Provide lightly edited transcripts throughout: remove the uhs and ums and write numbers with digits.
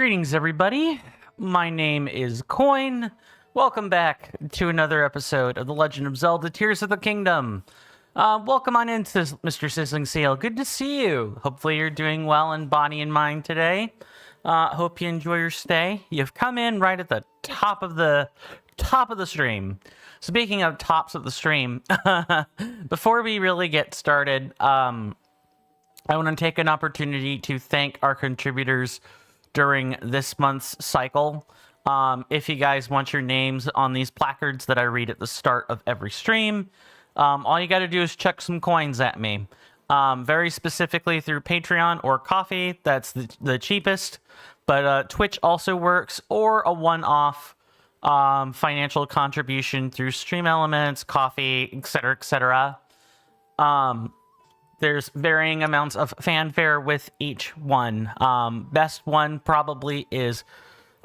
Greetings, everybody. My name is Coin. Welcome back to another episode of The Legend of Zelda Tears of the Kingdom. Welcome on into Mr. Sizzling Seal. Good to see you. Hopefully you're doing well in body and mind today. Hope you enjoy your stay. You've come in right at the top of the stream. Speaking of tops of the stream, before we really get started, I want to take an opportunity to thank our contributors during this month's cycle. If you guys want your names on these placards that I read at the start of every stream, all you got to do is chuck some coins at me. Very specifically through Patreon or Coffee, that's the cheapest. But Twitch also works, or a one-off financial contribution through Stream Elements, Coffee, etc., etc. There's varying amounts of fanfare with each one. Best one probably is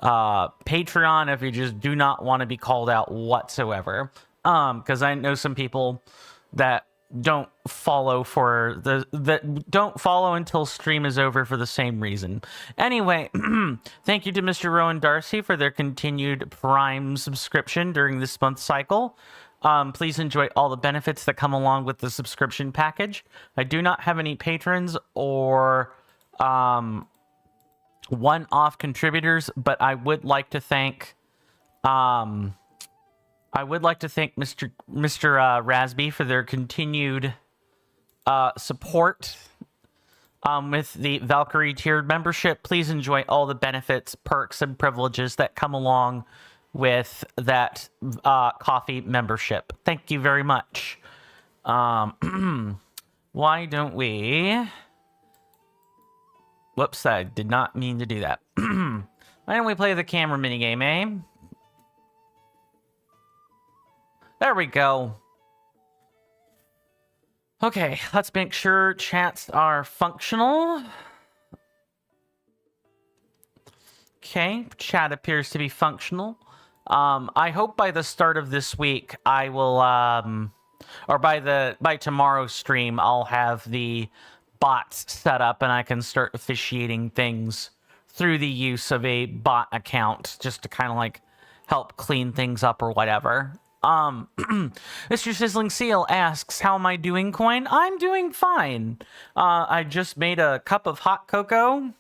Patreon if you just do not want to be called out whatsoever. Because I know some people that don't follow that don't follow until stream is over for the same reason. Anyway, thank you to Mr. Rowan Darcy for their continued Prime subscription during this month's cycle. Please enjoy all the benefits that come along with the subscription package. I do not have any patrons or one-off contributors, but I would like to thank Mr. Rasby for their continued support with the Valkyrie tiered membership. Please enjoy all the benefits, perks, and privileges that come along with that coffee membership. Thank you very much. Why don't we... Whoops, I did not mean to do that. Why don't we play the camera minigame, eh? There we go. Okay, let's make sure chats are functional. Okay, chat appears to be functional. I hope by the start of this week, I will, or by tomorrow's stream, I'll have the bots set up and I can start officiating things through the use of a bot account, just to kind of like help clean things up or whatever. Mr. Sizzling Seal asks, how am I doing, Coin? I'm doing fine. I just made a cup of hot cocoa.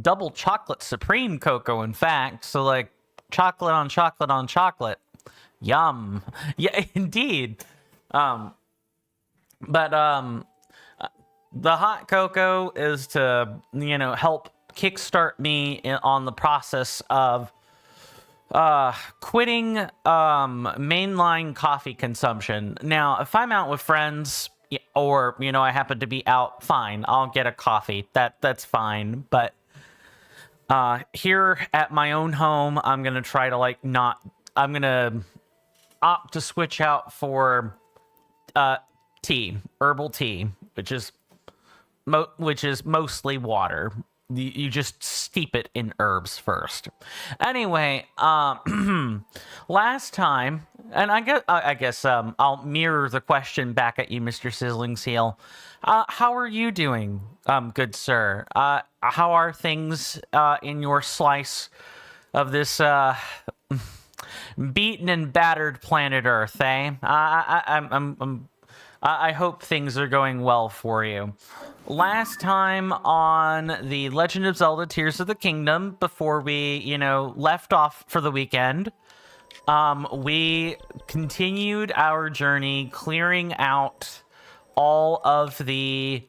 Double chocolate supreme cocoa, in fact. So, like, chocolate on chocolate on chocolate. Yum. Yeah, indeed. The hot cocoa is to, help kickstart me on the process of quitting mainline coffee consumption. Now, if I'm out with friends, or, I happen to be out, fine, I'll get a coffee. That's fine. But here at my own home, I'm going to try to, I'm going to opt to switch out for tea, herbal tea, which is mostly water. You just steep it in herbs first. Anyway, last time, and I guess I'll mirror the question back at you, Mr. Sizzling Seal. How are you doing, good sir? How are things in your slice of this beaten and battered planet Earth, eh? I hope things are going well for you. Last time on The Legend of Zelda Tears of the Kingdom, before we, left off for the weekend, we continued our journey clearing out all of the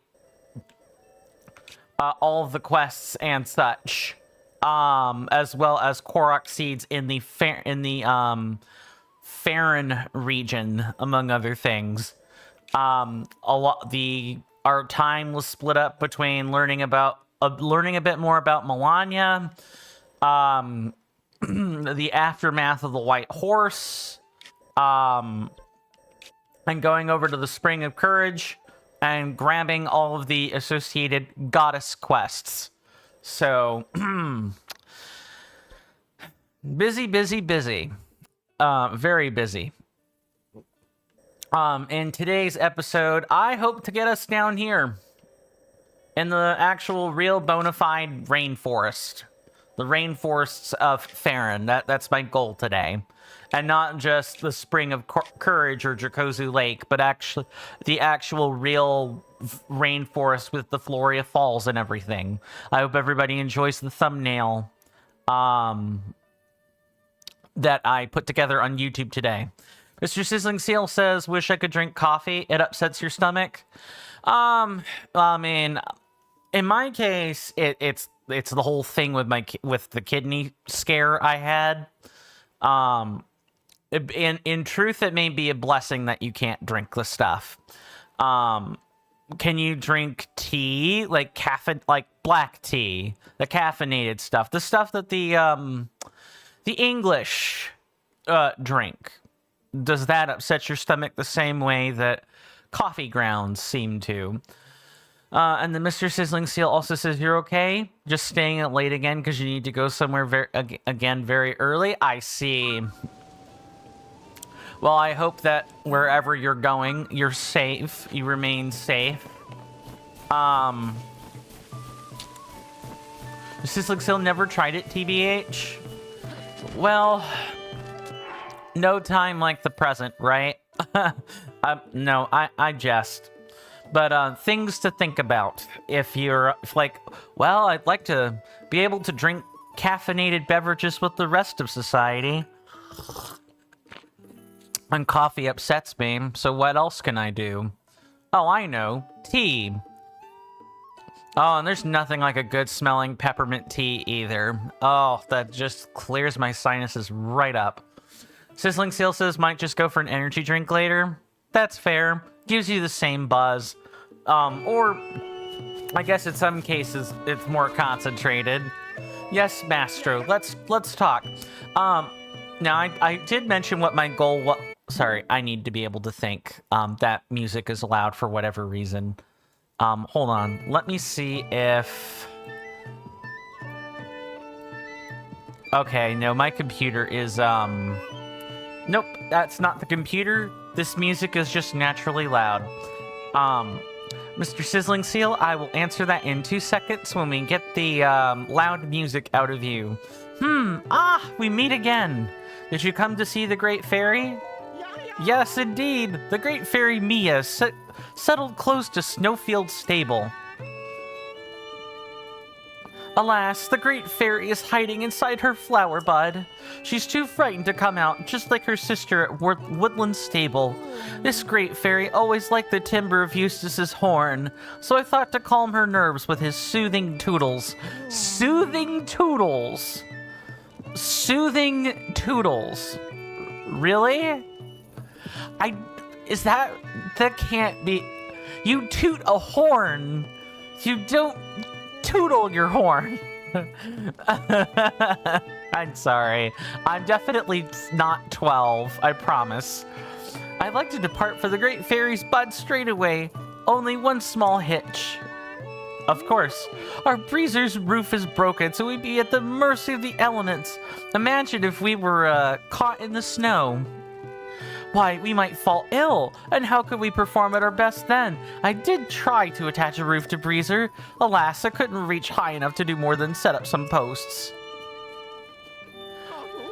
quests and such, as well as Korok seeds in the Farron region, among other things. Our time was split up between learning a bit more about Melania, the aftermath of the White Horse, and going over to the Spring of Courage and grabbing all of the associated goddess quests. So, busy. Very busy. In today's episode, I hope to get us down here. In the actual real bona fide rainforest. The rainforests of Farron. That's my goal today. And not just the Spring of Courage or Dracozu Lake, but actually the actual real rainforest with the Floria Falls and everything. I hope everybody enjoys the thumbnail that I put together on YouTube today. Mr. Sizzling Seal says, wish I could drink coffee. It upsets your stomach. I mean, in my case, it's the whole thing with the kidney scare I had. In truth, it may be a blessing that you can't drink the stuff. Can you drink tea, like black tea, the caffeinated stuff, the stuff that the English drink? Does that upset your stomach the same way that coffee grounds seem to? And then Mr. Sizzling Seal also says, you're okay? Just staying out late again because you need to go somewhere very early? I see. Well, I hope that wherever you're going, you're safe. You remain safe. Sizzling Seal never tried it, TBH? Well, no time like the present, right? No, I jest. But things to think about if you're like, well, I'd like to be able to drink caffeinated beverages with the rest of society. And coffee upsets me, so what else can I do? Oh, I know. Tea. Oh, and there's nothing like a good smelling peppermint tea either. Oh, that just clears my sinuses right up. Sizzling Seal says might just go for an energy drink later. That's fair. Gives you the same buzz. Or I guess in some cases it's more concentrated. Yes, Mastro. Let's talk. Now I did mention what my goal was. Sorry, I need to be able to think. That music is allowed for whatever reason. Hold on. Let me see if... Okay, no, my computer is, Nope, that's not the computer. This music is just naturally loud. Mr. Sizzling Seal, I will answer that in 2 seconds when we get the, loud music out of you. We meet again. Did you come to see the Great Fairy? Yes, indeed. The Great Fairy Mia settled close to Snowfield Stable. Alas, the Great Fairy is hiding inside her flower bud. She's too frightened to come out, just like her sister at Woodland Stable. This Great Fairy always liked the timbre of Eustace's horn, so I thought to calm her nerves with his soothing tootles. Soothing tootles? Soothing tootles? Really? That can't be... You toot a horn. You don't tootle your horn. I'm sorry. I'm definitely not 12, I promise. I'd like to depart for the Great Fairy's bud straight away. Only one small hitch. Of course, our breezer's roof is broken, so we'd be at the mercy of the elements. Imagine if we were caught in the snow. Why, we might fall ill, and how could we perform at our best then? I did try to attach a roof to Breezer. Alas, I couldn't reach high enough to do more than set up some posts.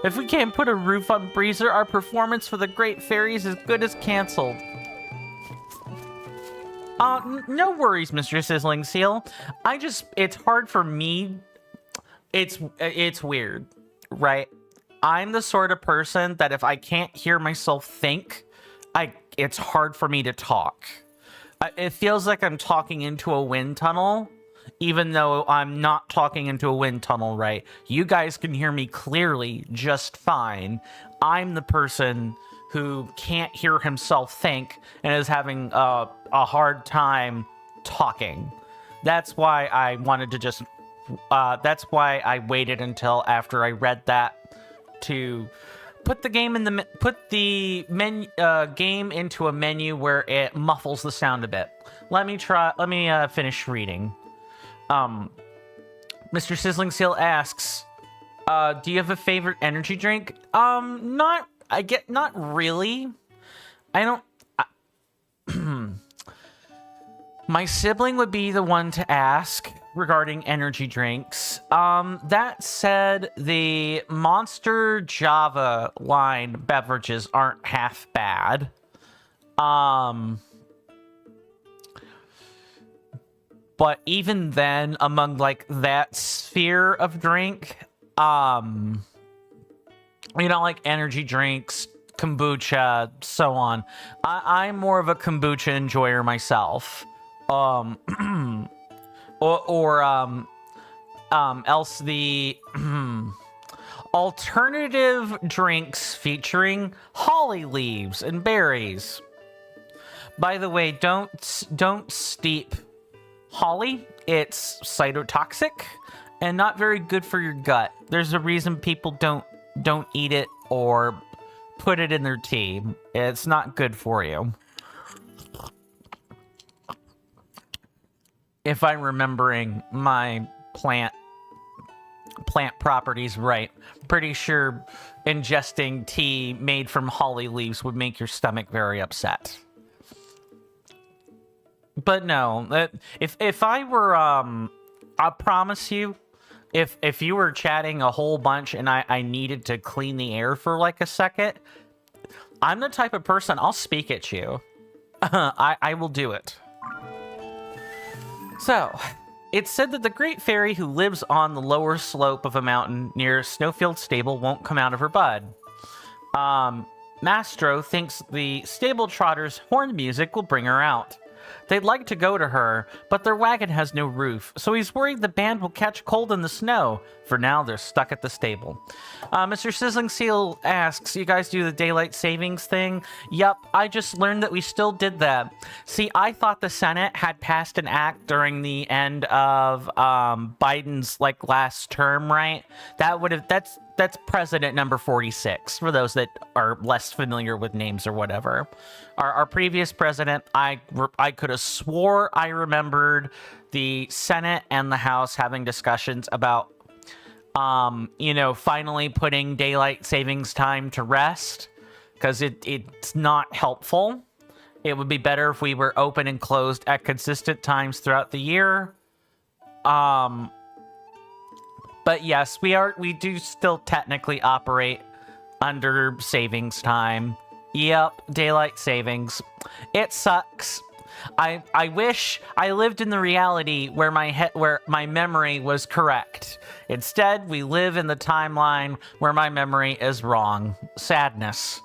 If we can't put a roof on Breezer, our performance for the Great Fairy is as good as cancelled. No worries, Mr. Sizzling Seal. It's hard for me. It's weird, right? I'm the sort of person that if I can't hear myself think, it's hard for me to talk. It feels like I'm talking into a wind tunnel, even though I'm not talking into a wind tunnel, right? You guys can hear me clearly just fine. I'm the person who can't hear himself think and is having a hard time talking. That's why I wanted to just... that's why I waited until after I read that to put the game in game into a menu where it muffles the sound a bit. Let me finish reading. Mr. Sizzling Seal asks, do you have a favorite energy drink? Not really. I don't... My sibling would be the one to ask regarding energy drinks. That said, the Monster Java line beverages aren't half bad. But even then, among like that sphere of drink, like energy drinks, kombucha, so on. I'm more of a kombucha enjoyer myself. Else the alternative drinks featuring holly leaves and berries. By the way, don't steep holly. It's cytotoxic and not very good for your gut. There's a reason people don't eat it or put it in their tea. It's not good for you. If I'm remembering my plant properties right, pretty sure ingesting tea made from holly leaves would make your stomach very upset. But no, if I were, I promise you, if you were chatting a whole bunch and I needed to clean the air for like a second, I'm the type of person, I'll speak at you. I will do it. So, it's said that the great fairy who lives on the lower slope of a mountain near Snowfield Stable won't come out of her bud. Mastro thinks the stable trotter's horn music will bring her out. They'd like to go to her, but their wagon has no roof, so he's worried the band will catch cold in the snow. For now, they're stuck at the stable. Mr. Sizzling Seal asks, you guys do the daylight savings thing? Yep, I just learned that we still did that. See, I thought the Senate had passed an act during the end of Biden's last term, right? That's president number 46, for those that are less familiar with names or whatever. Our previous president, I could have swore I remembered the Senate and the House having discussions about, finally putting daylight savings time to rest, because it's not helpful. It would be better if we were open and closed at consistent times throughout the year. But yes, we do still technically operate under savings time. Yep, daylight savings. It sucks. I wish I lived in the reality where my memory was correct. Instead, we live in the timeline where my memory is wrong. Sadness.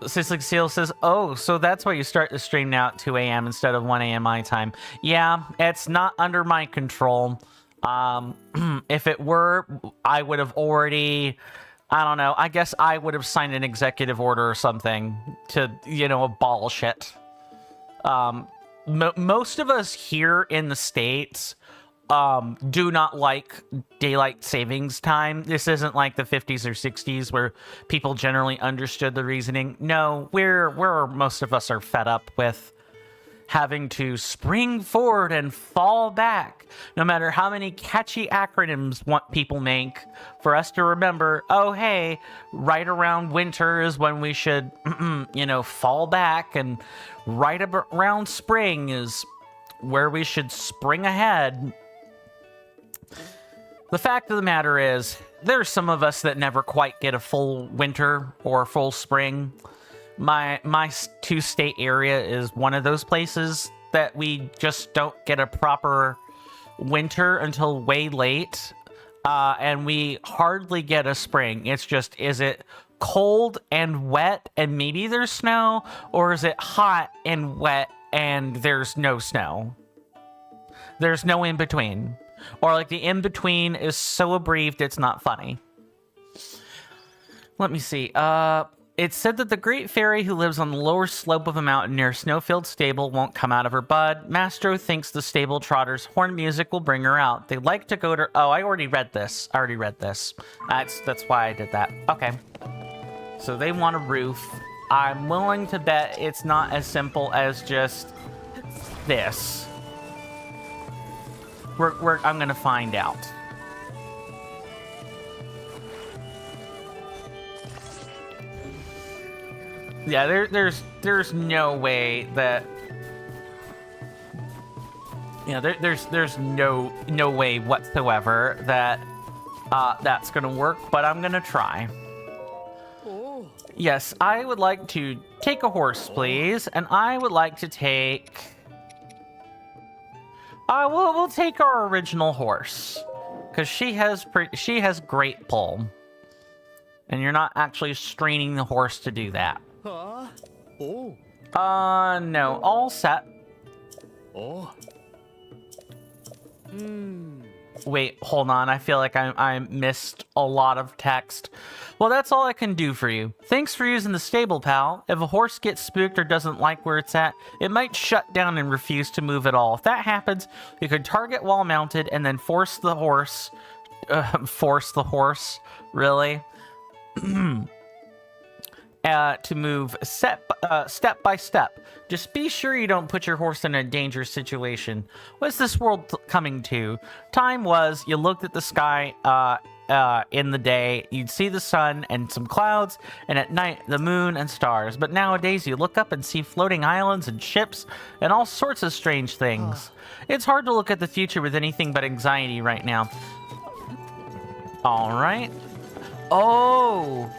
Sizzling Seal says, oh, so that's why you start the stream now at 2 a.m. instead of 1 a.m. my time. Yeah, it's not under my control. If it were, I would have already, I don't know, I guess I would have signed an executive order or something to, abolish it. Most of us here in the States, do not like daylight savings time. This isn't like the 50s or 60s where people generally understood the reasoning. No, most of us are fed up with having to spring forward and fall back, no matter how many catchy acronyms people make for us to remember, oh, hey, right around winter is when we should, fall back, and right around spring is where we should spring ahead. The fact of the matter is, there's some of us that never quite get a full winter or full spring. My two-state area is one of those places that we just don't get a proper winter until way late, and we hardly get a spring. It's just, is it cold and wet and maybe there's snow, or is it hot and wet and there's no snow? There's no in-between. Or like the in-between is so abbreviated it's not funny. Let me see. It's said that the great fairy who lives on the lower slope of a mountain near Snowfield Stable won't come out of her bud. Mastro thinks the stable trotter's horn music will bring her out. They'd like to go to... Oh, I already read this. That's why I did that. Okay. So they want a roof. I'm willing to bet it's not as simple as just this. I'm gonna find out. Yeah, there's no way that Yeah, there's no way whatsoever that that's gonna work, but I'm gonna try. Yes, I would like to take a horse, please, and I would like to take. We'll take our original horse, because she has great pull, and you're not actually straining the horse to do that. No, all set. Wait, hold on. I feel like I missed a lot of text. Well, that's all I can do for you. Thanks for using the stable, pal. If a horse gets spooked or doesn't like where it's at, it might shut down and refuse to move at all. If that happens, you could target while mounted and then force the horse... really? To move step by step. Just be sure you don't put your horse in a dangerous situation. What's this world coming to? Time was, you looked at the sky in the day, you'd see the sun and some clouds, and at night, the moon and stars. But nowadays, you look up and see floating islands and ships and all sorts of strange things. It's hard to look at the future with anything but anxiety right now. All right. Oh,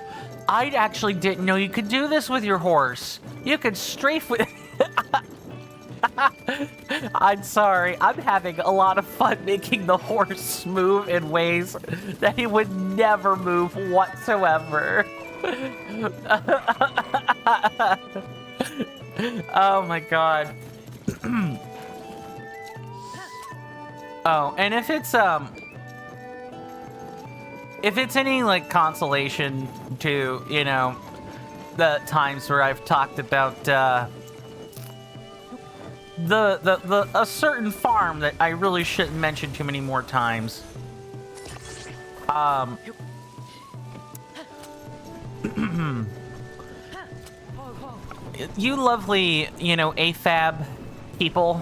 I actually didn't know you could do this with your horse. You could strafe with... I'm sorry. I'm having a lot of fun making the horse move in ways that he would never move whatsoever. Oh my god. Oh, and if it's any, like, consolation to, you know, the times where I've talked about, a certain farm that I really shouldn't mention too many more times. You lovely, you know, AFAB people,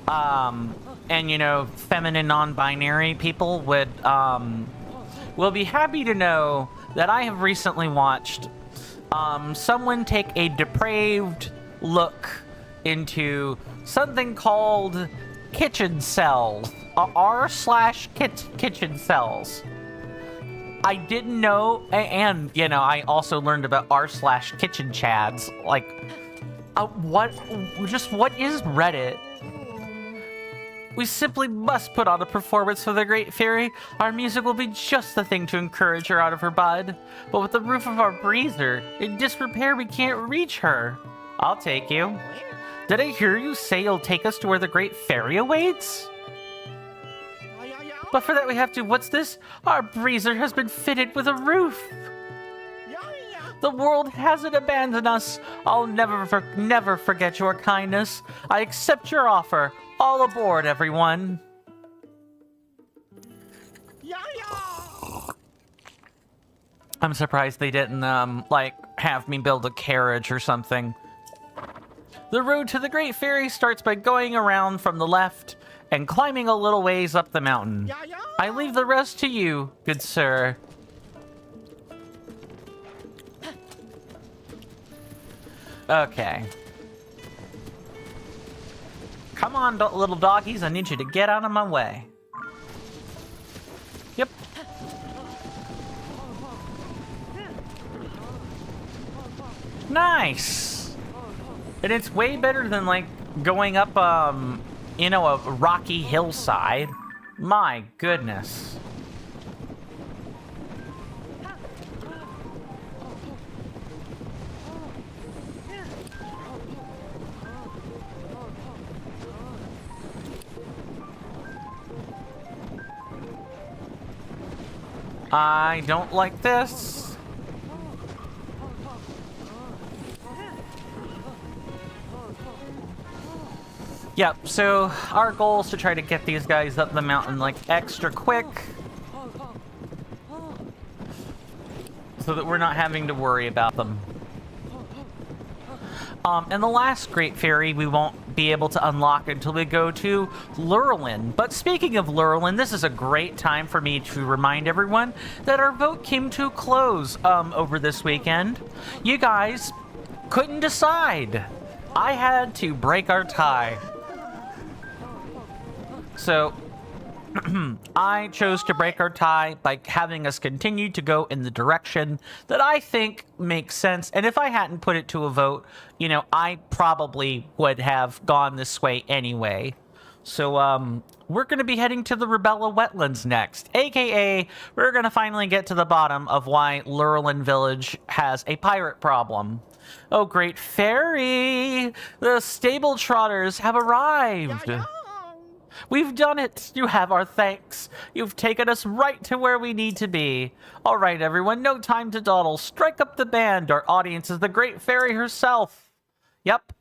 and, you know, feminine non-binary people will be happy to know that I have recently watched someone take a depraved look into something called kitchen cells, r/kitchen cells. I didn't know, and you know, I also learned about r/kitchen chads. Like, what is Reddit? We simply must put on a performance for the Great Fairy. Our music will be just the thing to encourage her out of her bud. But with the roof of our breezer in disrepair, we can't reach her. I'll take you. Did I hear you say you'll take us to where the Great Fairy awaits? But for that we have to... What's this? Our breezer has been fitted with a roof. The world hasn't abandoned us. I'll never forget your kindness. I accept your offer. All aboard, everyone. I'm surprised they didn't, like, have me build a carriage or something. The road to the Great Fairy starts by going around from the left and climbing a little ways up the mountain. I leave the rest to you, good sir. Okay. Come on, little doggies, I need you to get out of my way. Yep. Nice! And it's way better than, like, going up, you know, a rocky hillside. My goodness. I don't like this. Yep, so our goal is to try to get these guys up the mountain, like, extra quick. So that we're not having to worry about them. And the last Great Fairy we won't be able to unlock until we go to Lurelin. But speaking of Lurelin, this is a great time for me to remind everyone that our vote came to a close over this weekend. You guys couldn't decide. I had to break our tie. So I chose to break our tie by having us continue to go in the direction that I think makes sense. And if I hadn't put it to a vote, you know, I probably would have gone this way anyway. So, we're going to be heading to the Rubella Wetlands next, aka we're going to finally get to the bottom of why Lurelin Village has a pirate problem. Oh, great fairy! The stable trotters have arrived! We've done it! You have our thanks! You've taken us right to where we need to be. All right, everyone, no time to dawdle. Strike up the band. Our audience is the great fairy herself. Yep.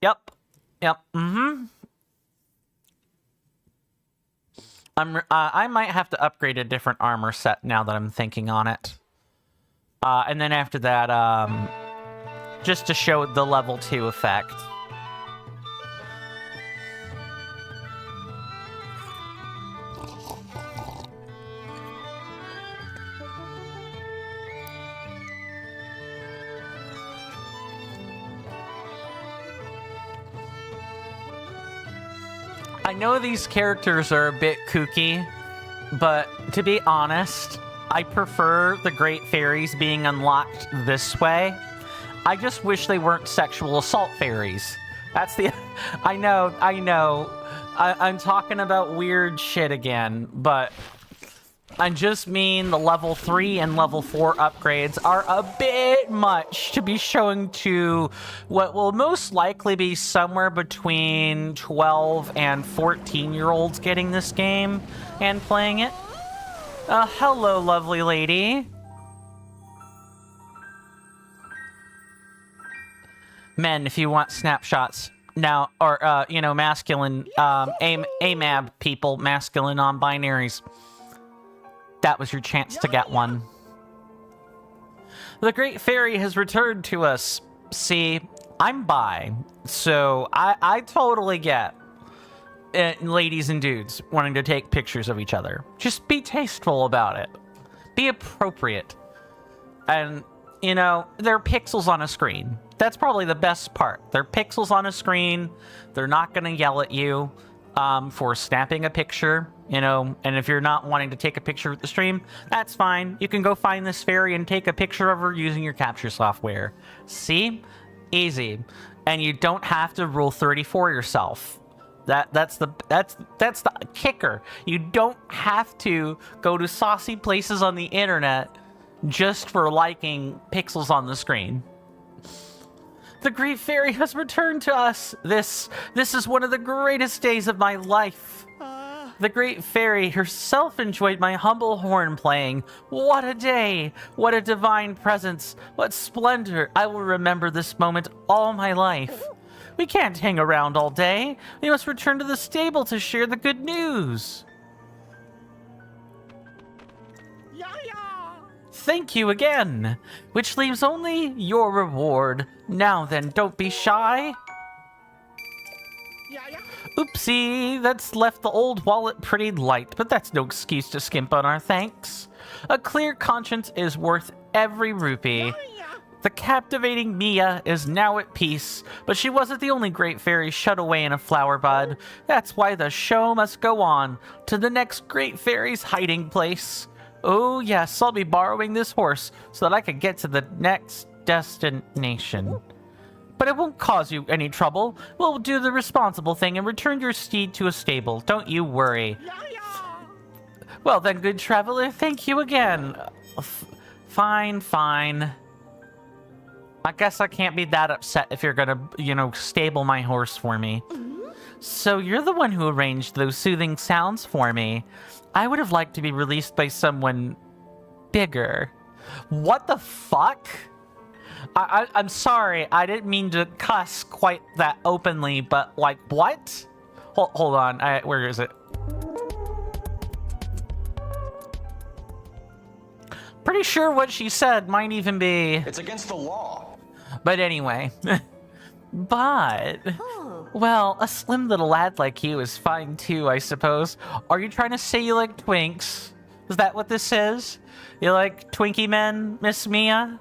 Yep. Yep. Mm-hmm. I might have to upgrade a different armor set now that I'm thinking on it. And then after that, just to show the level 2 effect. I know these characters are a bit kooky, but to be honest, I prefer the Great Fairies being unlocked this way. I just wish they weren't sexual assault fairies. That's the... I know. I'm talking about weird shit again, but I just mean the level 3 and level 4 upgrades are a bit much to be showing to what will most likely be somewhere between 12 and 14-year-olds getting this game and playing it. Hello, lovely lady. Men, if you want snapshots now, or, you know, masculine, AMAB people, masculine non-binaries. That was your chance to get one. The Great Fairy has returned to us. See, I'm bi, so I totally get ladies and dudes wanting to take pictures of each other. Just be tasteful about it. Be appropriate. And, you know, they're pixels on a screen. That's probably the best part. They're pixels on a screen. They're not going to yell at you for snapping a picture, you know, and if you're not wanting to take a picture of the stream, that's fine. You can go find this fairy and take a picture of her using your capture software. See? Easy. And you don't have to rule 34 yourself. That's the kicker. You don't have to go to saucy places on the internet just for liking pixels on the screen. The Great Fairy has returned to us. This is one of the greatest days of my life. The Great Fairy herself enjoyed my humble horn playing. What a day! What a divine presence! What splendor! I will remember this moment all my life. We can't hang around all day. We must return to the stable to share the good news. Thank you again, which leaves only your reward. Now then, don't be shy. Oopsie, that's left the old wallet pretty light, but that's no excuse to skimp on our thanks. A clear conscience is worth every rupee. The captivating Mia is now at peace, but she wasn't the only Great Fairy shut away in a flower bud. That's why the show must go on to the next Great Fairy's hiding place. Oh yes, I'll be borrowing this horse so that I can get to the next destination. But it won't cause you any trouble. We'll do the responsible thing and return your steed to a stable. Don't you worry. Well then, good traveler, thank you again. Fine. I guess I can't be that upset if you're gonna, you know, stable my horse for me. So you're the one who arranged those soothing sounds for me. I would have liked to be released by someone bigger. What the fuck? I'm sorry, I didn't mean to cuss quite that openly, but like, what? Hold on, where is it? Pretty sure what she said might even be... It's against the law. But anyway. But... Well, a slim little lad like you is fine too, I suppose. Are you trying to say you like twinks? Is that what this is? You like Twinkie men, Miss Mia?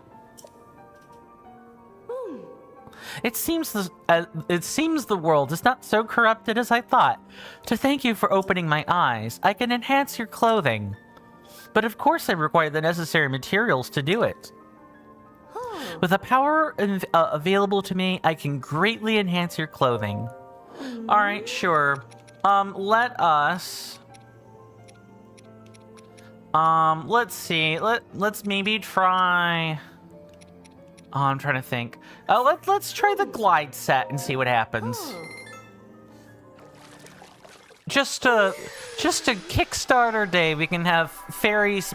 It seems the world is not so corrupted as I thought. To thank you for opening my eyes, I can enhance your clothing. But of course I require the necessary materials to do it. With the power available to me, I can greatly enhance your clothing. Alright, sure. Let us... let's see. Let's maybe try... Oh, I'm trying to think. Let's try the glide set and see what happens. Just to kickstart our day, we can have fairies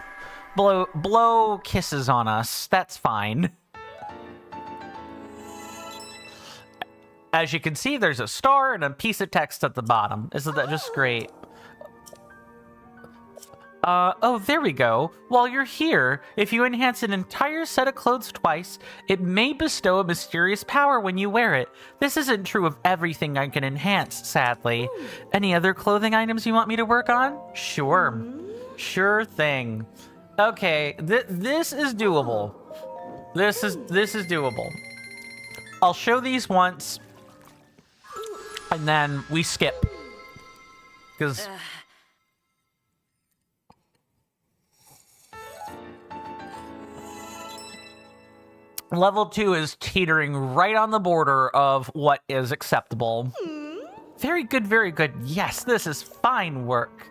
blow kisses on us. That's fine. As you can see, there's a star and a piece of text at the bottom. Isn't that just great? Oh, there we go. While you're here, if you enhance an entire set of clothes twice, it may bestow a mysterious power when you wear it. This isn't true of everything I can enhance, sadly. Any other clothing items you want me to work on? Sure. Sure thing. Okay, this is doable. This is doable. I'll show these once, and then we skip. Because... Level 2 is teetering right on the border of what is acceptable. Very good, very good. Yes, this is fine work.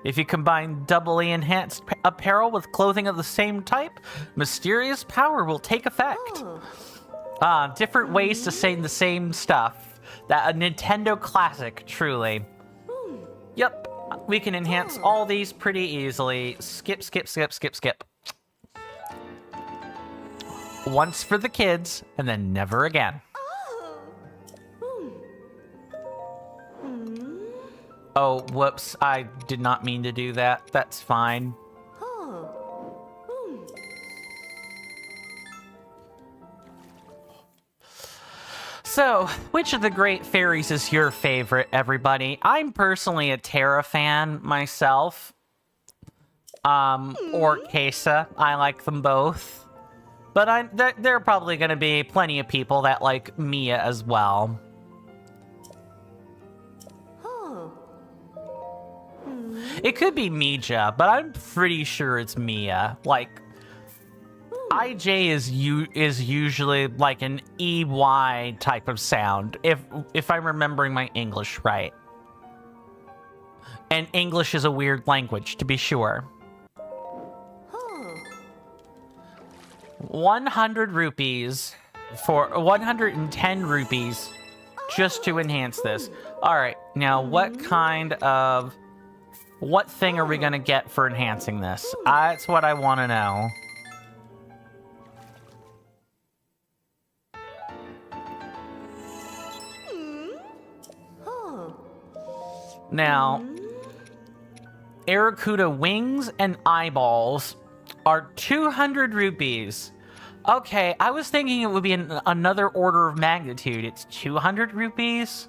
If you combine doubly enhanced apparel with clothing of the same type, mysterious power will take effect. Different ways to say the same stuff. That a Nintendo classic, truly. Yep, we can enhance all these pretty easily. Skip, skip, skip, skip, skip. Once for the kids, and then never again. Oh, whoops. I did not mean to do that. That's fine. So, which of the great fairies is your favorite, everybody? I'm personally a Terra fan myself. Or Kesa. I like them both. But there are probably going to be plenty of people that like Mia as well. It could be Mija, but I'm pretty sure it's Mia. Like, IJ is usually like an EY type of sound, if I'm remembering my English right. And English is a weird language, to be sure. 100 rupees for 110 rupees just to enhance this. All right, now what thing are we gonna get for enhancing this? That's what I want to know. Now, Aracuda wings and eyeballs are 200 rupees. Okay, I was thinking it would be another order of magnitude. It's 200 rupees?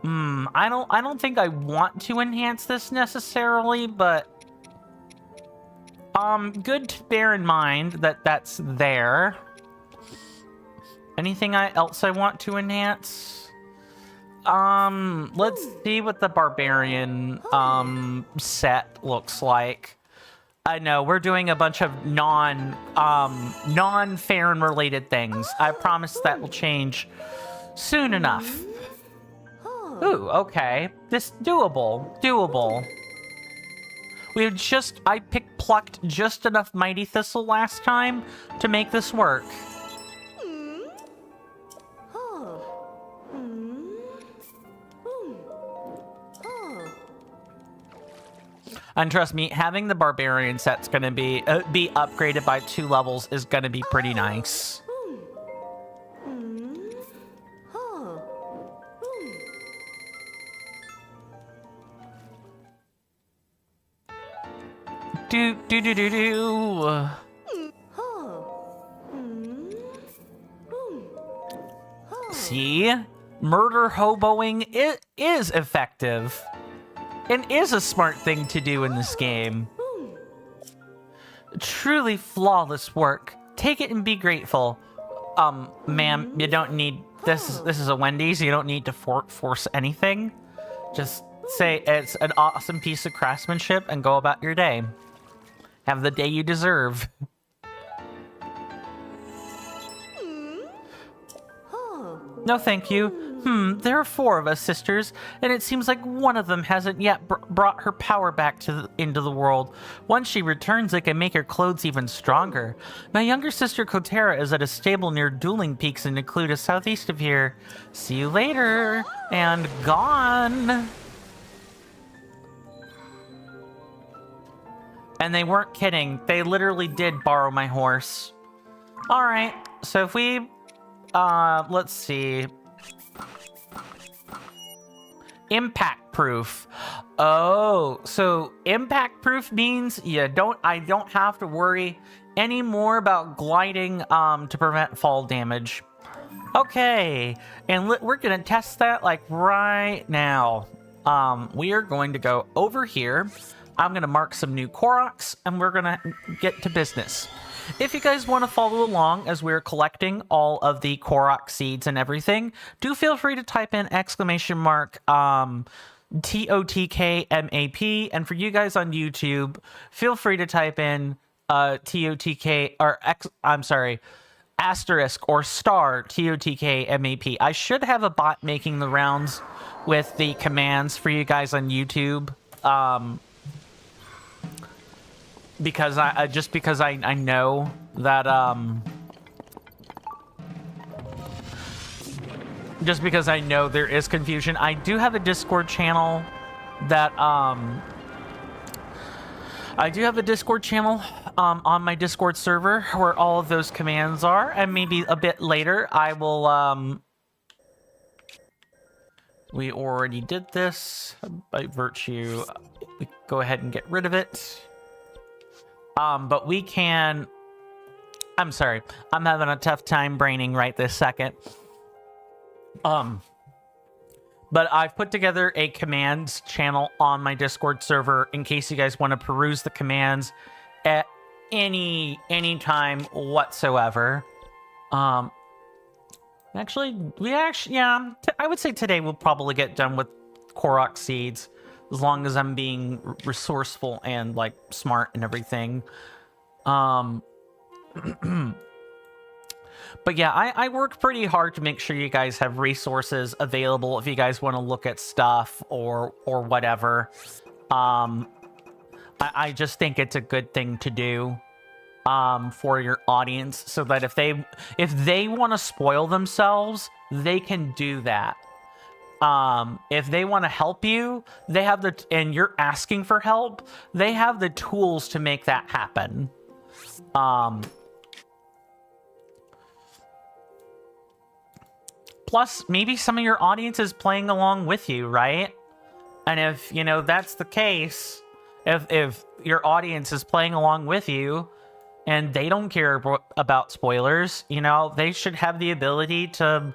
I don't think I want to enhance this necessarily, but good to bear in mind that that's there. Anything else I want to enhance? Let's see what the barbarian set looks like. I know, we're doing a bunch of non-Farron related things. I promise that will change soon enough. Ooh, okay. This doable. I plucked just enough Mighty Thistle last time to make this work. And trust me, having the barbarian set's gonna be upgraded by 2 levels is gonna be pretty nice. Do. See? Murder hoboing is effective. And is a smart thing to do in this game. Truly flawless work. Take it and be grateful. Ma'am, you don't need this. This is a Wendy's. You don't need to force anything. Just say it's an awesome piece of craftsmanship and go about your day. Have the day you deserve. No, thank you. There are 4 of us sisters, and it seems like one of them hasn't yet brought her power back into the world. Once she returns, it can make her clothes even stronger. My younger sister Kotera is at a stable near Dueling Peaks in Necluda, southeast of here. See you later. And gone. And they weren't kidding. They literally did borrow my horse. All right. So if we, let's see. Impact proof. Oh, so impact proof means I don't have to worry anymore about gliding to prevent fall damage. Okay, and we're gonna test that like right now. We are going to go over here. I'm gonna mark some new Koroks and we're gonna get to business. If you guys want to follow along as we're collecting all of the Korok seeds and everything, do feel free to type in ! TotK MAP, and for you guys on YouTube, feel free to type in TOTK or asterisk or star TOTK MAP. I should have a bot making the rounds with the commands for you guys on YouTube. Because I know that just because I know there is confusion. I do have a Discord channel that on my Discord server where all of those commands are, and maybe a bit later I will we already did this by virtue. We go ahead and get rid of it. But we can... I'm sorry. I'm having a tough time braining right this second. But I've put together a commands channel on my Discord server in case you guys want to peruse the commands at any time whatsoever. I would say today we'll probably get done with Korok seeds. As long as I'm being resourceful and, like, smart and everything. But yeah, I work pretty hard to make sure you guys have resources available if you guys want to look at stuff or whatever. I just think it's a good thing to do for your audience, so that if they want to spoil themselves, they can do that. If they want to help you, they have and you're asking for help, they have the tools to make that happen. Plus, maybe some of your audience is playing along with you, right? And if, that's the case, if your audience is playing along with you and they don't care about spoilers, they should have the ability to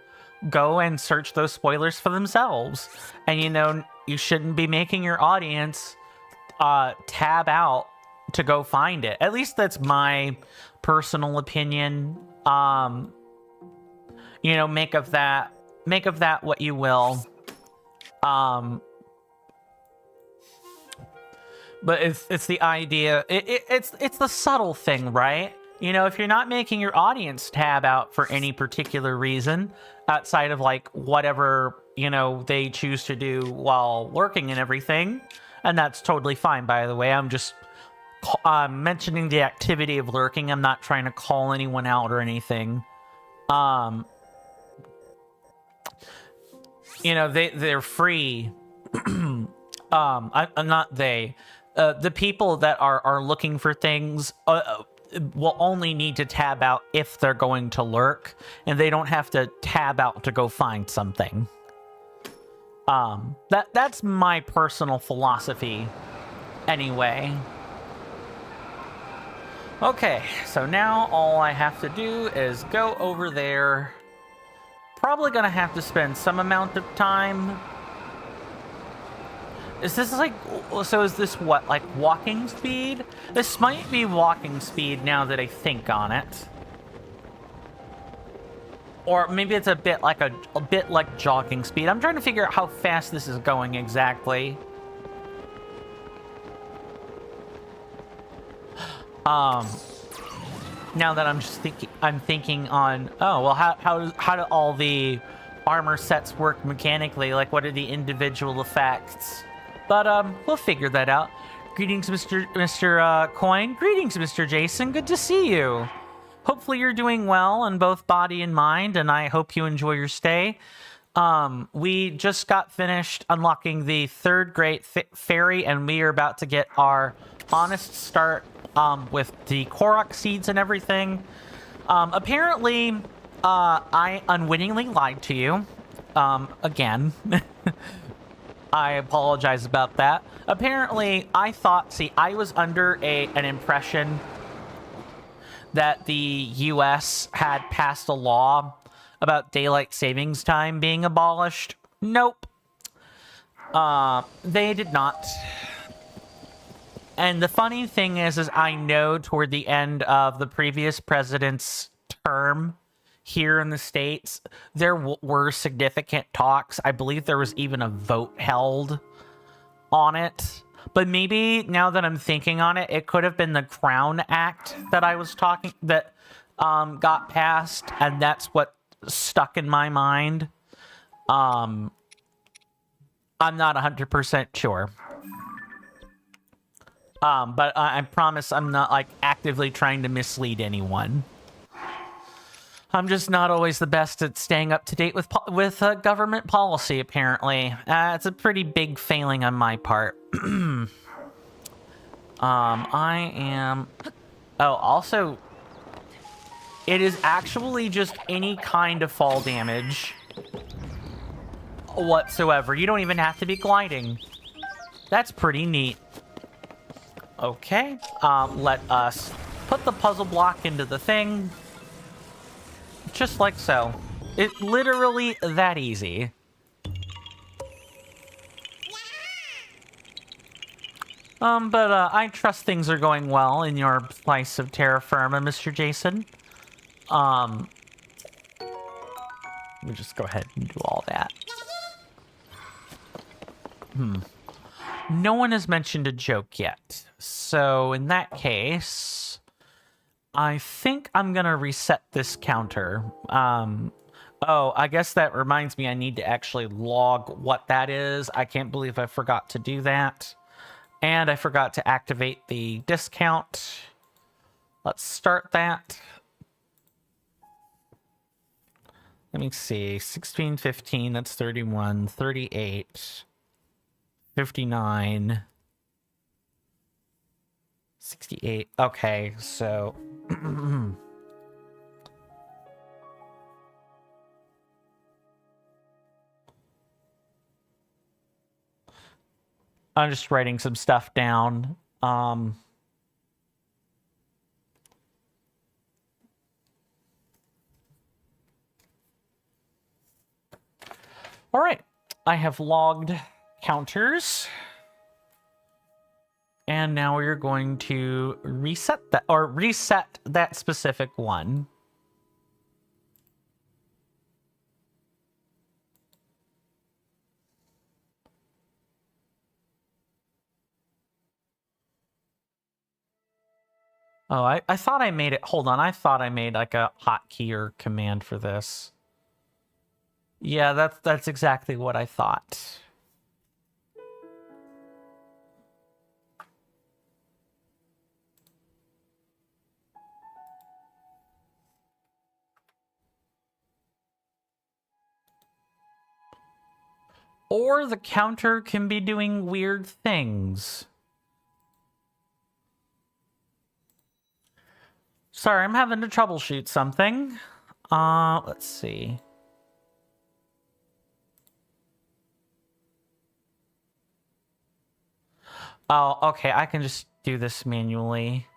go and search those spoilers for themselves. And you shouldn't be making your audience tab out to go find it. At least that's my personal opinion. Make of that what you will. But it's the idea. It's the subtle thing, right? If you're not making your audience tab out for any particular reason outside of like whatever, they choose to do while lurking and everything, and that's totally fine, by the way. I'm just mentioning the activity of lurking. I'm not trying to call anyone out or anything. They're free. The people that are looking for things will only need to tab out if they're going to lurk, and they don't have to tab out to go find something. That's my personal philosophy anyway. Okay, so now all I have to do is go over there. Probably gonna have to spend some amount of time. Is this what, like walking speed? This might be walking speed now that I think on it. Or maybe it's a bit like a bit like jogging speed. I'm trying to figure out how fast this is going exactly. Now that I'm just thinking on, oh, well, how do all the armor sets work mechanically? Like, what are the individual effects? But, we'll figure that out. Greetings, Mr. Coin. Greetings, Mr. Jason. Good to see you. Hopefully you're doing well in both body and mind, and I hope you enjoy your stay. We just got finished unlocking the third great fairy, and we are about to get our honest start with the Korok seeds and everything. Apparently, I unwittingly lied to you. Again. I apologize about that. Apparently, I was under an impression that the US had passed a law about daylight savings time being abolished. Nope. They did not. And the funny thing is I know toward the end of the previous president's term here in the States, there were significant talks. I believe there was even a vote held on it. But maybe now that I'm thinking on it, it could have been the Crown Act that I was talking that got passed, and that's what stuck in my mind. I'm not 100% sure. But I promise I'm not, like, actively trying to mislead anyone. I'm just not always the best at staying up to date with government policy, apparently. It's a pretty big failing on my part. I am... Oh, also, it is actually just any kind of fall damage whatsoever. You don't even have to be gliding. That's pretty neat. Okay, let us put the puzzle block into the thing. Just like so. It's literally that easy. But I trust things are going well in your slice of terra firma, Mr. Jason. Let me just go ahead and do all that. No one has mentioned a joke yet. So in that case, I think I'm gonna reset this counter. Oh, I guess that reminds me I need to actually log what that is. I can't believe I forgot to do that. And I forgot to activate the discount. Let's start that. Let me see. 16, 15, that's 31, 38, 59, 68. Okay, so... I'm just writing some stuff down. All right, I have logged counters. And now we're going to reset that specific one. Oh, I thought I made it. Hold on, I thought I made like a hotkey or command for this. Yeah, that's exactly what I thought. Or the counter can be doing weird things. Sorry, I'm having to troubleshoot something. Let's see. Oh, okay, I can just do this manually.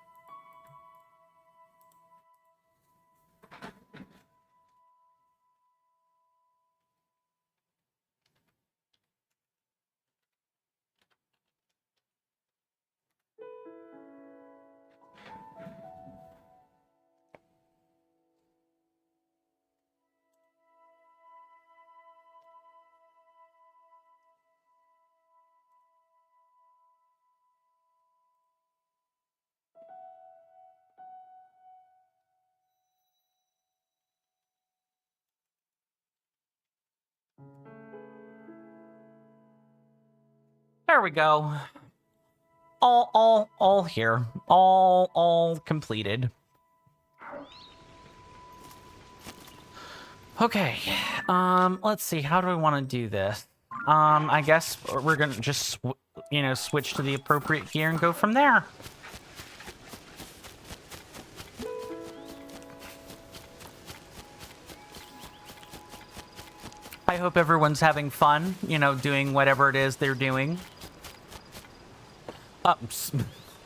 There we go. All here. All completed. Okay. Let's see. How do I want to do this? I guess we're gonna just, switch to the appropriate gear and go from there. I hope everyone's having fun, doing whatever it is they're doing.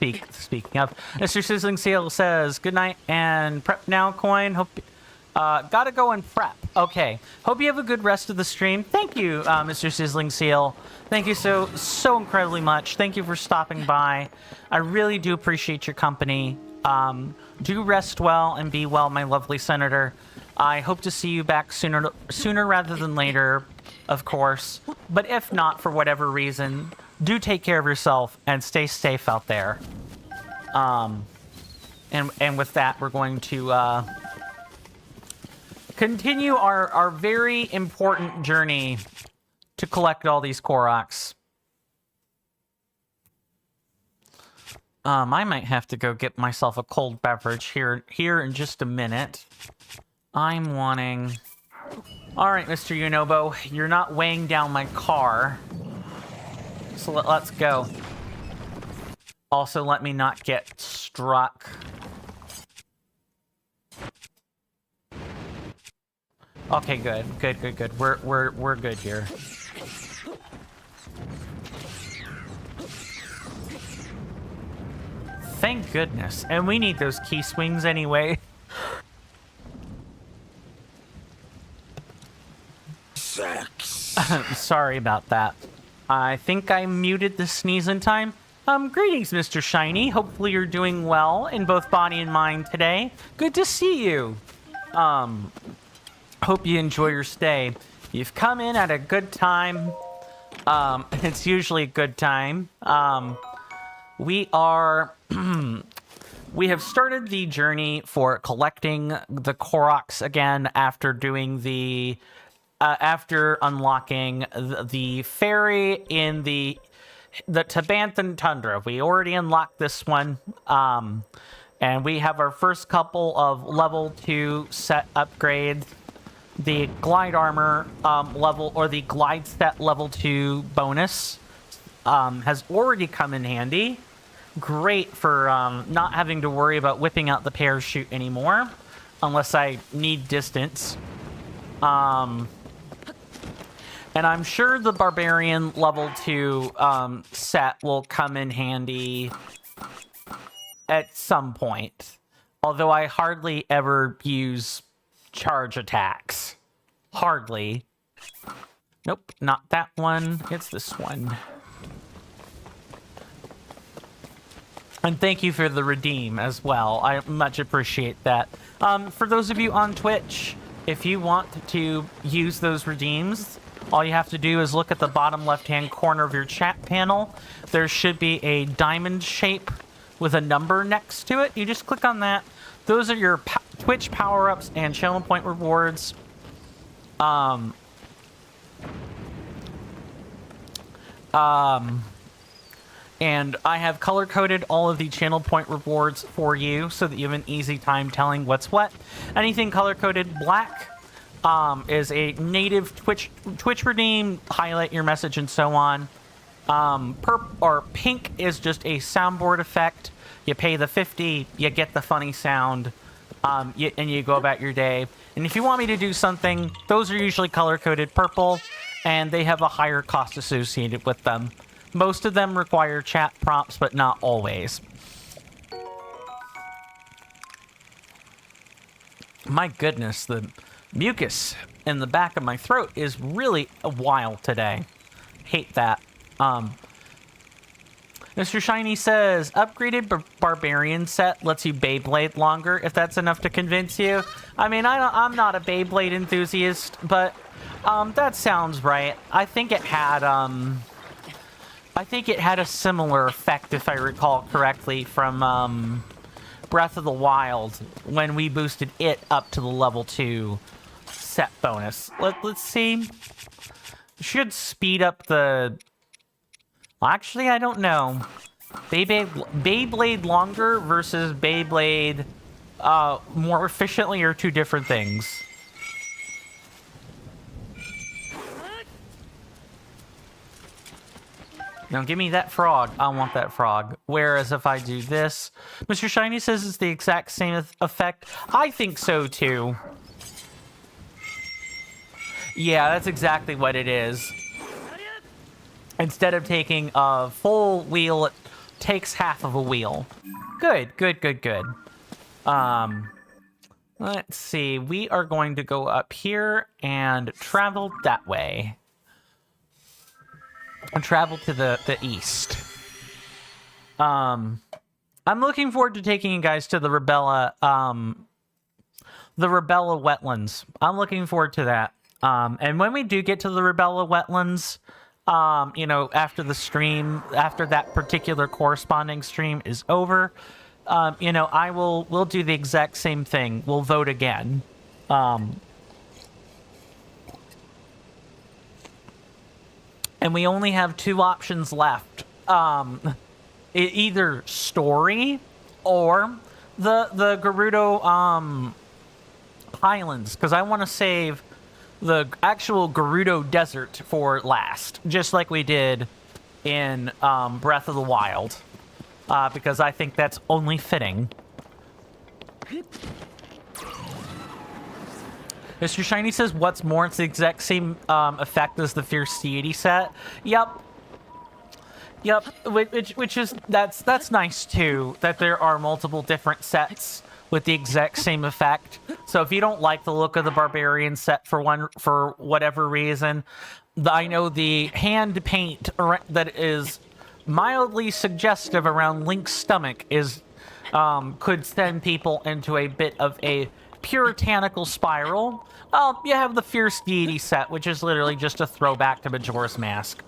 Speaking of, Mr. Sizzling Seal says, good night and prep now, Coin. Hope, gotta go and prep. Okay. Hope you have a good rest of the stream. Thank you, Mr. Sizzling Seal. Thank you so incredibly much. Thank you for stopping by. I really do appreciate your company. Do rest well and be well, my lovely senator. I hope to see you back sooner rather than later, of course. But if not, for whatever reason, do take care of yourself and stay safe out there. And with that, we're going to continue our very important journey to collect all these Koroks. I might have to go get myself a cold beverage here in just a minute. I'm wanting... Alright, Mr. Unobo, you're not weighing down my car. So let's go. Also, let me not get struck. Okay, good. We're good here. Thank goodness. And we need those key swings anyway. Sorry about that. I think I muted the sneeze in time. Greetings, Mr. Shiny. Hopefully you're doing well in both body and mind today. Good to see you. Hope you enjoy your stay. You've come in at a good time. It's usually a good time. We have started the journey for collecting the Koroks again after doing the... after unlocking the ferry in the Tabanthan Tundra. We already unlocked this one, and we have our first couple of level 2 set upgrades. The glide armor level, or the glide set level 2 bonus, has already come in handy. Great for not having to worry about whipping out the parachute anymore, unless I need distance. And I'm sure the Barbarian level 2 set will come in handy at some point. Although I hardly ever use charge attacks. Hardly. Nope, not that one. It's this one. And thank you for the redeem as well. I much appreciate that. For those of you on Twitch, if you want to use those redeems... all you have to do is look at the bottom left-hand corner of your chat panel. There should be a diamond shape with a number next to it. You just click on that. Those are your Twitch power-ups and channel point rewards. And I have color-coded all of the channel point rewards for you so that you have an easy time telling what's what. Anything color-coded black is a native Twitch redeem, highlight your message and so on. Pink is just a soundboard effect. You pay the 50, you get the funny sound, and you go about your day. And if you want me to do something, those are usually color-coded purple, and they have a higher cost associated with them. Most of them require chat prompts, but not always. My goodness, the mucus in the back of my throat is really wild today. Hate that. Mr. Shiny says, upgraded Barbarian set lets you Beyblade longer, if that's enough to convince you. I mean, I'm not a Beyblade enthusiast, but that sounds right. I think it had a similar effect, if I recall correctly, from Breath of the Wild when we boosted it up to the level 2 set bonus. Let's see. Should speed up the Well, actually, I don't know. Beyblade longer versus Beyblade more efficiently are two different things. Now give me that frog. I want that frog. Whereas if I do this, Mr. Shiny says it's the exact same effect. I think so too. Yeah, that's exactly what it is. Instead of taking a full wheel, it takes half of a wheel. Good, good, good, good. Let's see. We are going to go up here and travel that way. And travel to the east. I'm looking forward to taking you guys to the Rebella wetlands. I'm looking forward to that. And when we do get to the Rebella wetlands, you know, after the stream, after that particular corresponding stream is over, you know, we'll do the exact same thing. We'll vote again. And we only have two options left. Either story or the Gerudo Highlands, because I want to save the actual Gerudo Desert for last, just like we did in Breath of the Wild, because I think that's only fitting. Mr. Shiny says, what's more, it's the exact same effect as the Fierce Deity set. Yep. Yep, which is, that's nice too, that there are multiple different sets with the exact same effect. So if you don't like the look of the Barbarian set for whatever reason, I know the hand paint that is mildly suggestive around Link's stomach is could send people into a bit of a puritanical spiral. You have the Fierce Deity set, which is literally just a throwback to Majora's Mask.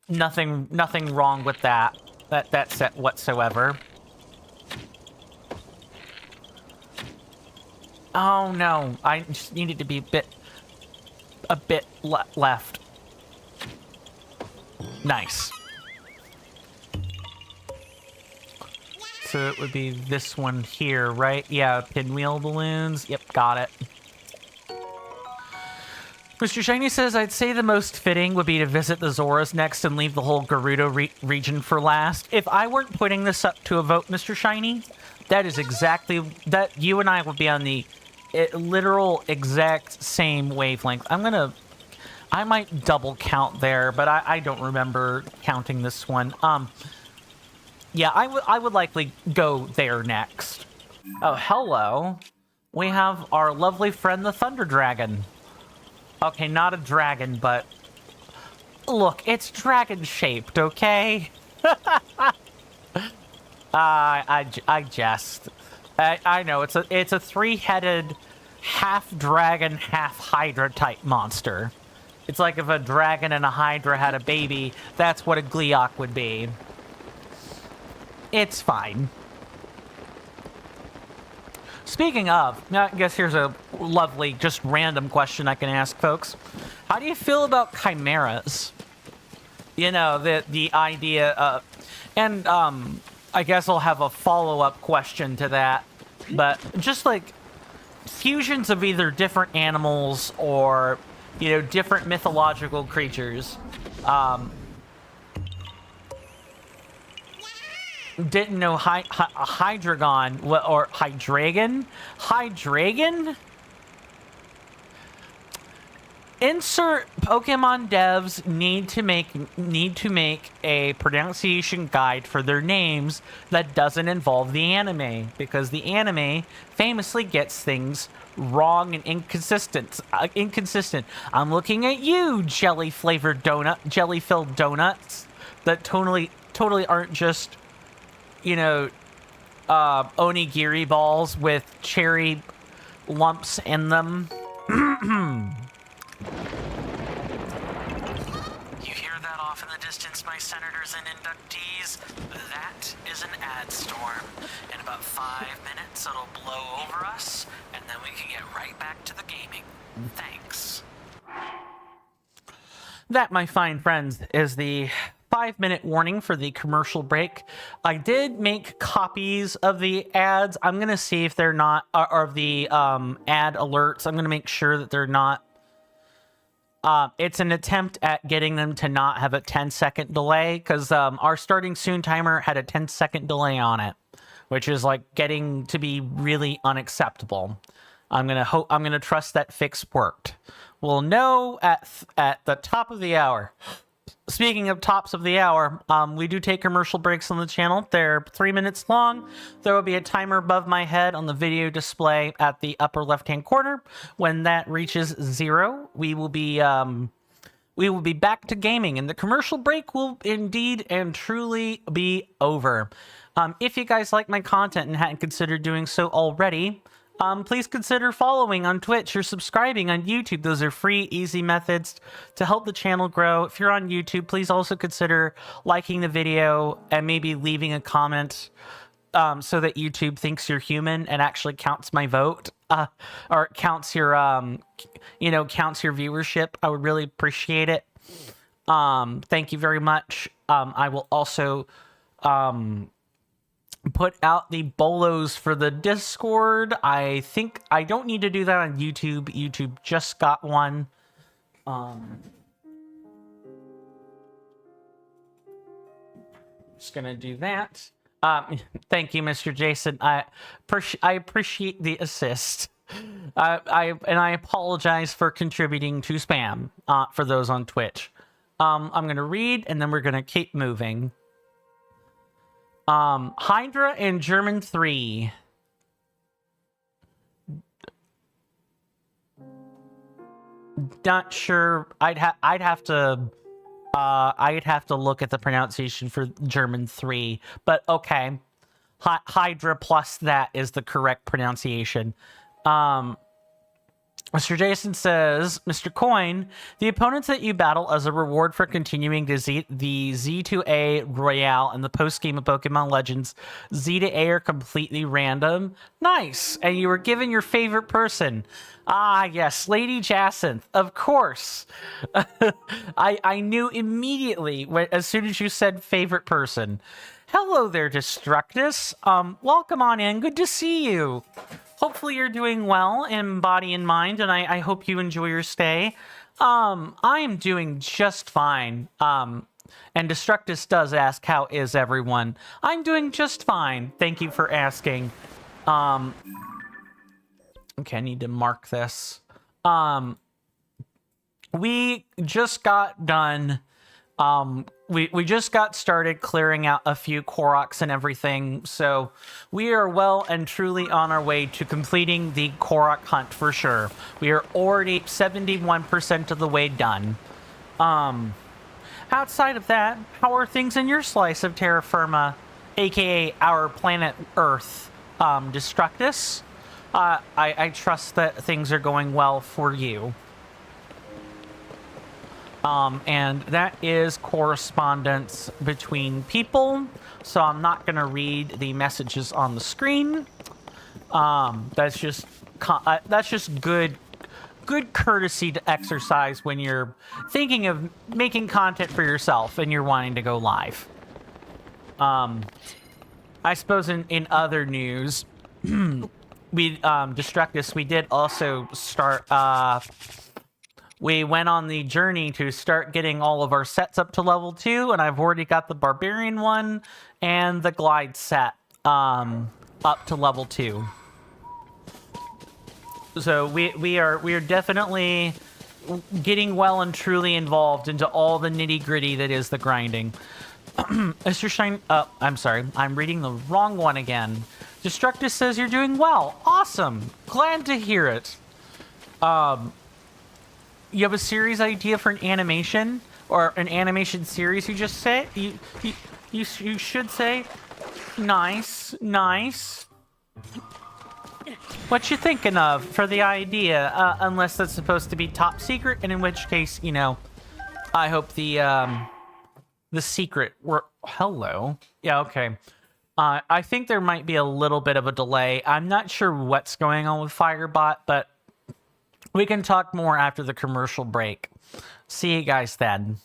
Nothing wrong with that set whatsoever. Oh no, I just needed to be a bit left. Nice. So it would be this one here, right? Yeah, pinwheel balloons. Yep, got it. Mr. Shiny says, I'd say the most fitting would be to visit the Zoras next and leave the whole Gerudo region for last. If I weren't putting this up to a vote, Mr. Shiny, that is exactly... that you and I would be on the literal exact same wavelength. I might double count there, but I don't remember counting this one. Yeah, I would likely go there next. Oh, hello. We have our lovely friend, the Thunder Dragon. Okay, not a dragon, but... look, it's dragon-shaped, okay? I jest. I know, it's a three-headed, half-dragon, half-hydra type monster. It's like if a dragon and a hydra had a baby, that's what a Gleeok would be. It's fine. Speaking of, I guess here's a lovely, just random question I can ask folks. How do you feel about chimeras? You know, the idea of... and, I guess I'll have a follow-up question to that. But just like fusions of either different animals or, you know, different mythological creatures. Didn't know Hydreigon or Hydreigon? Hydreigon? Insert Pokemon devs need to make a pronunciation guide for their names that doesn't involve the anime, because the anime famously gets things wrong and inconsistent. I'm looking at you, jelly-filled donuts that totally aren't just, you know, onigiri balls with cherry lumps in them. You hear that off in the distance, my senators and inductees? That is an ad storm. In about 5 minutes, it'll blow over us, and then we can get right back to the gaming. Thanks. That, my fine friends, is the 5-minute warning for the commercial break. I did make copies of the ads. I'm going to see if they're not, or the ad alerts. I'm going to make sure that they're not. It's an attempt at getting them to not have a 10-second delay, because our starting soon timer had a 10-second delay on it, which is like getting to be really unacceptable. I'm gonna trust that fix worked. We'll know at the top of the hour. Speaking of tops of the hour, we do take commercial breaks on the channel. They're 3 minutes long. There will be a timer above my head on the video display at the upper left-hand corner. When that reaches 0, we will be back to gaming, and the commercial break will indeed and truly be over. If you guys like my content and hadn't considered doing so already, please consider following on Twitch or subscribing on YouTube. Those are free, easy methods to help the channel grow. If you're on YouTube, please also consider liking the video and maybe leaving a comment so that YouTube thinks you're human and actually counts my vote, or counts your, counts your viewership. I would really appreciate it. Thank you very much. I will also put out the bolos for the Discord. I think I don't need to do that on YouTube. YouTube just got one. Just gonna do that. Thank you, Mr. Jason. I appreciate the assist. I apologize for contributing to spam for those on Twitch. I'm gonna read, and then we're gonna keep moving. Hydra and German 3. Not sure. I'd have to look at the pronunciation for German 3, but okay. Hydra plus that is the correct pronunciation. Mr. Jason says, Mr. Coin, the opponents that you battle as a reward for continuing the Z2A Royale and the post-game of Pokemon Legends Z to A are completely random. Nice! And you were given your favorite person. Ah, yes, Lady Jacinth, of course. I knew immediately as soon as you said favorite person. Hello there, Destructus. Welcome on in. Good to see you. Hopefully you're doing well in body and mind, and I hope you enjoy your stay. I am doing just fine. And Destructus does ask, how is everyone? I'm doing just fine. Thank you for asking. Okay, I need to mark this. We just got done. We just got started clearing out a few Koroks and everything, so we are well and truly on our way to completing the Korok hunt for sure. We are already 71% of the way done. Outside of that, how are things in your slice of terra firma, aka our planet Earth, Destructus? I trust that things are going well for you. And that is correspondence between people, so I'm not going to read the messages on the screen. That's just good courtesy to exercise when you're thinking of making content for yourself and you're wanting to go live. I suppose in other news, Destructus, we did also start, we went on the journey to start getting all of our sets up to level 2, and I've already got the Barbarian one and the Glide set up to level 2. So we are definitely getting well and truly involved into all the nitty-gritty that is the grinding. Mr. Shine... I'm sorry. I'm reading the wrong one again. Destructus says you're doing well. Awesome. Glad to hear it. You have a series idea for an animation, or an animation series? You just say you should say, nice. What you thinking of for the idea? Unless that's supposed to be top secret, and in which case, you know, I hope the secret were hello. Yeah, okay. I think there might be a little bit of a delay. I'm not sure what's going on with Firebot, but we can talk more after the commercial break. See you guys then.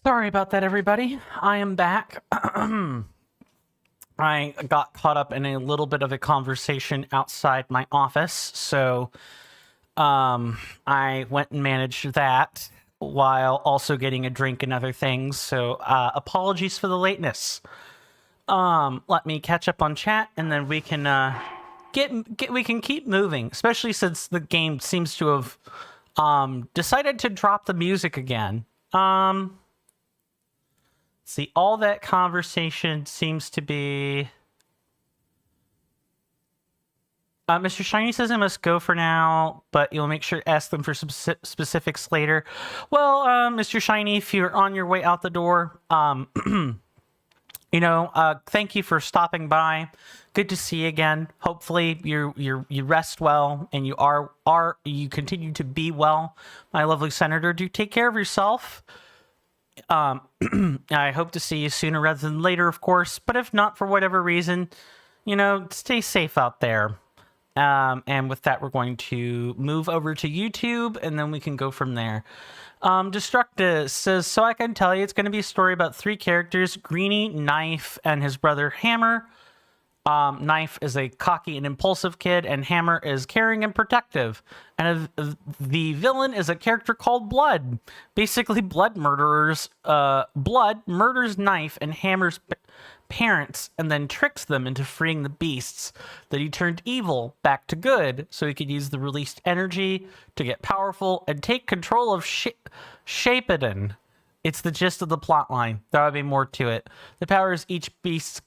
Sorry about that, everybody. I am back. I got caught up in a little bit of a conversation outside my office, so I went and managed that while also getting a drink and other things. So apologies for the lateness. Let me catch up on chat, and then we can we can keep moving, especially since the game seems to have decided to drop the music again. See, all that conversation seems to be Mr. Shiny says I must go for now, but you'll make sure to ask them for some specifics later. Well, Mr. Shiny, if you're on your way out the door, thank you for stopping by. Good to see you again. Hopefully you rest well and you continue to be well. My lovely senator, do take care of yourself. I hope to see you sooner rather than later, of course. But if not, for whatever reason, stay safe out there. And with that, we're going to move over to YouTube, and then we can go from there. Destructus says, so I can tell you it's going to be a story about 3 characters, Greenie, Knife, and his brother Hammer. Knife is a cocky and impulsive kid, and Hammer is caring and protective. And the villain is a character called Blood. Basically, Blood murders Knife and Hammer's parents, and then tricks them into freeing the beasts that he turned evil back to good, so he could use the released energy to get powerful and take control of Shapeiden. It's the gist of the plotline. There will be more to it. The powers each beast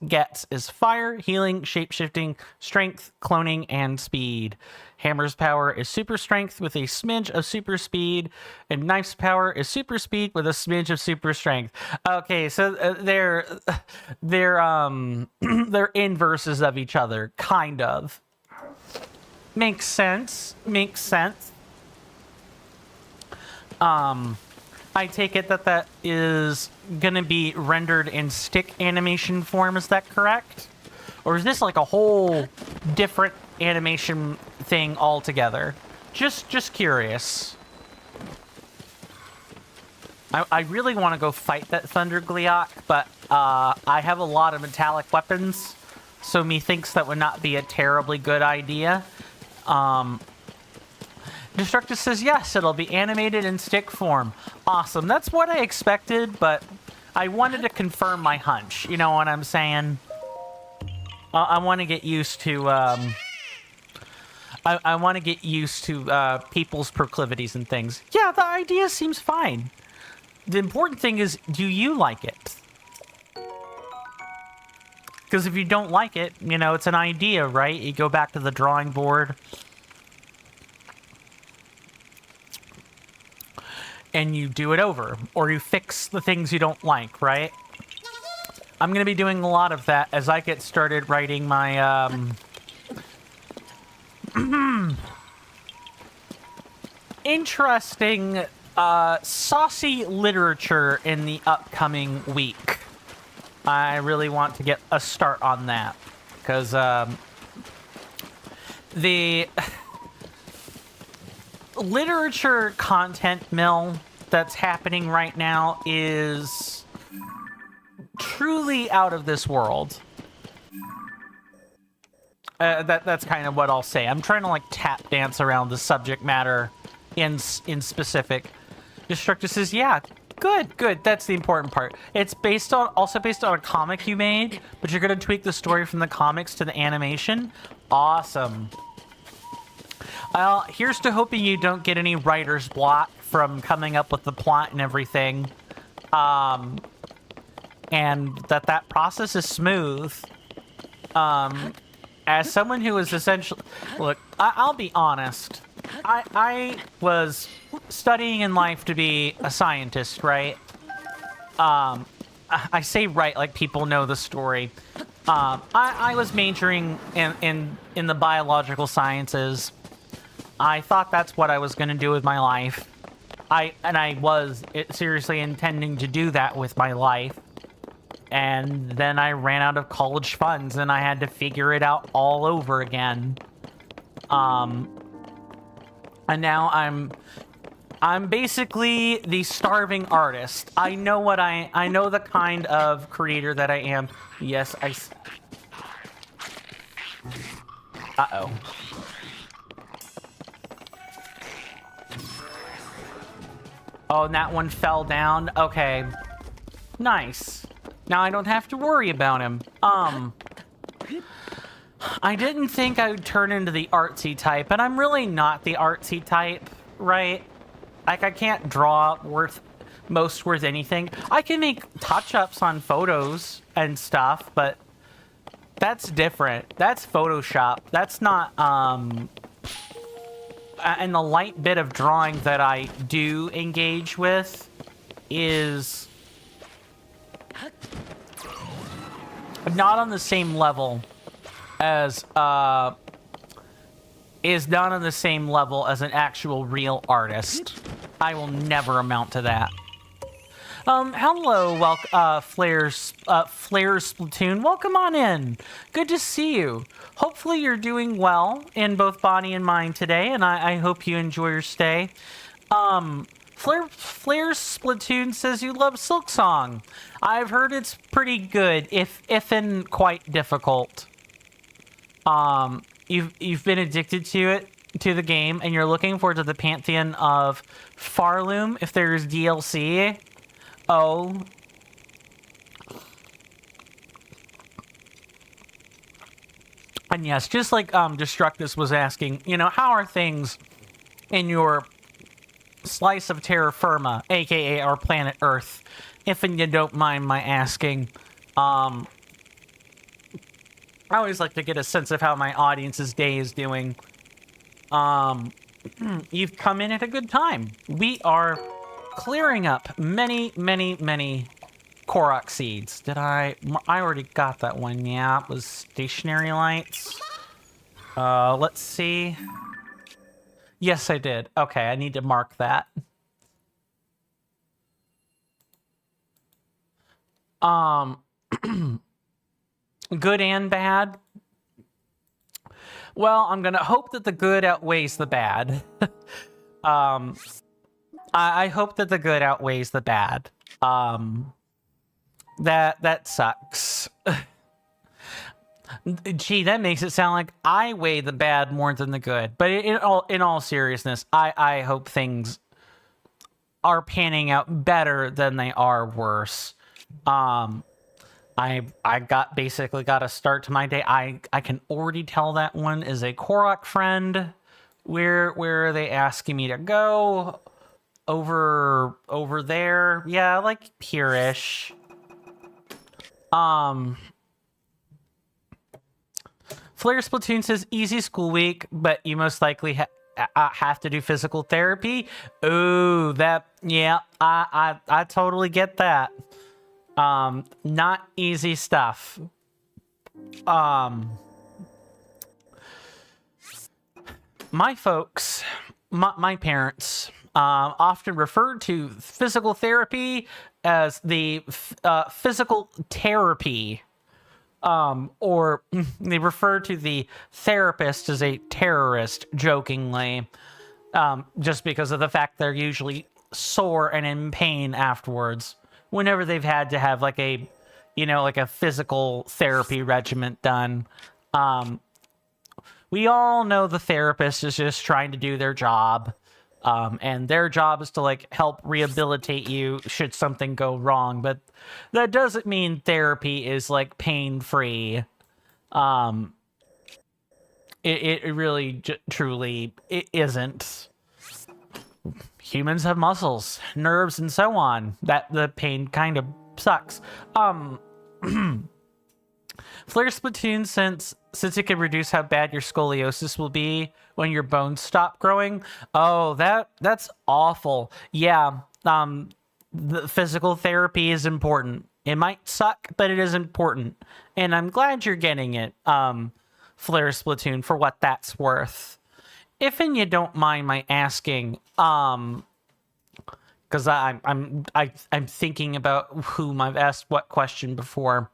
gets is fire, healing, shapeshifting, strength, cloning, and speed. Hammer's power is super strength with a smidge of super speed, and Knife's power is super speed with a smidge of super strength. Okay, so they're they're inverses of each other, kind of. Makes sense. I take it that is gonna be rendered in stick animation form, is that correct? Or is this like a whole different animation thing altogether? Just curious. I really want to go fight that Thunder Gleeok, but I have a lot of metallic weapons, so methinks that would not be a terribly good idea. Destructus says, yes, it'll be animated in stick form. Awesome. That's what I expected, but I wanted to confirm my hunch. You know what I'm saying? I want to get used to, I want to get used to people's proclivities and things. Yeah, the idea seems fine. The important thing is, do you like it? Because if you don't like it, it's an idea, right? You go back to the drawing board. And you do it over, or you fix the things you don't like, right? I'm going to be doing a lot of that as I get started writing my, interesting, saucy literature in the upcoming week. I really want to get a start on that, because, the literature content mill that's happening right now is truly out of this world. That's kind of what I'll say. I'm trying to like tap dance around the subject matter in specific. Destructus says, yeah, good. That's the important part. It's also based on a comic you made, but you're going to tweak the story from the comics to the animation. Awesome. Here's to hoping you don't get any writer's block from coming up with the plot and everything. And that process is smooth. As someone who is essentially... Look, I'll be honest. I was studying in life to be a scientist, right? I say right like people know the story. I was majoring in the biological sciences. I thought that's what I was going to do with my life. I was seriously intending to do that with my life. And then I ran out of college funds and I had to figure it out all over again. And now I'm basically the starving artist. I know the kind of creator that I am. Yes, uh-oh. Oh, and that one fell down? Okay. Nice. Now I don't have to worry about him. I didn't think I would turn into the artsy type, and I'm really not the artsy type, right? Like, I can't draw worth anything. I can make touch-ups on photos and stuff, but That's different. That's Photoshop. That's not, and the light bit of drawing that I do engage with is not on the same level as, is not on the same level as an actual real artist. I will never amount to that. Hello, Flares Splatoon. Welcome on in. Good to see you. Hopefully you're doing well in both body and mind today, and I hope you enjoy your stay. Flares Splatoon says you love Silk Song. I've heard it's pretty good, if in quite difficult. You've been addicted to the game, and you're looking forward to the pantheon of Farloom if there's DLC. Oh. And yes, just like Destructus was asking, you know, how are things in your slice of terra firma, aka our planet Earth, if and you don't mind my asking. I always like to get a sense of how my audience's day is doing. You've come in at a good time. We are clearing up many Korok seeds. I already got that one. Yeah, it was stationary lights. Let's see. Yes, I did. Okay, I need to mark that. Good and bad. Well, I'm gonna hope that the good outweighs the bad. I hope that the good outweighs the bad. That sucks. Gee, that makes it sound like I weigh the bad more than the good. But in all seriousness, I hope things are panning out better than they are worse. I basically got a start to my day. I can already tell that one is a Korok friend. Where are they asking me to go? Over there. Yeah, like here-ish. Flare Splatoon says easy school week, but you most likely have to do physical therapy. Ooh, yeah, I totally get that. Not easy stuff. My folks, my parents, often referred to physical therapy as the physical therapy. Or they refer to the therapist as a terrorist, jokingly, just because of the fact they're usually sore and in pain afterwards, whenever they've had to have like a physical therapy regimen done. We all know the therapist is just trying to do their job. And their job is to like help rehabilitate you should something go wrong, but that doesn't mean therapy is like pain-free. It really truly it isn't. Humans have muscles, nerves, and so on. That the pain kind of sucks. Flare Splatoon, since it can reduce how bad your scoliosis will be when your bones stop growing. Oh, that's awful. Yeah, the physical therapy is important. It might suck, but it is important. And I'm glad you're getting it, Flare Splatoon, for what that's worth. If and you don't mind my asking, because I'm thinking about whom I've asked what question before.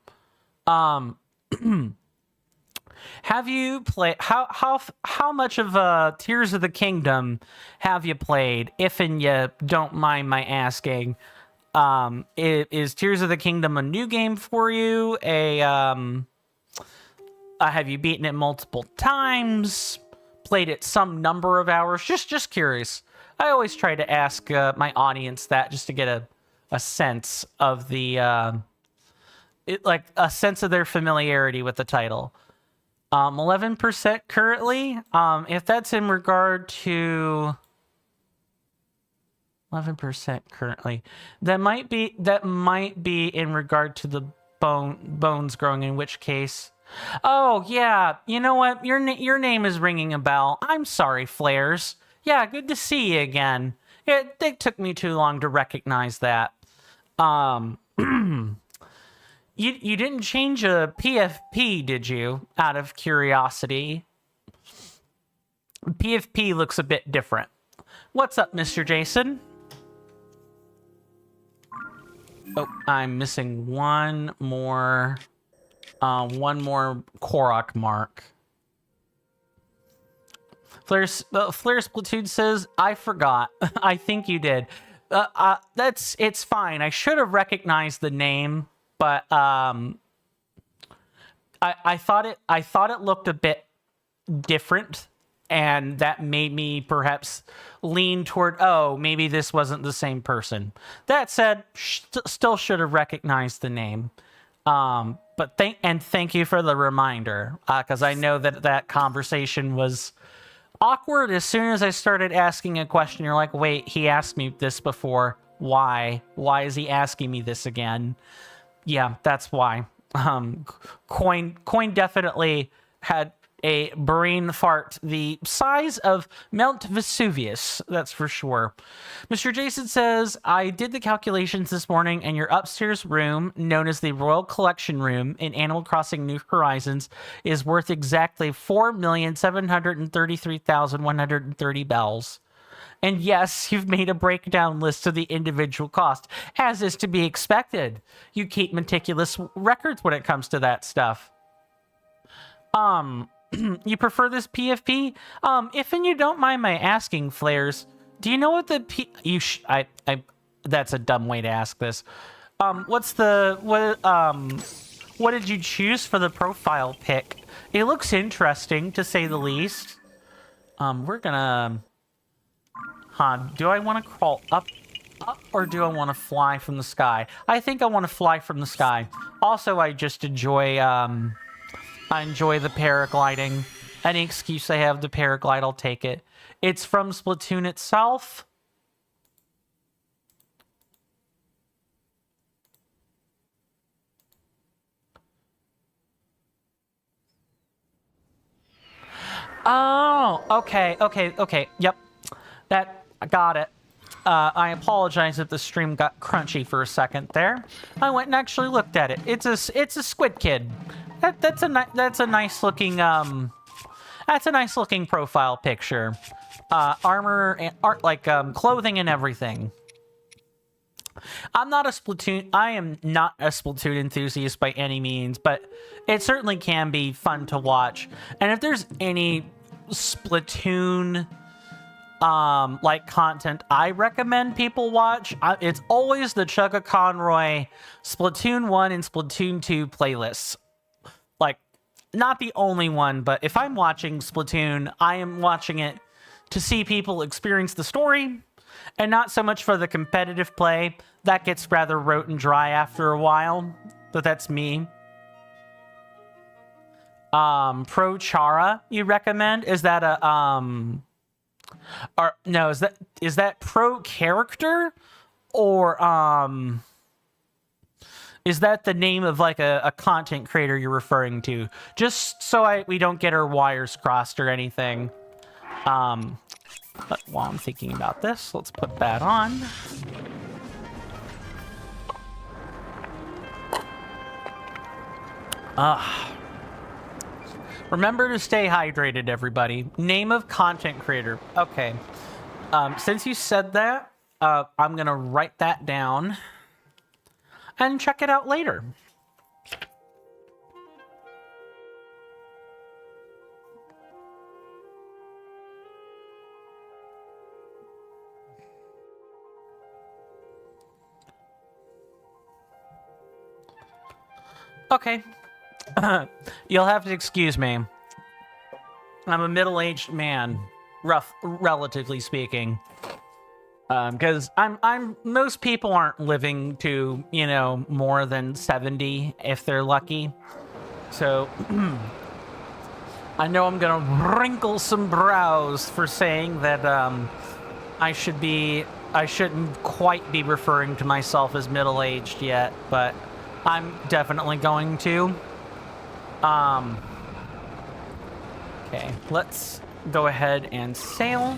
Have you played how much of Tears of the Kingdom have you played, if and you don't mind my asking? Is Tears of the Kingdom a new game for you? Have you beaten it multiple times? Played it some number of hours? Just curious. I always try to ask my audience that just to get a sense of the like a sense of their familiarity with the title. 11% currently. If that's in regard to 11% currently, that might be in regard to the bones growing. In which case, Oh, yeah. You know what? Your name is ringing a bell. I'm sorry, Flares. Yeah, good to see you again. It took me too long to recognize that. Um, you didn't change a PFP, did you? Out of curiosity. PFP looks a bit different. What's up, Mr. Jason? Oh, I'm missing one more Korok mark. Flair Splatoon says, I forgot. I think you did. It's fine. I should have recognized the name, but I thought it looked a bit different, and that made me perhaps lean toward, oh, maybe this wasn't the same person. That said, still should have recognized the name. But thank you for the reminder, because I know that conversation was awkward. As soon as I started asking a question, you're like, wait, he asked me this before. Why? Why is he asking me this again? Yeah, that's why. Coin definitely had a brain fart the size of Mount Vesuvius, that's for sure. Mr. Jason says, I did the calculations this morning, and your upstairs room, known as the Royal Collection Room in Animal Crossing New Horizons, is worth exactly 4,733,130 bells. And yes, you've made a breakdown list of the individual cost, as is to be expected. You keep meticulous records when it comes to that stuff. You prefer this PFP? If and you don't mind my asking, Flares, do you know what the that's a dumb way to ask this. What did you choose for the profile pic? It looks interesting, to say the least. We're gonna... do I want to crawl up, or do I want to fly from the sky? I think I want to fly from the sky. Also, I just enjoy, I enjoy the paragliding. Any excuse I have to paraglide, I'll take it. It's from Splatoon itself. Oh, okay. Yep. I got it. I apologize if the stream got crunchy for a second there. I went and actually looked at it. It's a squid kid. That's a nice looking profile picture. Armor and art, like clothing and everything. I am not a Splatoon enthusiast by any means, but it certainly can be fun to watch. And if there's any Splatoon like content I recommend people watch, it's always the Chugga Conroy Splatoon 1 and Splatoon 2 playlists. Like, not the only one, but if I'm watching Splatoon, I am watching it to see people experience the story, and not so much for the competitive play. That gets rather rote and dry after a while, but that's me. Pro Chara, you recommend? Is that a, is that pro character? Or, is that the name of like a content creator you're referring to? Just so we don't get our wires crossed or anything. But while I'm thinking about this, let's put that on. Remember to stay hydrated, everybody. Name of content creator. Okay. Since you said that, I'm gonna write that down and check it out later. Okay. You'll have to excuse me. I'm a middle-aged man, relatively speaking. Because most people aren't living to, more than 70 if they're lucky. So, I know I'm gonna wrinkle some brows for saying that, I shouldn't quite be referring to myself as middle-aged yet, but I'm definitely going to. Okay, let's go ahead and sail.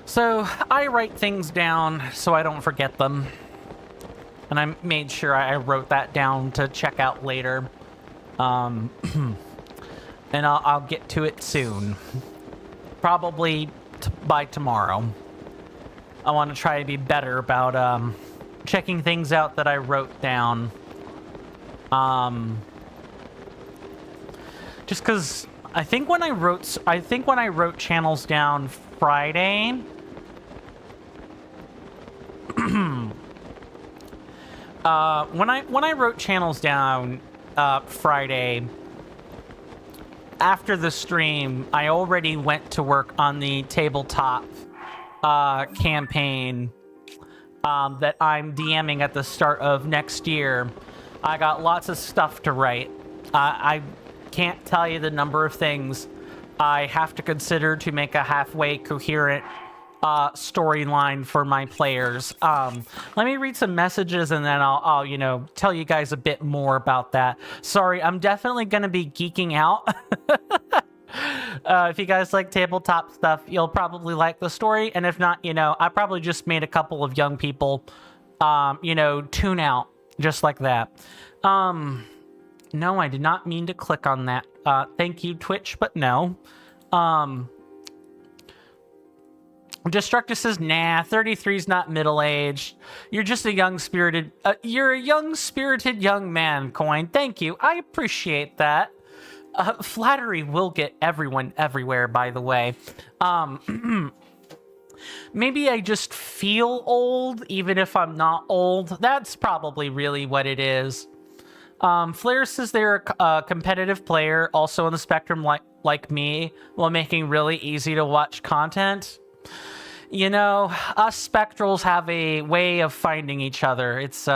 So I write things down so I don't forget them. And I made sure I wrote that down to check out later. And I'll get to it soon. Probably by tomorrow. I want to try to be better about checking things out that I wrote down. Just because I think when I wrote channels down Friday, when I wrote channels down Friday, after the stream, I already went to work on the tabletop campaign that I'm DMing at the start of next year. I got lots of stuff to write. I can't tell you the number of things I have to consider to make a halfway coherent storyline for my players. Let me read some messages and then I'll you know, tell you guys a bit more about that. Sorry, I'm definitely going to be geeking out. If you guys like tabletop stuff, you'll probably like the story. And if not, you know, I probably just made a couple of young people, you know, tune out just like that. No, I did not mean to click on that. Thank you, Twitch, but no. Destructus says, nah, 33's not middle-aged. You're just a young-spirited... you're a young-spirited young man, Coin. Thank you. I appreciate that. Flattery will get everyone everywhere, by the way. Maybe I just feel old, even if I'm not old. That's probably really what it is. Flair says they're a competitive player, also on the spectrum like me, while making really easy to watch content. You know, us spectrals have a way of finding each other. It's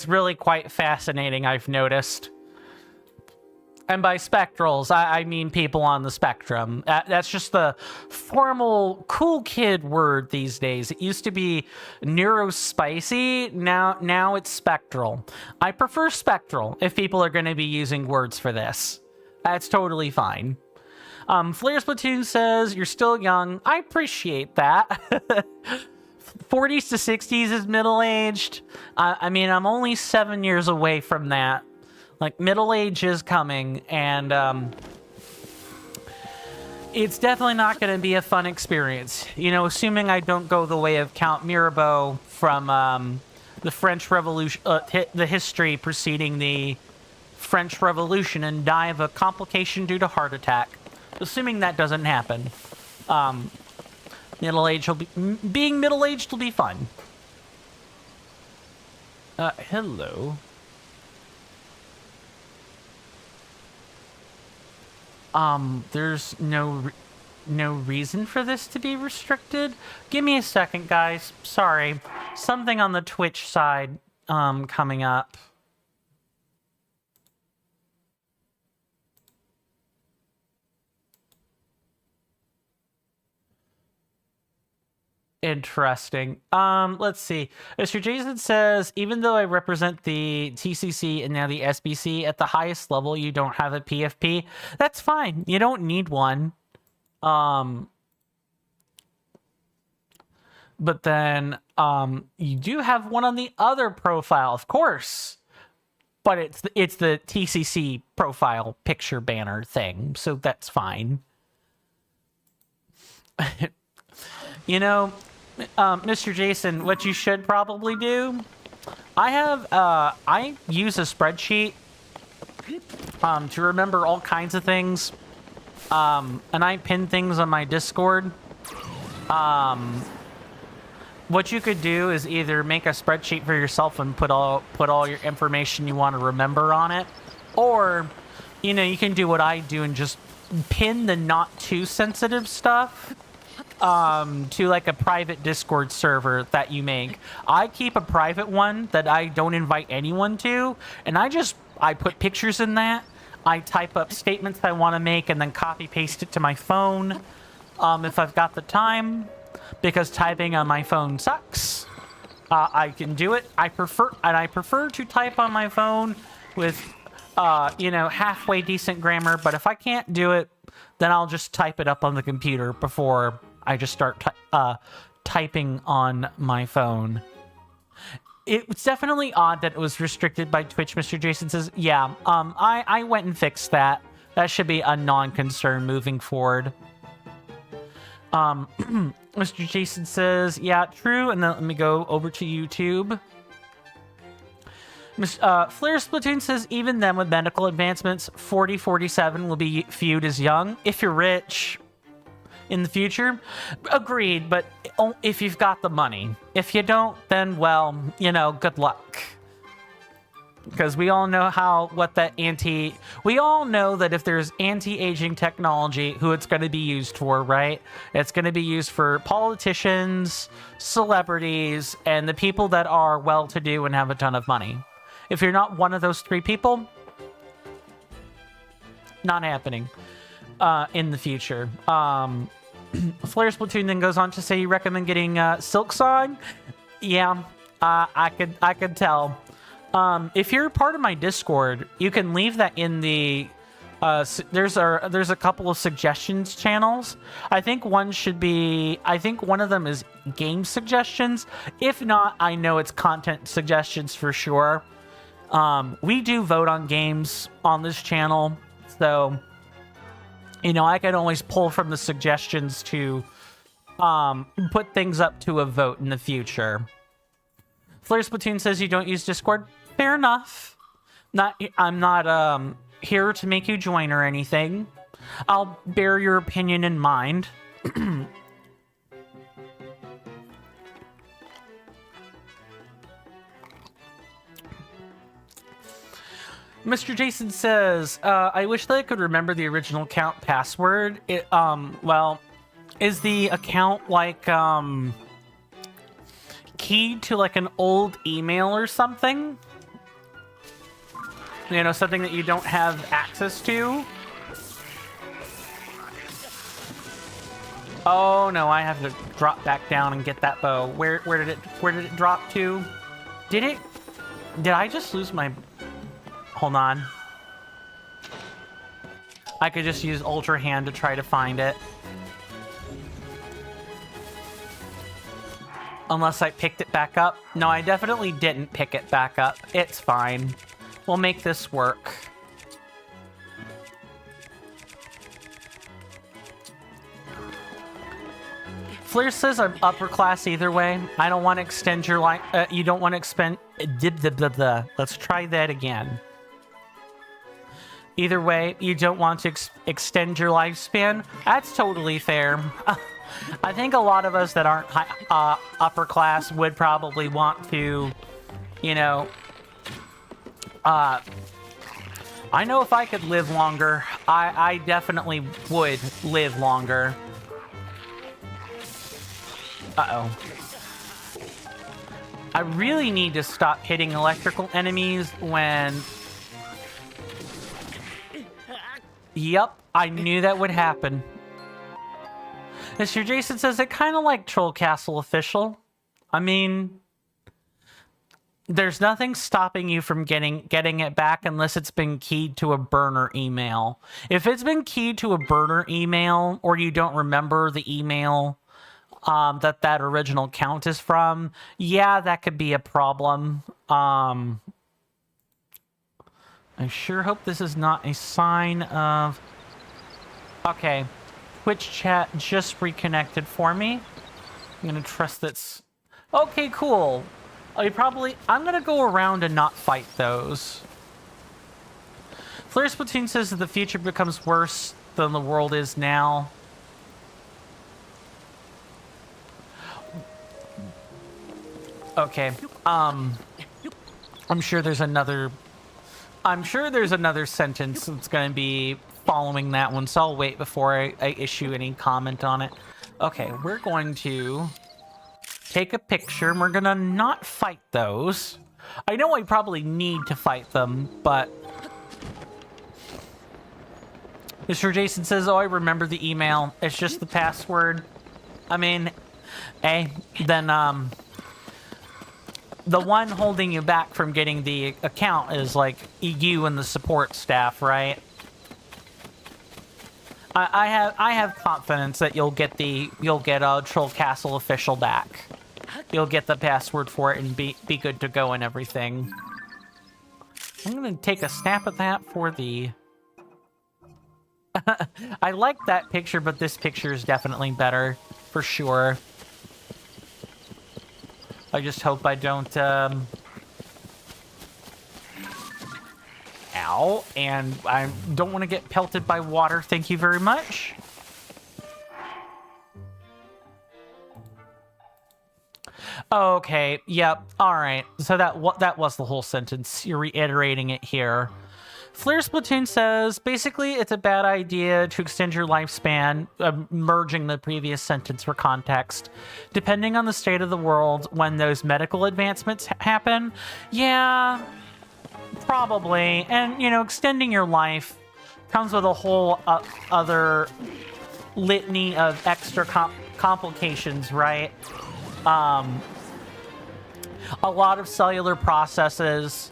really quite fascinating, I've noticed. And by spectrals, I mean people on the spectrum. That's just the formal cool kid word these days. It used to be neurospicy. Now it's spectral. I prefer spectral if people are going to be using words for this. That's totally fine. Flair's Platoon says, you're still young. I appreciate that. 40s to 60s is middle-aged. I mean, I'm only 7 years away from that. Like, middle age is coming, and it's definitely not going to be a fun experience. You know, assuming I don't go the way of Count Mirabeau from the French Revolution, the history preceding the French Revolution, and die of a complication due to heart attack. Assuming that doesn't happen, being middle-aged will be fun. Hello. There's no reason for this to be restricted. Give me a second, guys. Sorry. Something on the Twitch side, coming up. Interesting. Let's see. Mr. Jason says, even though I represent the TCC and now the SBC at the highest level, you don't have a PFP. That's fine. You don't need one. But then, you do have one on the other profile, of course. But it's the TCC profile picture banner thing, so that's fine. You know, Mr. Jason, what you should probably do, I use a spreadsheet to remember all kinds of things, and I pin things on my Discord. What you could do is either make a spreadsheet for yourself and put all your information you want to remember on it, or, you know, you can do what I do and just pin the not too sensitive stuff to like a private Discord server that you make. I keep a private one that I don't invite anyone to, and I put pictures in that. I type up statements I want to make and then copy paste it to my phone if I've got the time, because typing on my phone sucks. I can do it. I prefer to type on my phone with, you know, halfway decent grammar. But if I can't do it, then I'll just type it up on the computer before I just start typing on my phone. It's definitely odd that it was restricted by Twitch, Mr. Jason says. Yeah, I went and fixed that. That should be a non-concern moving forward. Mr. Jason says, yeah, true. And then let me go over to YouTube. Flare Splatoon says, even then with medical advancements, 40-47 will be viewed as young if you're rich in the future. Agreed, but if you've got the money. If you don't, then, well, you know, good luck. Because we all know we all know that if there's anti-aging technology, who it's going to be used for, right? It's going to be used for politicians, celebrities, and the people that are well-to-do and have a ton of money. If you're not one of those three people, not happening in the future. Flare Splatoon then goes on to say you recommend getting Silk Song. Yeah, I could tell. If you're part of my Discord, you can leave that in the there's a couple of suggestions channels. I think one of them is game suggestions. If not, I know it's content suggestions for sure. We do vote on games on this channel, so you know I can always pull from the suggestions to put things up to a vote in the future. Flare Splatoon says you don't use Discord. Fair enough. I'm not here to make you join or anything. I'll bear your opinion in mind. Mr. Jason says, I wish that I could remember the original account password. Well, is the account like keyed to like an old email or something? You know, something that you don't have access to? Oh no, I have to drop back down and get that bow. Where did it drop to? Did I just lose my... Hold on. I could just use Ultra Hand to try to find it. Unless I picked it back up. No, I definitely didn't pick it back up. It's fine. We'll make this work. Flare says I'm upper class either way. I don't want to extend your life. You don't want to expend... Let's try that again. Either way, you don't want to extend your lifespan. That's totally fair. I think a lot of us that aren't upper class would probably want to, you know... I know if I could live longer, I definitely would live longer. Uh-oh. I really need to stop hitting electrical enemies when... Yep, I knew that would happen. Mr. Jason says it kind of like Troll Castle Official. I mean, there's nothing stopping you from getting it back unless it's been keyed to a burner email. If it's been keyed to a burner email, or you don't remember the email that original count is from, yeah, that could be a problem. I sure hope this is not a sign of... Okay. Twitch chat just reconnected for me. I'm gonna trust that's... Okay, cool. I'm gonna go around and not fight those. Flare Splatoon says that the future becomes worse than the world is now. Okay. I'm sure there's another sentence that's going to be following that one, so I'll wait before I issue any comment on it. Okay, we're going to take a picture, and we're going to not fight those. I know I probably need to fight them, but... Mr. Jason says, oh, I remember the email. It's just the password. I mean, hey, then, the one holding you back from getting the account is like you and the support staff, right? I have confidence that you'll get a Troll Castle official back. You'll get the password for it and be good to go and everything. I'm gonna take a snap at that for the... I like that picture, but this picture is definitely better, for sure. I just hope I don't, Ow, and I don't want to get pelted by water, thank you very much. Okay, yep, alright. So that was the whole sentence. You're reiterating it here. Flare Splatoon says, basically, it's a bad idea to extend your lifespan, merging the previous sentence for context. Depending on the state of the world, when those medical advancements happen, yeah, probably. And, you know, extending your life comes with a whole other litany of extra complications, right? A lot of cellular processes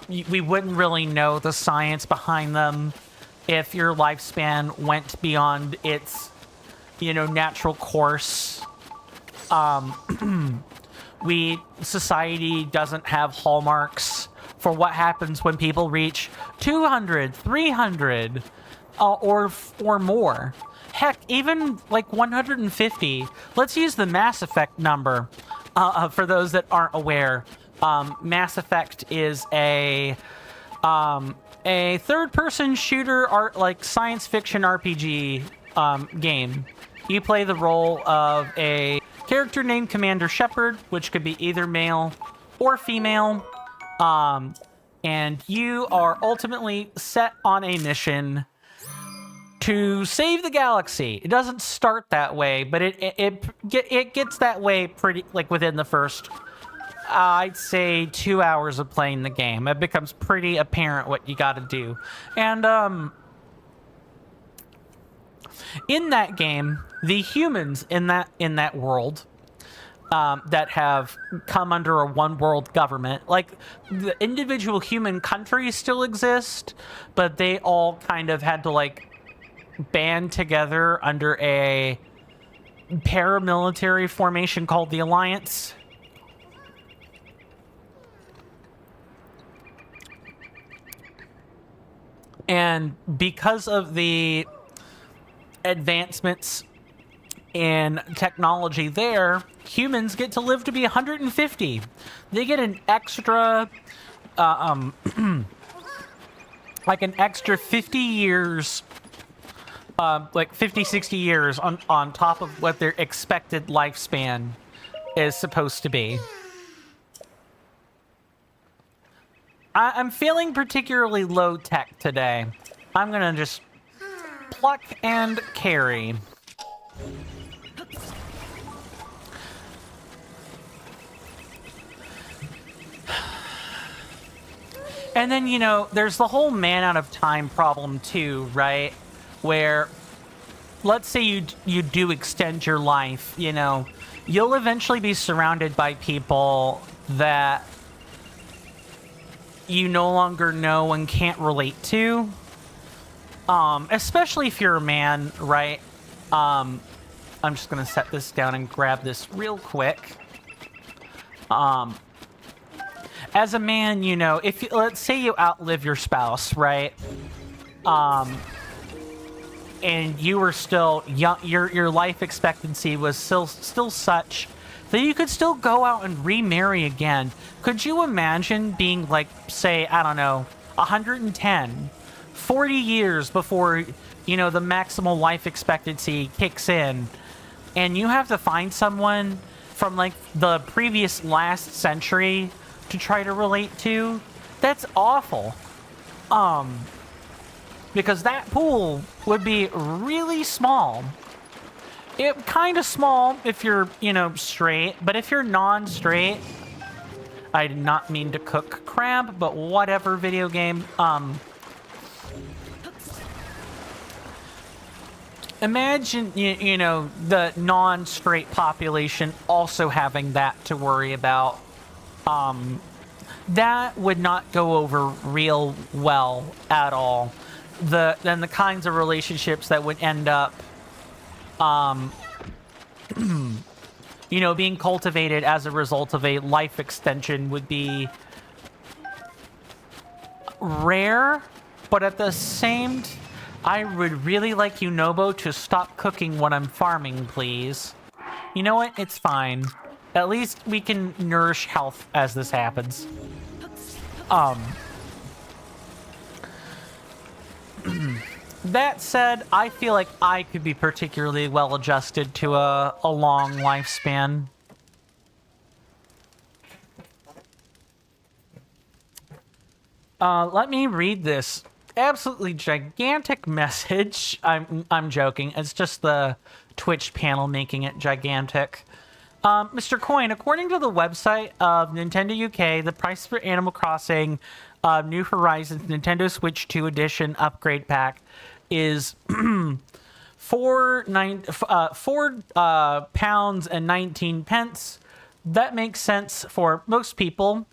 we wouldn't really know the science behind them if your lifespan went beyond its, you know, natural course. Society doesn't have hallmarks for what happens when people reach 200, 300, or more. Heck, even like 150. Let's use the Mass Effect number for those that aren't aware. Mass Effect is a third-person shooter, like science fiction RPG game. You play the role of a character named Commander Shepard, which could be either male or female, and you are ultimately set on a mission to save the galaxy. It doesn't start that way, but it gets that way pretty, like, within the first, I'd say, 2 hours of playing the game. It becomes pretty apparent what you gotta do. And, in that game, the humans in that world, that have come under a one-world government, like, the individual human countries still exist, but they all kind of had to, like, band together under a paramilitary formation called the Alliance. And because of the advancements in technology there, humans get to live to be 150. They get an extra, like an extra 50 years, like 50, 60 years on top of what their expected lifespan is supposed to be. I'm feeling particularly low tech today. I'm gonna just pluck and carry. And then, you know, there's the whole man out of time problem too, right? Where, let's say you do extend your life, you know, you'll eventually be surrounded by people that you no longer know and can't relate to. Especially if you're a man, right? I'm just gonna set this down and grab this real quick. As a man, you know, if you, let's say you outlive your spouse, right? And you were still young, your life expectancy was still such that you could still go out and remarry again. Could you imagine being, like, say, I don't know, 110, 40 years before, you know, the maximal life expectancy kicks in, and you have to find someone from, like, the previous last century to try to relate to? That's awful. Because that pool would be really small. It kind of small if you're, you know, straight, but if you're non-straight, I did not mean to cook crab, but whatever, video game. Imagine, you know, the non-straight population also having that to worry about. that would not go over real well at all. Then the kinds of relationships that would end up, you know, being cultivated as a result of a life extension would be rare, but at the same I would really like you, Nobo, to stop cooking when I'm farming, please. You know what? It's fine. At least we can nourish health as this happens. That said, I feel like I could be particularly well adjusted to a long lifespan. Let me read this absolutely gigantic message. I'm joking. It's just the Twitch panel making it gigantic. Mr. Coin, according to the website of Nintendo UK, the price for Animal Crossing New Horizons Nintendo Switch 2 Edition upgrade pack is £4 and 19 pence. That makes sense for most people.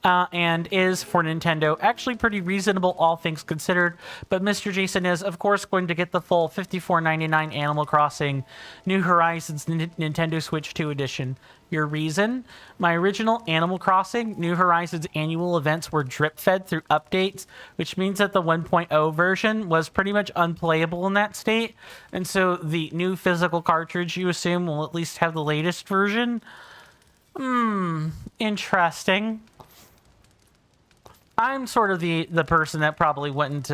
And is for Nintendo actually pretty reasonable, all things considered. But Mr. Jason is, of course, going to get the full $54.99 Animal Crossing New Horizons Nintendo Switch 2 Edition. Your reason? My original Animal Crossing New Horizons annual events were drip-fed through updates, which means that the 1.0 version was pretty much unplayable in that state. And so the new physical cartridge, you assume, will at least have the latest version? Interesting. I'm sort of the person that probably wouldn't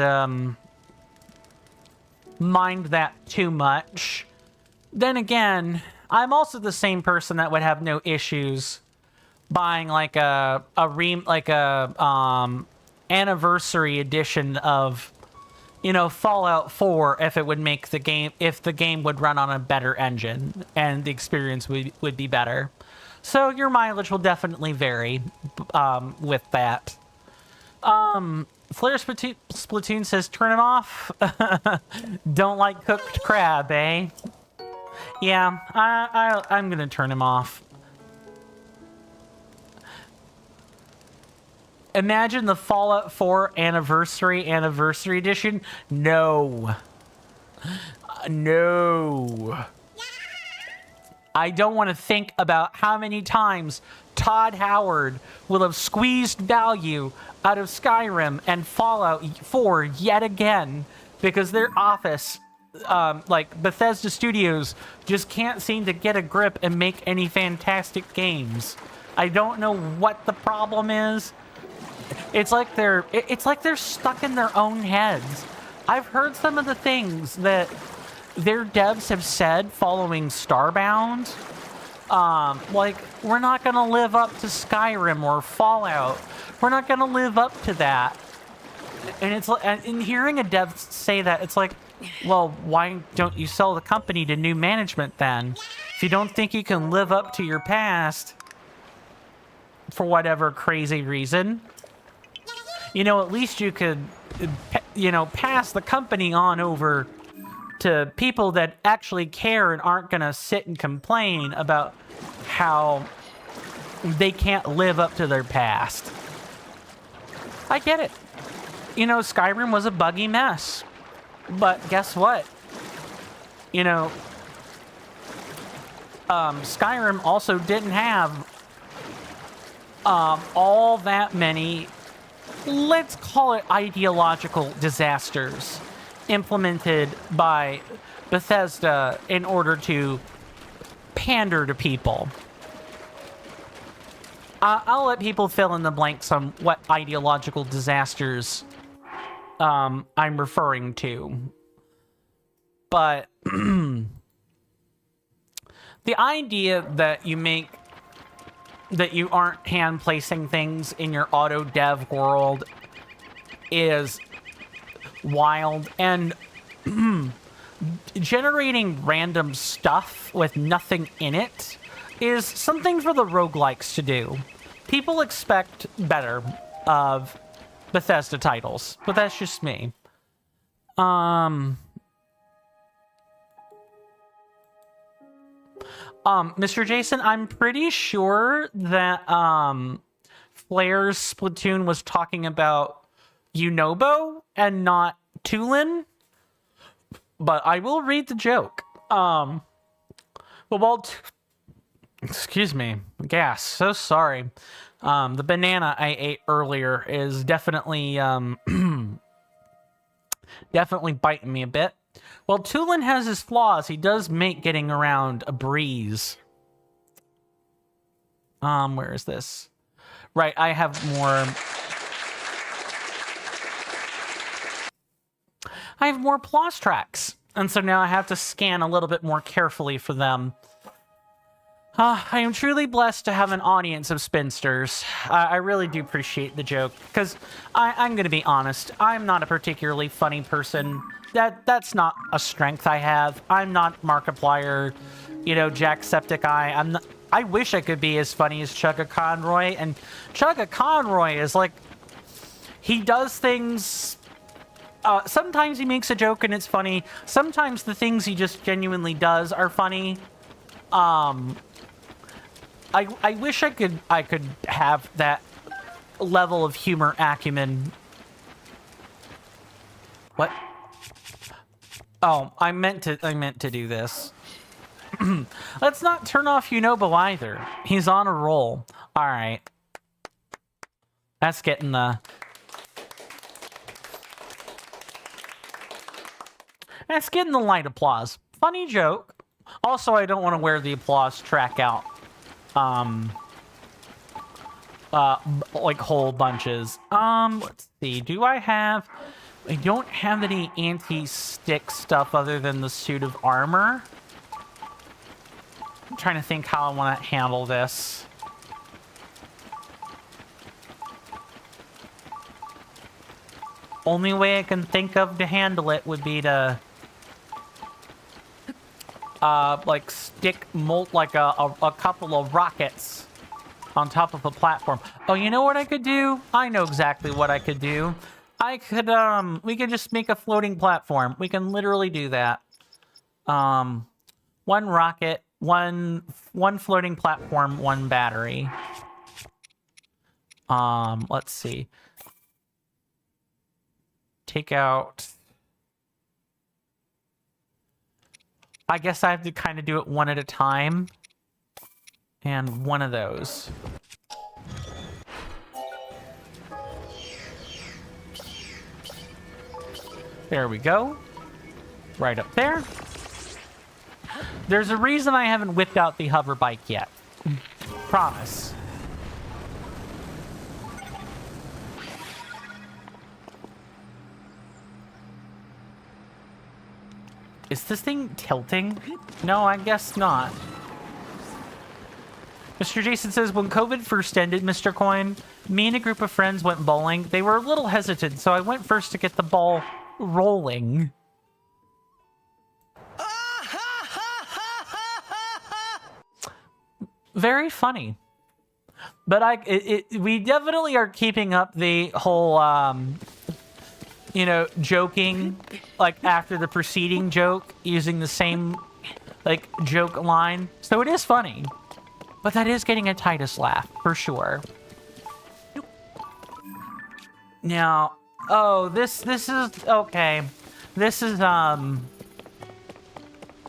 mind that too much. Then again, I'm also the same person that would have no issues buying like a anniversary edition of, you know, Fallout 4 if it would make the game, if the game would run on a better engine and the experience would be better. So your mileage will definitely vary with that. Flare Splatoon says, turn it off. Don't like cooked crab, eh? Yeah, I'm gonna turn him off. Imagine the Fallout 4 Anniversary Edition. No. No. I don't want to think about how many times Todd Howard will have squeezed value out of Skyrim and Fallout 4 yet again because their office, like Bethesda Studios, just can't seem to get a grip and make any fantastic games. I don't know what the problem is. It's like they're stuck in their own heads. I've heard some of the things that their devs have said following Starbound. Like, we're not going to live up to Skyrim or Fallout. We're not going to live up to that. And it's like, and hearing a dev say that, it's like, well, why don't you sell the company to new management then? If you don't think you can live up to your past for whatever crazy reason, you know, at least you could, you know, pass the company on over to people that actually care and aren't going to sit and complain about how they can't live up to their past. I get it. You know, Skyrim was a buggy mess. But guess what? You know, Skyrim also didn't have all that many, let's call it ideological disasters implemented by Bethesda in order to pander to people. I'll let people fill in the blanks on what ideological disasters I'm referring to. But the idea that you aren't hand placing things in your auto dev world is wild, and generating random stuff with nothing in it is something for the roguelikes to do. People expect better of Bethesda titles, but that's just me. Mr. Jason, I'm pretty sure that Flair's Splatoon was talking about Yunobo and not Tulin. But I will read the joke. Excuse me, gas. So sorry. The banana I ate earlier is definitely definitely biting me a bit. Well, Tulin has his flaws. He does make getting around a breeze. Where is this? Right, I have more Plos tracks. And so now I have to scan a little bit more carefully for them. I am truly blessed to have an audience of spinsters. I really do appreciate the joke, because I'm going to be honest, I'm not a particularly funny person. That's not a strength I have. I'm not Markiplier, Jacksepticeye. I wish I could be as funny as Chugga Conroy, and Chugga Conroy is like, he does things. Sometimes he makes a joke and it's funny. Sometimes the things he just genuinely does are funny. I wish I could have that level of humor acumen. What? Oh, I meant to do this. Let's not turn off Yunobo either. He's on a roll. All right. That's getting the light applause. Funny joke. Also, I don't want to wear the applause track out. Like whole bunches. Let's see. I don't have any anti-stick stuff other than the suit of armor. I'm trying to think how I want to handle this. Only way I can think of to handle it would be to like stick a couple of rockets on top of a platform. Oh, you know what I could do? I know exactly what I could do. We could just make a floating platform. We can literally do that. One rocket, one floating platform, one battery. Let's see. Take out. I guess I have to kind of do it one at a time. And one of those. There we go. Right up there. There's a reason I haven't whipped out the hover bike yet. Promise. Is this thing tilting? No, I guess not. Mr. Jason says, when COVID first ended, Mr. Coin, me and a group of friends went bowling. They were a little hesitant, so I went first to get the ball rolling. Very funny. But we definitely are keeping up the whole, joking, like after the preceding joke, using the same, joke line. So it is funny. But that is getting a Titus laugh, for sure. Now, oh, this is, okay. This is,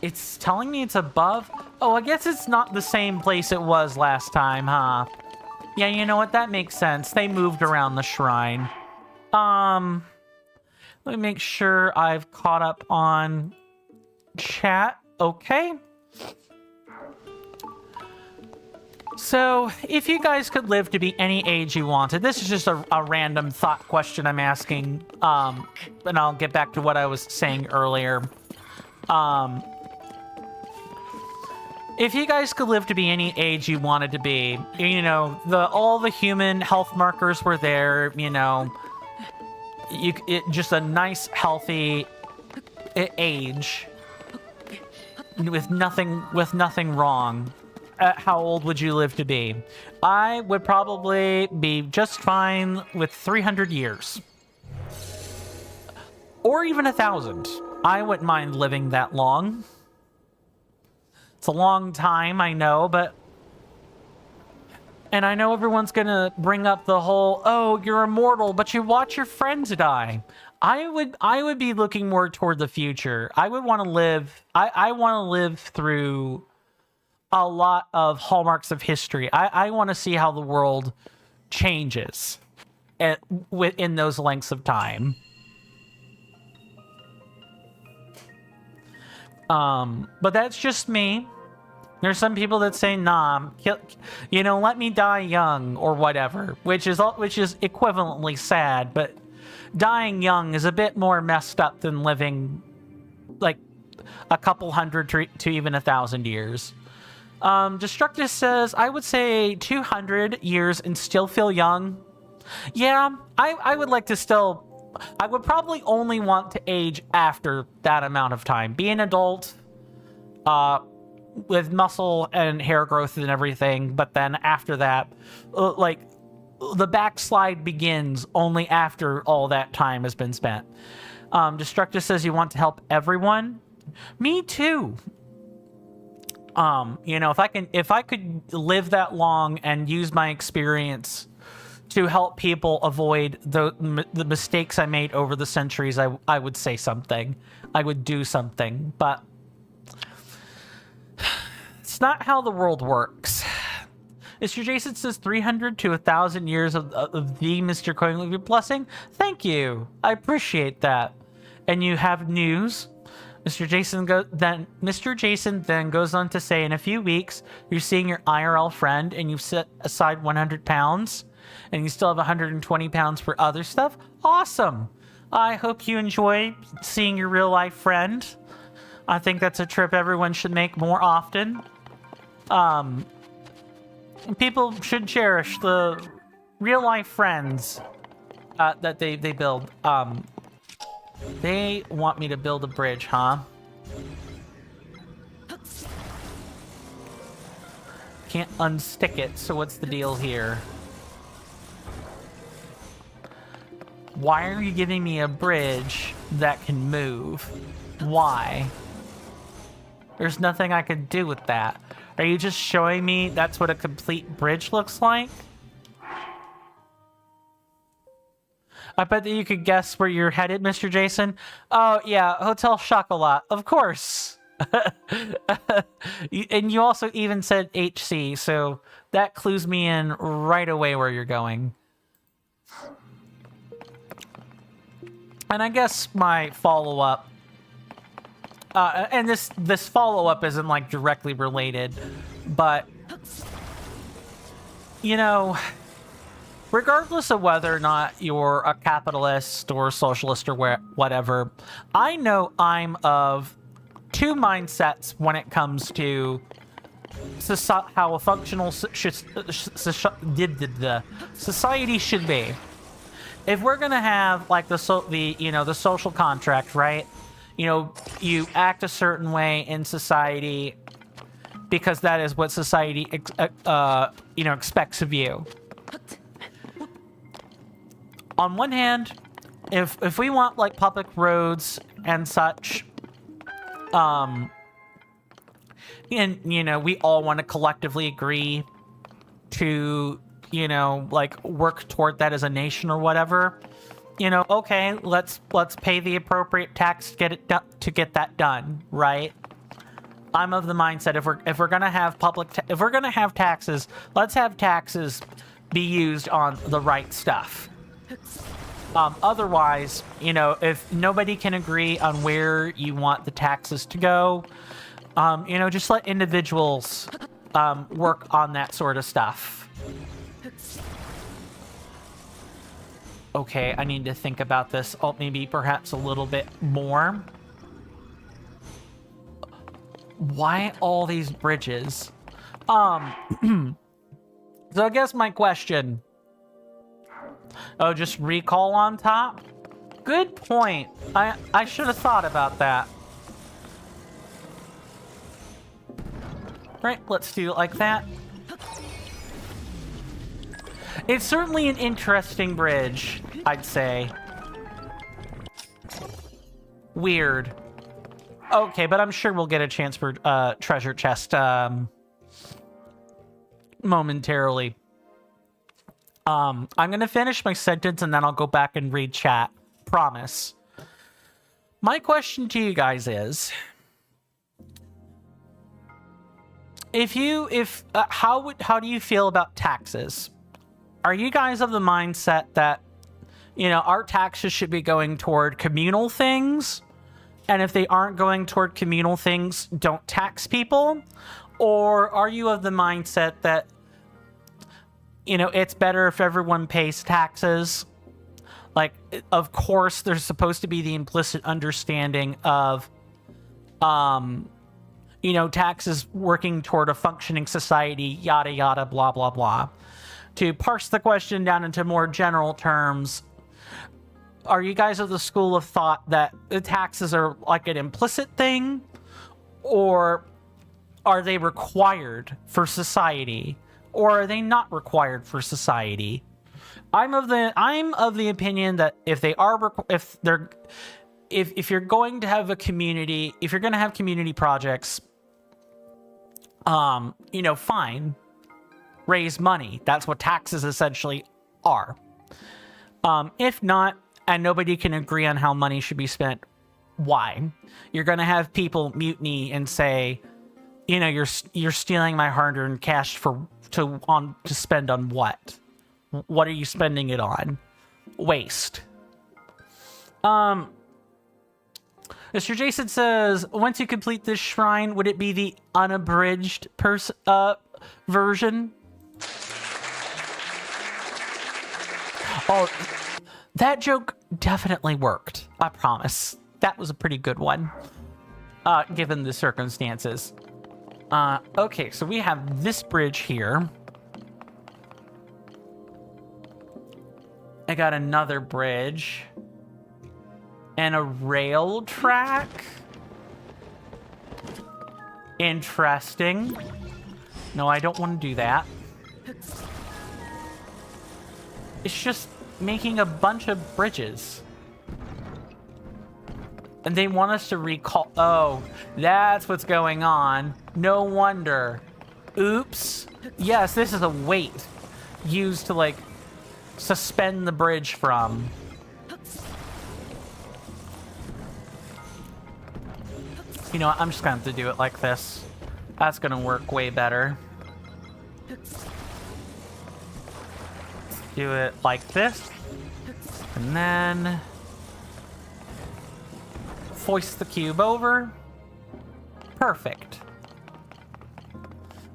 it's telling me it's above. Oh, I guess it's not the same place it was last time, huh? Yeah, you know what? That makes sense. They moved around the shrine. Let me make sure I've caught up on chat. Okay. So, if you guys could live to be any age you wanted, this is just a random thought question I'm asking, and I'll get back to what I was saying earlier. If you guys could live to be any age you wanted to be, all the human health markers were there, just a nice, healthy age with nothing wrong. How old would you live to be? I would probably be just fine with 300 years. Or even 1,000. I wouldn't mind living that long. It's a long time, I know, but And I know everyone's gonna bring up the whole, oh, you're immortal, but you watch your friends die. I would be looking more toward the future. I would want to live. I want to live through a lot of hallmarks of history. I want to see how the world changes within those lengths of time. But that's just me. There's some people that say, nah, let me die young or whatever, which is equivalently sad, but dying young is a bit more messed up than living like a couple hundred to even 1,000 years. Destructus says, I would say 200 years and still feel young. Yeah, I would like to still... I would probably only want to age after that amount of time. Be an adult, with muscle and hair growth and everything, but then after that, like, the backslide begins only after all that time has been spent. Destructus says you want to help everyone. Me too. If I could live that long and use my experience to help people avoid the mistakes I made over the centuries, I would say something. I would do something, but it's not how the world works. Mr. Jason says 300 to 1,000 years of the Mr. Coin with your blessing. Thank you. I appreciate that. And you have news. Mr. Jason then goes on to say, in a few weeks, you're seeing your IRL friend and you've set aside 100 pounds and you still have 120 pounds for other stuff. Awesome. I hope you enjoy seeing your real life friend. I think that's a trip everyone should make more often. People should cherish the real life friends that they build. They want me to build a bridge, huh? Can't unstick it, so what's the deal here? Why are you giving me a bridge that can move? Why? There's nothing I can do with that. Are you just showing me that's what a complete bridge looks like? I bet that you could guess where you're headed, Mr. Jason. Oh, yeah, Hotel Chocolat, of course. And you also even said HC, so that clues me in right away where you're going. And I guess my follow-up, and this follow-up isn't like directly related, but regardless of whether or not you're a capitalist or socialist or whatever, I know I'm of two mindsets when it comes to how a functional society should be. If we're gonna have like the social contract, right? You act a certain way in society because that is what society expects of you. On one hand, if we want like public roads and such, and we all want to collectively agree to like work toward that as a nation or whatever, okay, let's pay the appropriate tax to get that done, right? I'm of the mindset if we're gonna have taxes, let's have taxes be used on the right stuff. Otherwise, if nobody can agree on where you want the taxes to go, just let individuals work on that sort of stuff. Okay, I need to think about this maybe perhaps a little bit more. Why all these bridges? So I guess my question... Oh, just recall on top? Good point. I should have thought about that. Right, let's do it like that. It's certainly an interesting bridge, I'd say. Weird. Okay, but I'm sure we'll get a chance for treasure chest momentarily. I'm going to finish my sentence and then I'll go back and read chat. Promise. My question to you guys is, how do you feel about taxes? Are you guys of the mindset that, you know, our taxes should be going toward communal things, and if they aren't going toward communal things, don't tax people? Or are you of the mindset that, you know, it's better if everyone pays taxes? Like, of course, there's supposed to be the implicit understanding of, you know, taxes working toward a functioning society, yada, yada, blah, blah, blah. To parse the question down into more general terms, are you guys of the school of thought that the taxes are like an implicit thing, or are they required for society, or are they not required for society? I'm of the opinion that if you're going to have a community, if you're going to have community projects, you know, fine, raise money. That's what taxes essentially are. If not, and nobody can agree on how money should be spent, why? You're going to have people mutiny and say, you know, you're stealing my hard-earned cash to spend on what? What are you spending it on? Waste. Mr. Jason says, once you complete this shrine, would it be the unabridged version? Oh, that joke definitely worked. I promise. That was a pretty good one, given the circumstances. Okay, so we have this bridge here. I got another bridge. And a rail track. Interesting. No, I don't want to do that. It's just making a bunch of bridges. And they want us to recall... Oh, that's what's going on. No wonder. Oops. Yes, this is a weight used to, like, suspend the bridge from. You know what? I'm just gonna have to do it like this. That's gonna work way better. Do it like this. And then... foist the cube over. Perfect.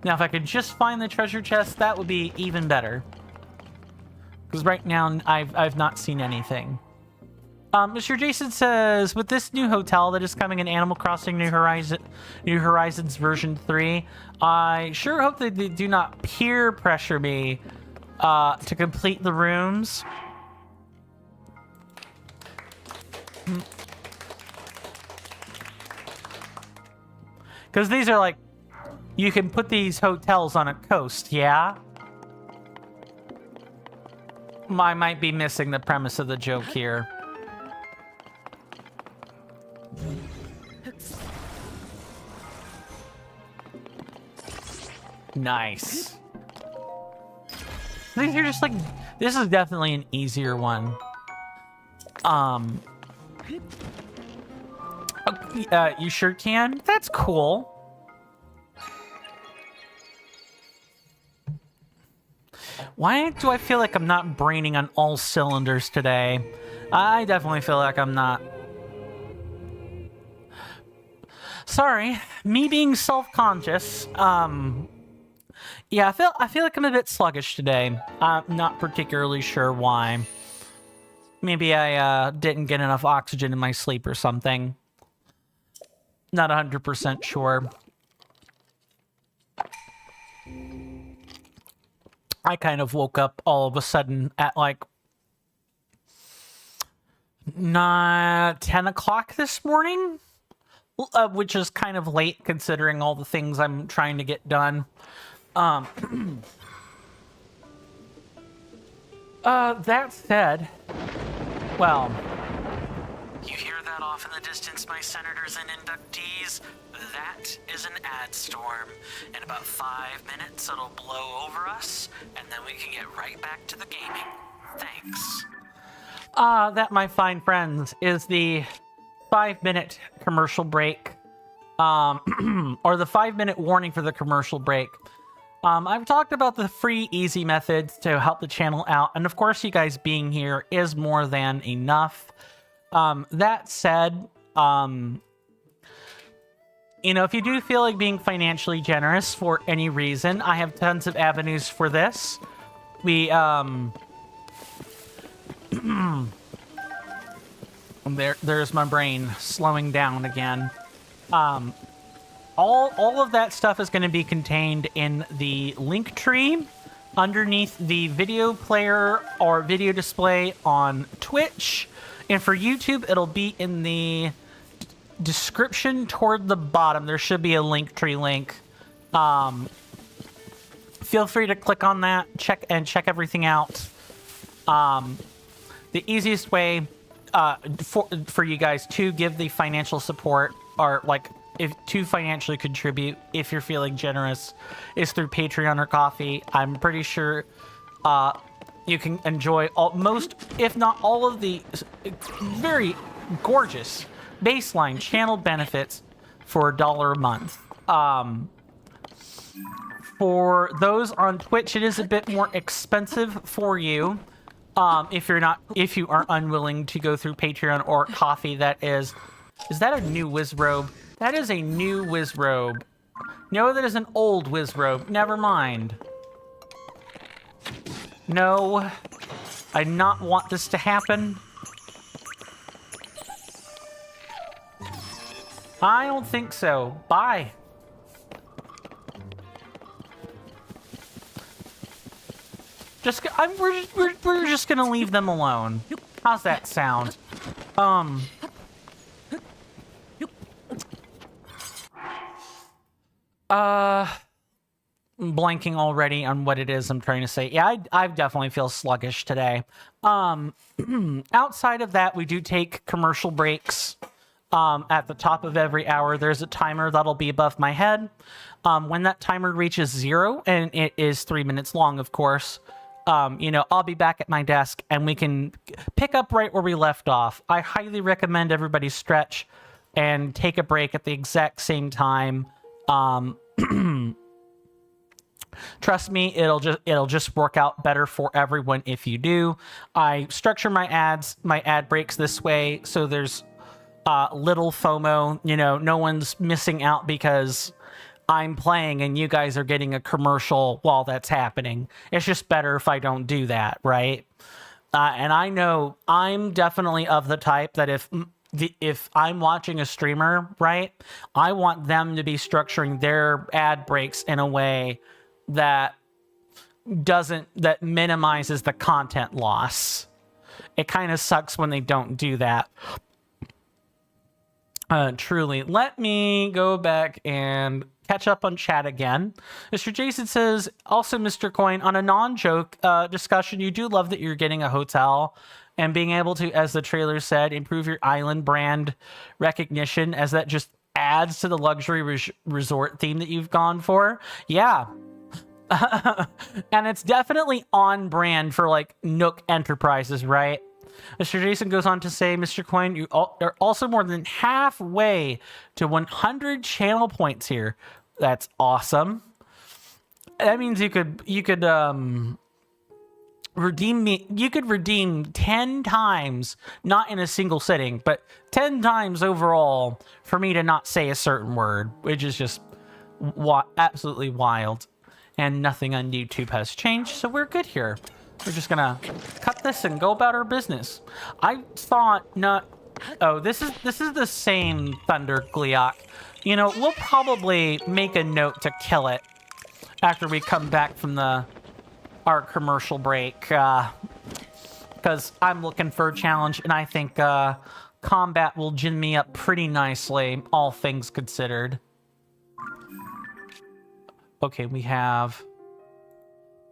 Now, if I could just find the treasure chest, that would be even better. Because right now, I've not seen anything. Mr. Jason says, with this new hotel that is coming in Animal Crossing New Horizons version 3, I sure hope that they do not peer pressure me to complete the rooms. Because these are like, you can put these hotels on a coast, yeah? I might be missing the premise of the joke here. Nice. These are just like, this is definitely an easier one. You sure can? That's cool. Why do I feel like I'm not braining on all cylinders today? I definitely feel like I'm not. Sorry, me being self-conscious. Yeah, I feel like I'm a bit sluggish today. I'm not particularly sure why. Maybe I didn't get enough oxygen in my sleep or something. Not 100% sure. I kind of woke up all of a sudden at like 10 o'clock this morning, which is kind of late considering all the things I'm trying to get done. That said, well, You hear that, off in the distance, my senators and inductees, that is an ad storm. In about 5 minutes, it'll blow over us, and then we can get right back to the gaming. Thanks. That, my fine friends, is the 5-minute commercial break. Or the 5-minute warning for the commercial break. I've talked about the free, easy methods to help the channel out, and of course, you guys being here is more than enough. That said, you know, if you do feel like being financially generous for any reason, I have tons of avenues for this. We, there's my brain slowing down again. All of that stuff is going to be contained in the link tree underneath the video player or video display on Twitch. And for YouTube, it'll be in the description toward the bottom. There should be a link tree link. Feel free to click on that, check everything out. The easiest way for you guys to give the financial support, or like to financially contribute if you're feeling generous, is through Patreon or Coffee. I'm pretty sure you can enjoy most, if not all, of the very gorgeous baseline channel benefits for $1 a month. For those on Twitch, it is a bit more expensive for you. If you are unwilling to go through Patreon or Coffee. Is that a new Wizrobe? That is a new Wizrobe. No, that is an old Wizrobe. Never mind. No, I do not want this to happen. I don't think so. Bye. We're just gonna leave them alone. How's that sound? Blanking already on what it is I'm trying to say. Yeah, I definitely feel sluggish today. Outside of that, we do take commercial breaks. At the top of every hour, there's a timer that'll be above my head. When that timer reaches 0, and it is 3 minutes long, of course, you know, I'll be back at my desk and we can pick up right where we left off. I highly recommend everybody stretch and take a break at the exact same time. Trust me, it'll just work out better for everyone if you do. I structure my ad breaks this way, so there's little FOMO. You know, no one's missing out because I'm playing and you guys are getting a commercial while that's happening. It's just better if I don't do that, right? And I know I'm definitely of the type that if I'm watching a streamer, right, I want them to be structuring their ad breaks in a way that minimizes the content loss. It kind of sucks when they don't do that. Truly. Let me go back and catch up on chat again. Mr. Jason says, also, Mr. Coin, on a non-joke discussion, you do love that you're getting a hotel and being able to, as the trailer said, improve your island brand recognition, as that just adds to the luxury resort theme that you've gone for. Yeah. And it's definitely on brand for like Nook Enterprises, right? Mr. Jason goes on to say, Mr. Coin, you are also more than halfway to 100 channel points here. That's awesome. That means you could redeem me. You could redeem 10 times, not in a single sitting, but 10 times overall for me to not say a certain word, which is just absolutely wild. And nothing on YouTube has changed, so we're good here. We're just gonna cut this and go about our business. I thought not. Oh, this is the same Thunder Gleeok. You know, we'll probably make a note to kill it after we come back from our commercial break, because I'm looking for a challenge, and I think combat will gin me up pretty nicely, all things considered. Okay, we have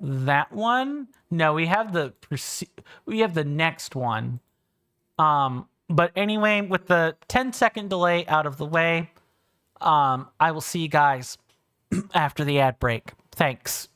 that one. No, we have the next one. But anyway, with the 10-second delay out of the way, I will see you guys after the ad break. Thanks.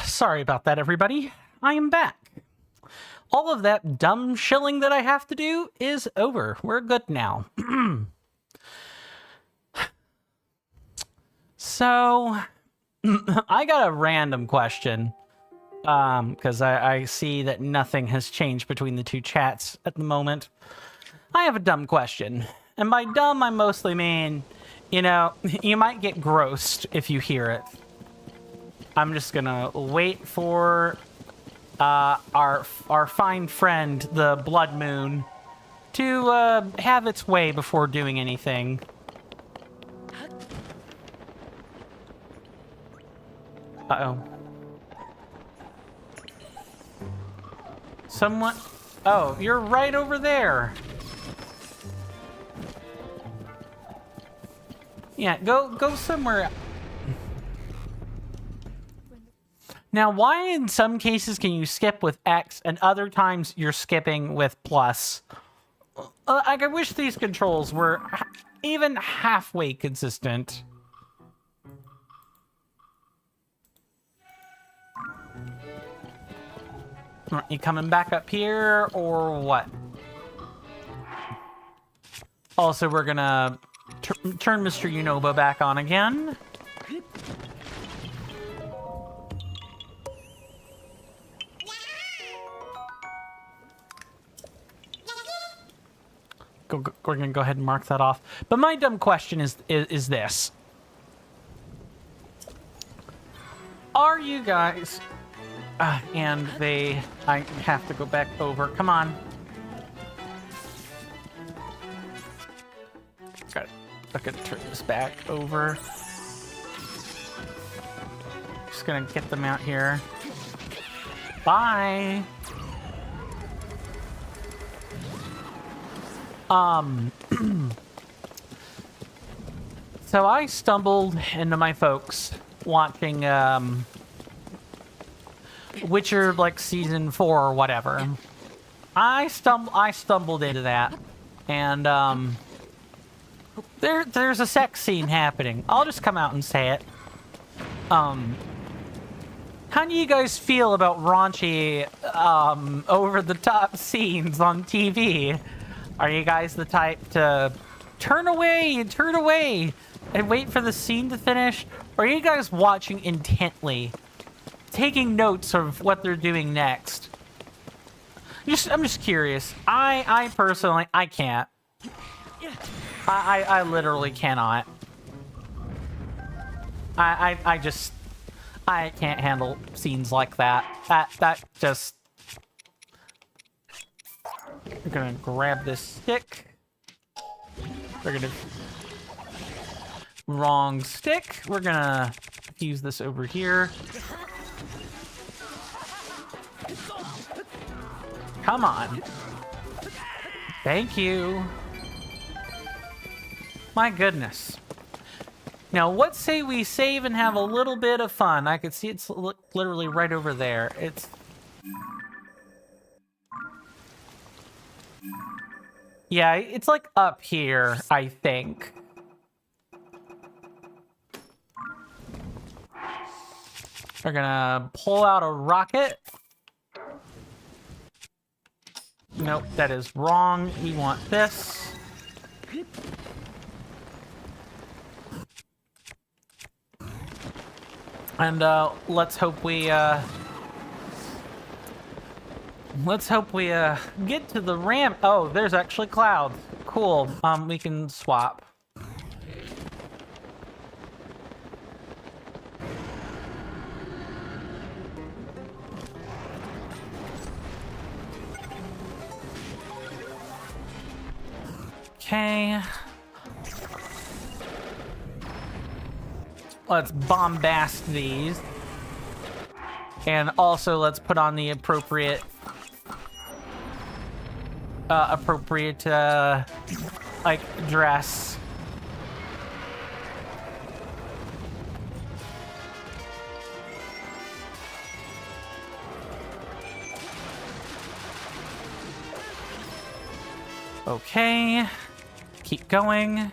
Sorry about that, everybody. I am back. All of that dumb shilling that I have to do is over. We're good now. So, I got a random question. Because I see that nothing has changed between the two chats at the moment. I have a dumb question. And by dumb, I mostly mean, you know, you might get grossed if you hear it. I'm just gonna wait for our fine friend, the blood moon, to have its way before doing anything. Uh-oh. Someone... Oh, you're right over there. Yeah, go somewhere. Now, why in some cases can you skip with X and other times you're skipping with plus? I wish these controls were even halfway consistent. You coming back up here or what? Also, we're gonna turn Mr. Unoba back on again. we're gonna go ahead and mark that off. But my dumb question is this: are you guys? And I have to go back over. Come on. I'm gonna turn this back over. Just gonna get them out here. Bye. So I stumbled into my folks watching Witcher, like season 4 or whatever. I stumbled into that, and there's a sex scene happening. I'll just come out and say it. How do you guys feel about raunchy, over-the-top scenes on TV? Are you guys the type to turn away, and wait for the scene to finish? Or are you guys watching intently, taking notes of what they're doing next? I'm just curious. I personally, I can't. I literally cannot. I can't handle scenes like that. That just... I'm gonna grab this stick. We're gonna... Wrong stick. We're gonna use this over here. Come on. Thank you. My goodness. Now, what say we save and have a little bit of fun? I could see it's literally right over there. It's... Yeah, it's like up here, I think. We're gonna pull out a rocket. Nope, that is wrong. We want this. And let's hope we get to the ramp. Oh, there's actually clouds. Cool. We can swap. Okay. Let's bombast these. And also let's put on the appropriate like dress. Okay. Keep going.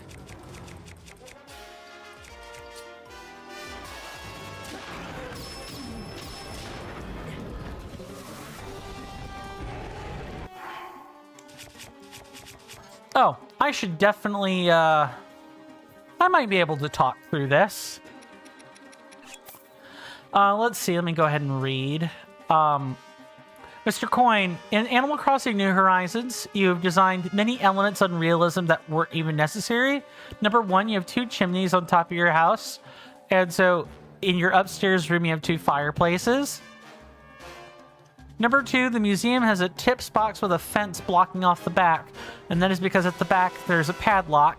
Oh, I should definitely, I might be able to talk through this. Let's see, let me go ahead and read. Mr. Coin, in Animal Crossing New Horizons, you have designed many elements on realism that weren't even necessary. Number 1, you have 2 chimneys on top of your house. And so, in your upstairs room, you have 2 fireplaces. Number 2, the museum has a tips box with a fence blocking off the back, and that is because at the back there's a padlock.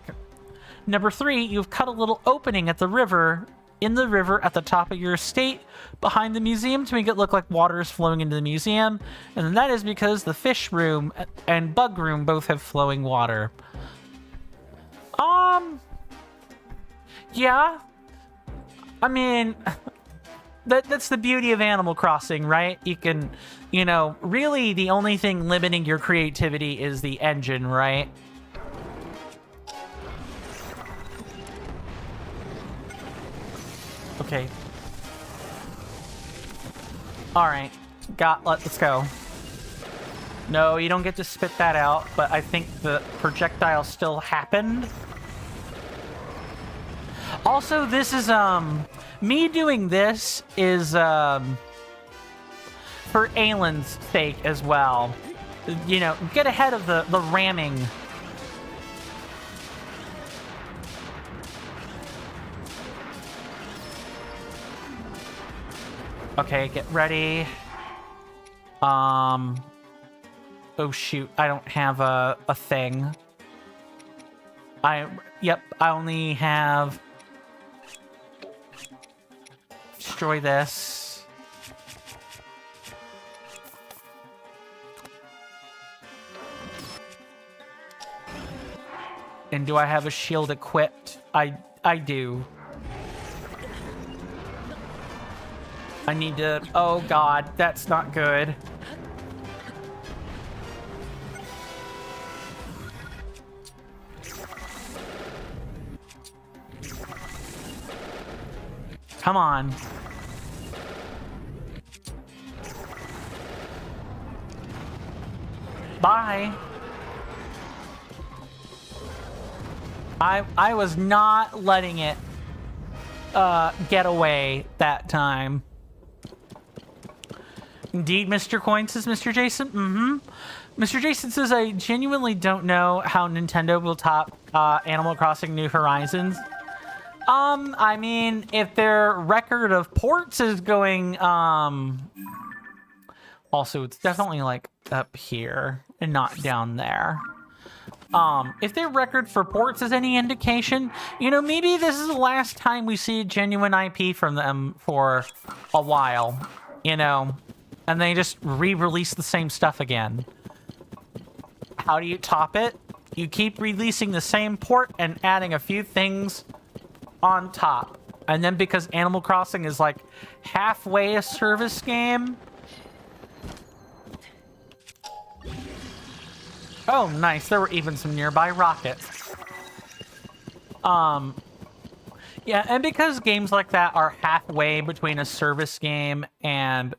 Number 3, you've cut a little opening at the river, in the river at the top of your estate, behind the museum to make it look like water is flowing into the museum, and that is because the fish room and bug room both have flowing water. Yeah. I mean... That's the beauty of Animal Crossing, right? You can, you know, really the only thing limiting your creativity is the engine, right? Okay. Alright. Let's go. No, you don't get to spit that out, but I think the projectile still happened. Also, this is, me doing this is, for Aylin's sake as well. You know, get ahead of the ramming Okay, get ready. Oh shoot, I don't have a thing. Yep, I only have... Destroy this. And do I have a shield equipped? I do. I need to... Oh god, that's not good. Come on. Bye. I was not letting it get away that time. Indeed, Mr. Coin, says Mr. Jason. Mr. Jason says, I genuinely don't know how Nintendo will top Animal Crossing New Horizons. I mean, if their record of ports is going, also, it's definitely, like, up here and not down there. If their record for ports is any indication, you know, maybe this is the last time we see a genuine IP from them for a while, you know, and they just re-release the same stuff again. How do you top it? You keep releasing the same port and adding a few things on top. And then because Animal Crossing is like halfway a service game. Oh, nice. There were even some nearby rockets. Yeah, and because games like that are halfway between a service game and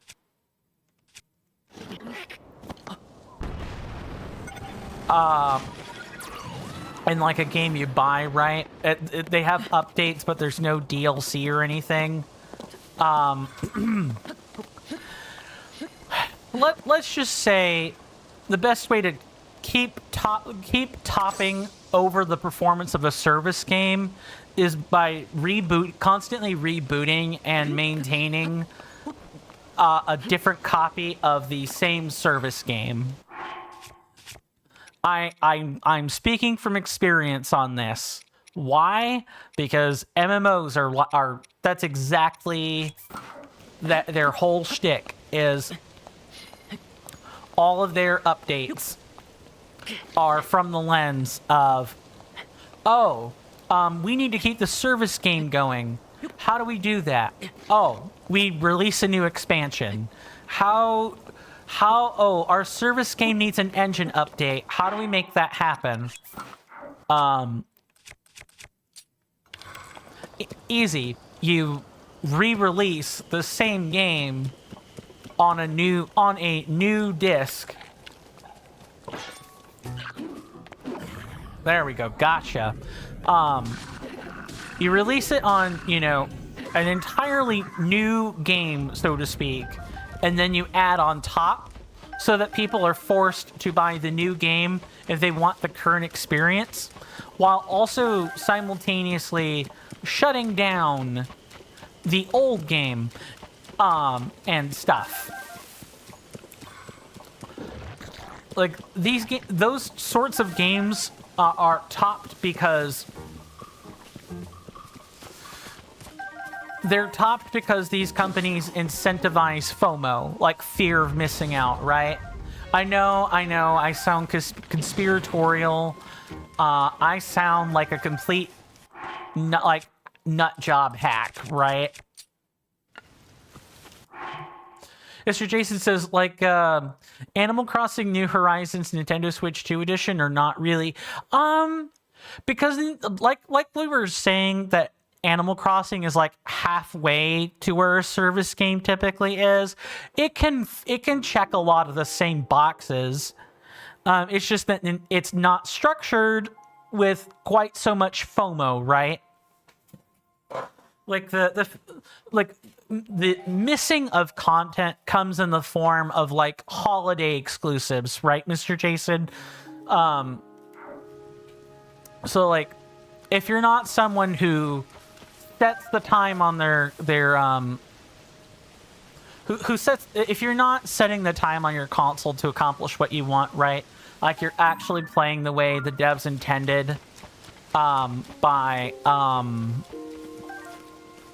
like a game you buy, right? They have updates, but there's no DLC or anything. Let's just say the best way to keep topping over the performance of a service game is by constantly rebooting and maintaining a different copy of the same service game. I'm speaking from experience on this. Why? Because MMOs are that's exactly that their whole shtick is. All of their updates are from the lens of, oh, we need to keep the service game going. How do we do that? Oh, we release a new expansion. Oh, our service game needs an engine update. How do we make that happen? Easy. You re-release the same game on a new disc. There we go. Gotcha. You release it on, you know, an entirely new game, so to speak, and then you add on top so that people are forced to buy the new game if they want the current experience, while also simultaneously shutting down the old game and stuff. Like those sorts of games are topped because they're topped because these companies incentivize FOMO, like fear of missing out, right? I know, I sound conspiratorial. I sound like a complete nut job hack, right? Mr. Jason says, like, Animal Crossing New Horizons Nintendo Switch 2 edition or not really? Because like we were saying that Animal Crossing is like halfway to where a service game typically is. It can check a lot of the same boxes. It's just that it's not structured with quite so much FOMO, right? Like the missing of content comes in the form of like holiday exclusives, right, Mr. Jason? So like if you're not someone who sets the time on their who sets, if you're not setting the time on your console to accomplish what you want, right? Like you're actually playing the way the devs intended,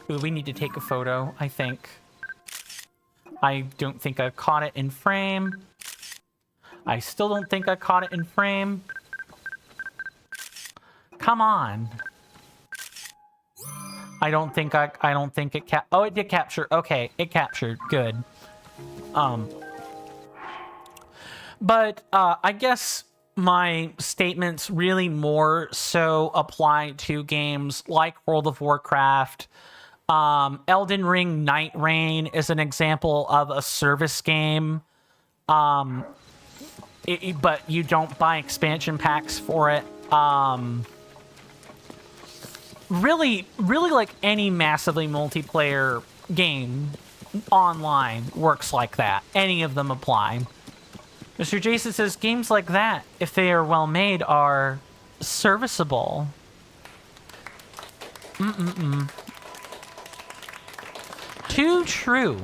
ooh, we need to take a photo, I think. I don't think I caught it in frame. I still don't think I caught it in frame. Come on. I don't think it oh, it did capture. Okay, it captured. Good. But I guess my statements really more so apply to games like World of Warcraft. Elden Ring Night Rain is an example of a service game. But you don't buy expansion packs for it. Really like any massively multiplayer game online works like that. Any of them apply. Mr. Jason says games like that, if they are well made, are serviceable. Too true.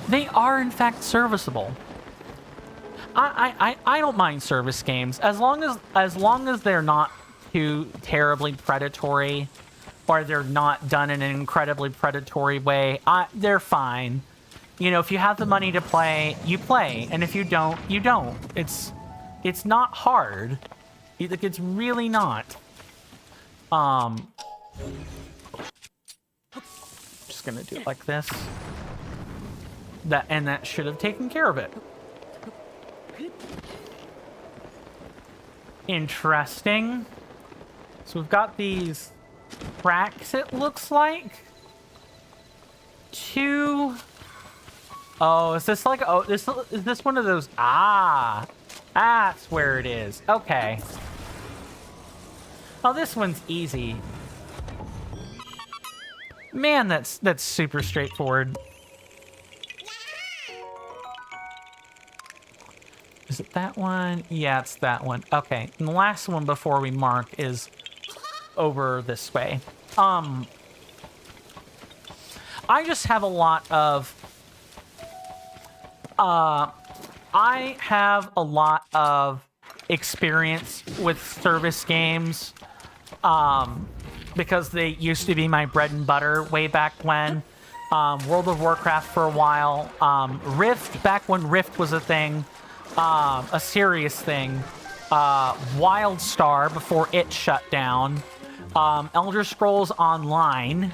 They are in fact serviceable. I don't mind service games as long as they're not too terribly predatory, or they're not done in an incredibly predatory way. They're fine. You know, if you have the money to play, you play, and if you don't, you don't. It's not hard. It's really not. Just gonna do it like this. That should have taken care of it. Interesting. So we've got these tracks, it looks like. Two. Oh, is this like, oh, is this one of those? Ah, that's where it is. Okay. Oh, this one's easy. Man, that's super straightforward. Is it that one? Yeah, it's that one. Okay, and the last one before we mark is over this way. I just have a lot of experience with service games, because they used to be my bread and butter way back when. World of Warcraft for a while, Rift, back when Rift was a thing, a serious thing, WildStar before it shut down, Elder Scrolls Online,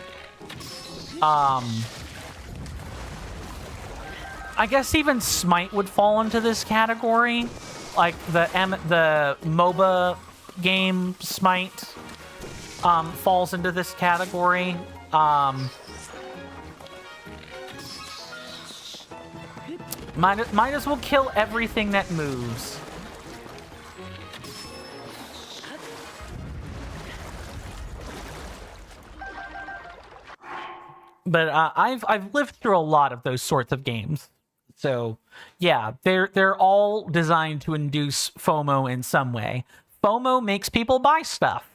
I guess even Smite would fall into this category, like the MOBA game Smite falls into this category. Might as well kill everything that moves. But I've lived through a lot of those sorts of games. So yeah, they're all designed to induce FOMO in some way. FOMO makes people buy stuff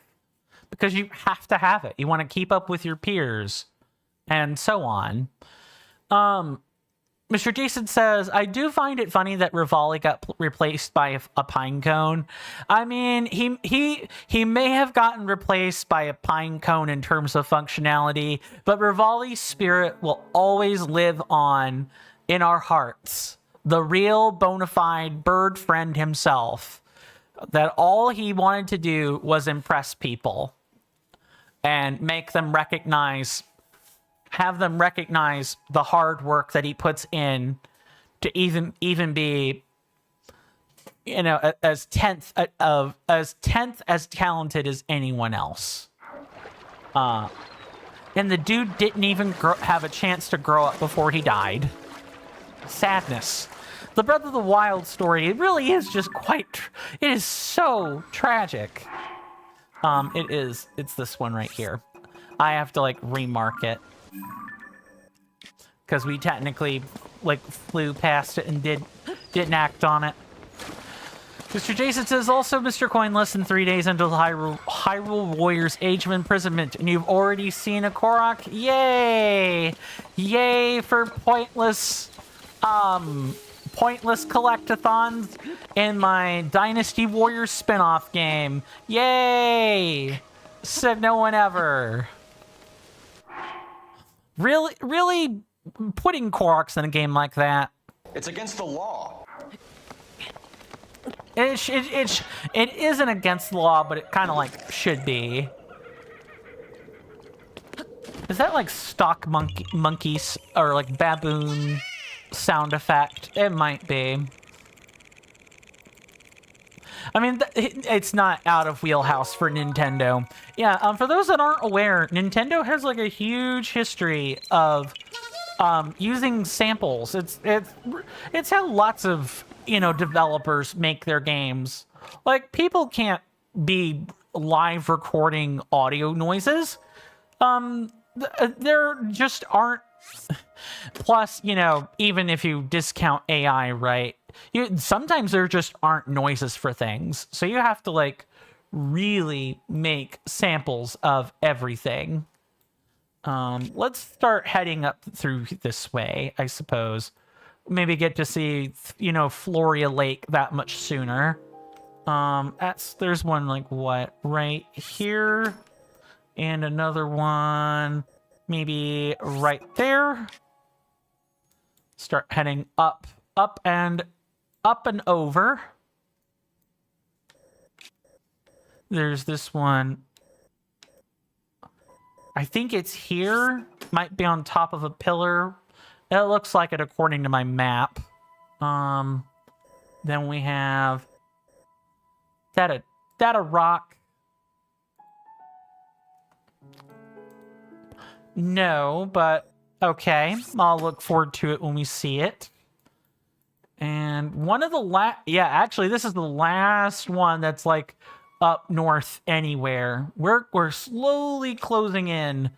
because you have to have it. You want to keep up with your peers and so on. Mr. Jason says, I do find it funny that Rivali got replaced by a pine cone. I mean, he may have gotten replaced by a pine cone in terms of functionality, but Rivali's spirit will always live on in our hearts. The real bona fide bird friend himself. That all he wanted to do was impress people and make them have them recognize the hard work that he puts in to even be, you know, as tenth as talented as anyone else. And the dude didn't even have a chance to grow up before he died. Sadness. The Breath of the Wild story, it really is just it is so tragic. It's this one right here. I have to like remark it, because we technically like flew past it and didn't act on it. Mr. Jason says, also, Mr. Coin, less than 3 days until the Hyrule Warrior's age of imprisonment, and you've already seen a Korok? Yay! Yay for pointless collectathons in my Dynasty Warriors spin-off game. Yay! Said no one ever. Really putting Koroks in a game like that? It's against the law. It isn't against the law, but it kind of like should be. Is that like stock monkeys or like baboon sound effect? It might be. I mean, it's not out of wheelhouse for Nintendo. Yeah, for those that aren't aware, Nintendo has like a huge history of using samples. It's how lots of, developers make their games. Like, people can't be live recording audio noises. There just aren't. Plus, even if you discount AI, right? Sometimes there just aren't noises for things. So you have to, like, really make samples of everything. Let's start heading up through this way, I suppose. Maybe get to see, Floria Lake that much sooner. There's one, like, what? Right here. And another one, maybe right there. Start heading up and over. There's this one. I think it's here. Might be on top of a pillar. It looks like it according to my map. Then we have that a rock. No, but okay. I'll look forward to it when we see it. And one of the actually, this is the last one that's like up north anywhere. We're slowly closing in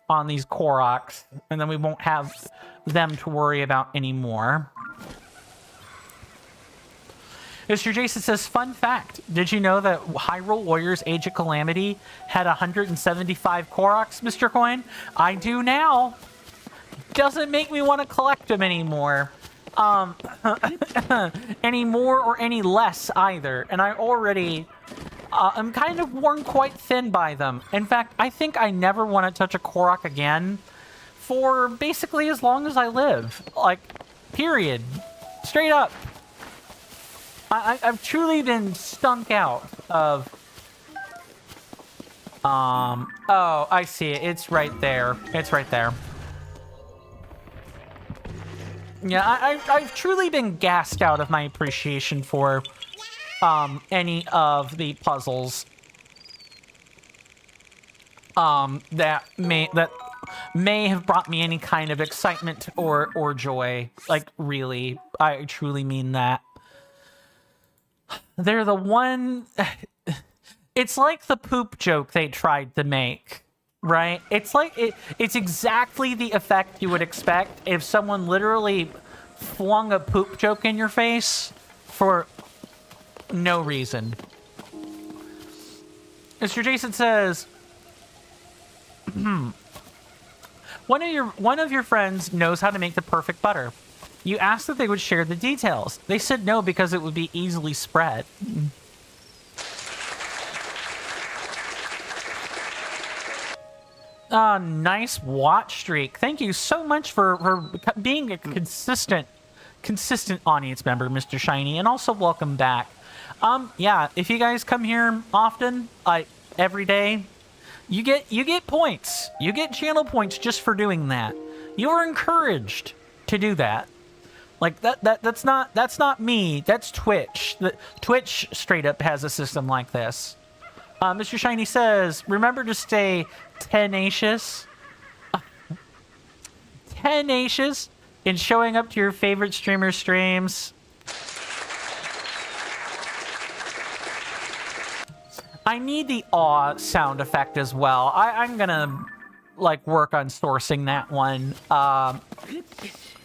on these Koroks, and then we won't have them to worry about anymore. Mr. Jason says, fun fact, did you know that Hyrule Warriors Age of Calamity had 175 Koroks, Mr. Coin? I do now. Doesn't make me want to collect them anymore. Any more or any less either. And I already... I'm kind of worn quite thin by them. In fact, I think I never want to touch a Korok again for basically as long as I live. Like, period. Straight up. I've truly been stunk out of... Oh, I see it. It's right there. It's right there. Yeah, I've truly been gassed out of my appreciation for... any of the puzzles that may have brought me any kind of excitement or joy. Like, really, I truly mean that. They're the one... It's like the poop joke they tried to make, right? It's like it's exactly the effect you would expect if someone literally flung a poop joke in your face for no reason. Mr. Jason says, one of your friends knows how to make the perfect butter. You asked if they would share the details. They said no because it would be easily spread. Nice watch streak. Thank you so much for being a consistent audience member, Mr. Shiny, and also welcome back. Yeah, if you guys come here often, like every day, you get points. You get channel points just for doing that. You are encouraged to do that. Like that's not me. That's Twitch. Twitch straight up has a system like this. Mr. Shiny says, remember to stay tenacious. Tenacious in showing up to your favorite streamer streams. I need the awe sound effect as well. I'm gonna like work on sourcing that one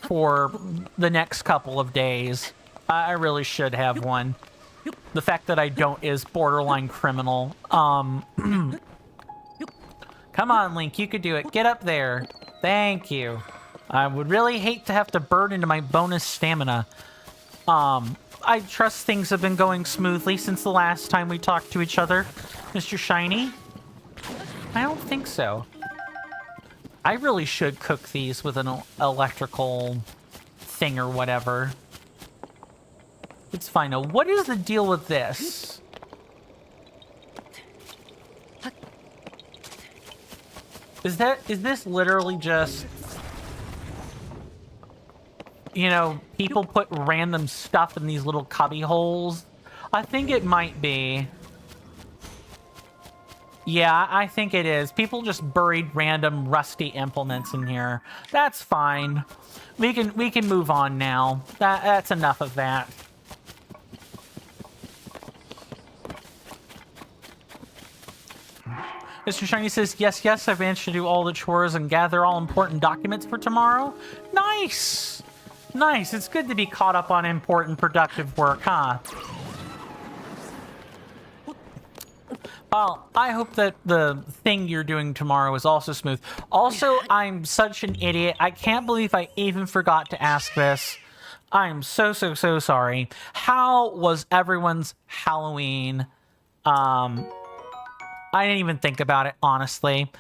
for the next couple of days. I really should have one. The fact that I don't is borderline criminal. Come on, Link, you could do it. Get up there. Thank you. I would really hate to have to burn into my bonus stamina. I trust things have been going smoothly since the last time we talked to each other, Mr. Shiny. I don't think so. I really should cook these with an electrical thing or whatever. It's fine. Now, what is the deal with this? Is this literally just, you know, people put random stuff in these little cubby holes? I think it might be. Yeah, I think it is. People just buried random rusty implements in here. That's fine. We can move on now. That's enough of that. Mr. Shiny says, yes, I've managed to do all the chores and gather all important documents for tomorrow. Nice! Nice, it's good to be caught up on important productive work, huh? Well, I hope that the thing you're doing tomorrow is also smooth. Also, I'm such an idiot. I can't believe I even forgot to ask this. I'm so sorry. How was everyone's Halloween? I didn't even think about it, honestly.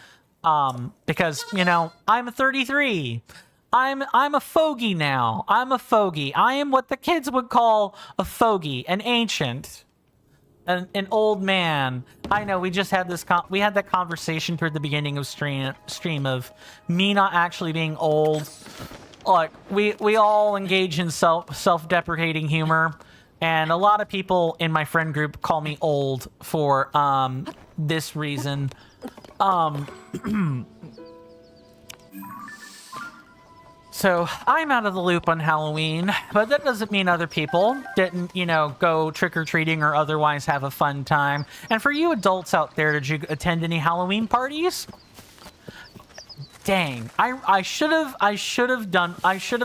Because, you know, I'm 33. I'm a fogey now. I'm a fogey. I am what the kids would call a fogey, an ancient. An old man. I know, we just had this we had that conversation toward the beginning of stream of me not actually being old. Like, we all engage in self-deprecating humor, and a lot of people in my friend group call me old for this reason. So I'm out of the loop on Halloween, but that doesn't mean other people didn't, you know, go trick-or-treating or otherwise have a fun time. And for you adults out there, did you attend any Halloween parties? Dang, I should have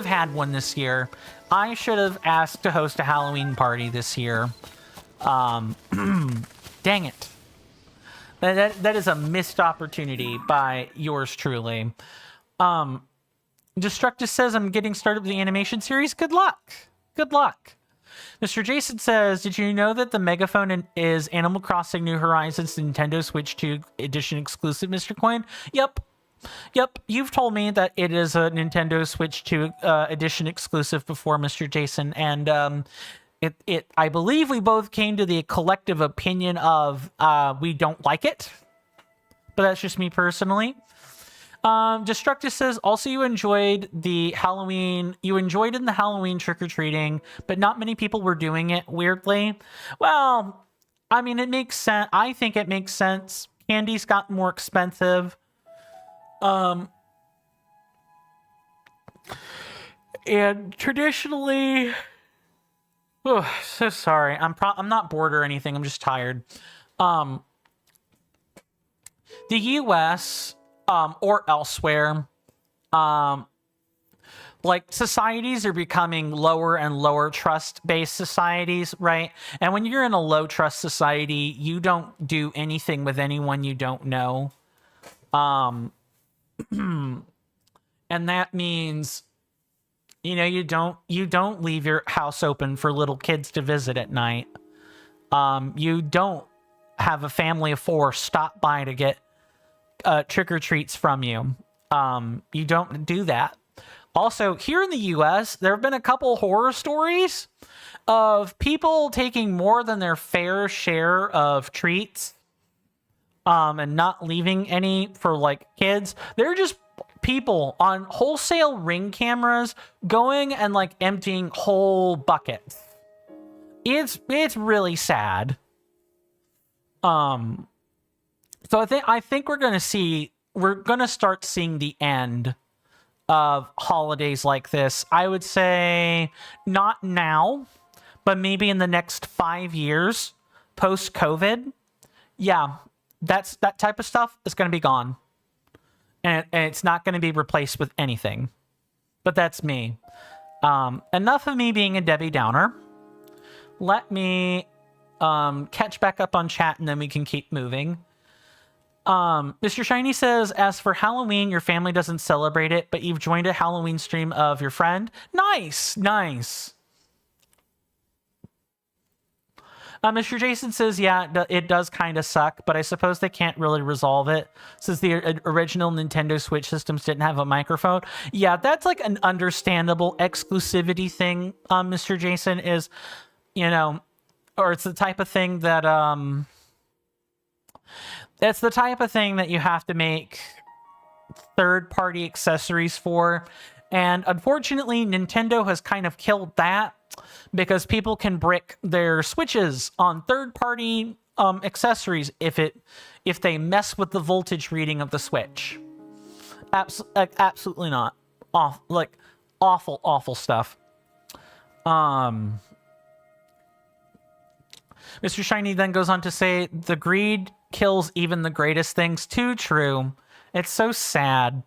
had one this year. I should have asked to host a Halloween party this year. Dang it. That is a missed opportunity by yours truly. Destructus says, I'm getting started with the animation series. Good luck. Good luck. Mr. Jason says, did you know that the megaphone is Animal Crossing New Horizons Nintendo Switch 2 edition exclusive, Mr. Coin? Yep. You've told me that it is a Nintendo Switch 2 edition exclusive before, Mr. Jason. And I believe we both came to the collective opinion of we don't like it. But that's just me personally. Destructus says, also you enjoyed in the Halloween trick-or-treating, but not many people were doing it, weirdly. Well, I mean, it makes sense. I think it makes sense. Candy's gotten more expensive. And traditionally... Oh, so sorry. I'm not bored or anything. I'm just tired. The U.S., or elsewhere, like, societies are becoming lower and lower trust-based societies, right? And when you're in a low-trust society, you don't do anything with anyone you don't know. And that means, you know, you don't leave your house open for little kids to visit at night. You don't have a family of 4 stop by to get trick-or-treats from you. You don't do that. Also, here in the US, there have been a couple horror stories of people taking more than their fair share of treats and not leaving any for, like, kids. They're just people on wholesale Ring cameras going and, like, emptying whole buckets. It's really sad. So I think we're gonna start seeing the end of holidays like this. I would say not now, but maybe in the next 5 years, post-COVID. Yeah, that type of stuff is gonna be gone, and it's not gonna be replaced with anything. But that's me. Enough of me being a Debbie Downer. Let me catch back up on chat and then we can keep moving. Mr. Shiny says, as for Halloween, your family doesn't celebrate it, but you've joined a Halloween stream of your friend. Nice, nice. Mr. Jason says, yeah, it does kind of suck, but I suppose they can't really resolve it since the original Nintendo Switch systems didn't have a microphone. Yeah, that's like an understandable exclusivity thing, Mr. Jason, is, you know, or it's the type of thing that, it's the type of thing that you have to make third-party accessories for. And unfortunately, Nintendo has kind of killed that because people can brick their Switches on third-party accessories if they mess with the voltage reading of the Switch. Absolutely not. Awful stuff. Mr. Shiny then goes on to say, the greed kills even the greatest things. Too true. It's so sad.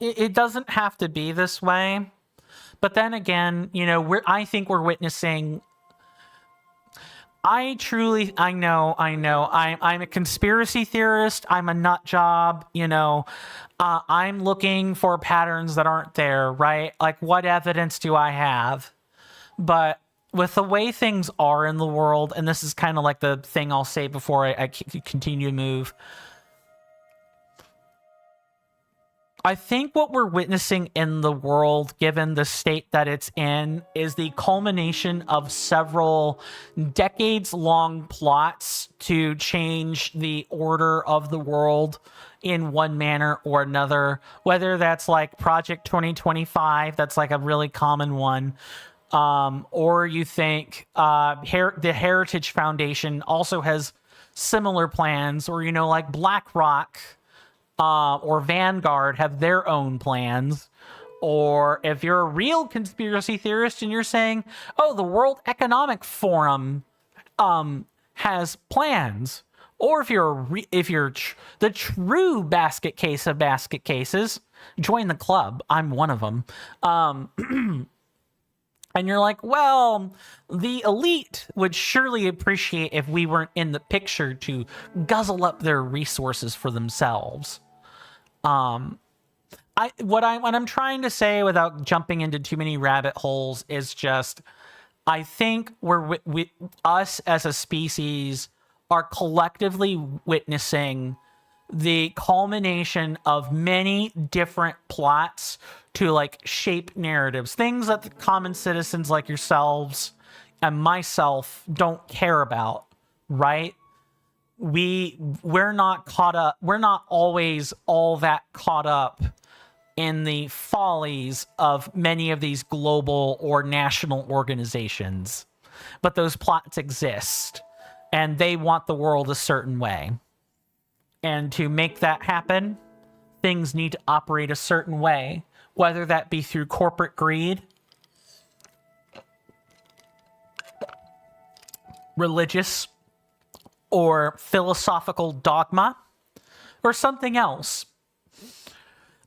It doesn't have to be this way. But then again, you know, I think we're witnessing... I know, I'm a conspiracy theorist. I'm a nut job, you know. I'm looking for patterns that aren't there, right? Like, what evidence do I have? But with the way things are in the world, and this is kind of like the thing I'll say before I continue to move, I think what we're witnessing in the world, given the state that it's in, is the culmination of several decades-long plots to change the order of the world in one manner or another. Whether that's like Project 2025, that's like a really common one, or you think the Heritage Foundation also has similar plans, or, you know, like BlackRock or Vanguard have their own plans. Or if you're a real conspiracy theorist and you're saying, oh, the World Economic Forum has plans. Or if you're the true basket case of basket cases, join the club. I'm one of them. And you're like, well, the elite would surely appreciate if we weren't in the picture to guzzle up their resources for themselves. What I'm trying to say without jumping into too many rabbit holes is just, I think we us as a species are collectively witnessing the culmination of many different plots to like shape narratives, things that the common citizens like yourselves and myself don't care about, right? We're not caught up. We're not always all that caught up in the follies of many of these global or national organizations, but those plots exist and they want the world a certain way. And to make that happen, things need to operate a certain way, whether that be through corporate greed, religious or philosophical dogma, or something else.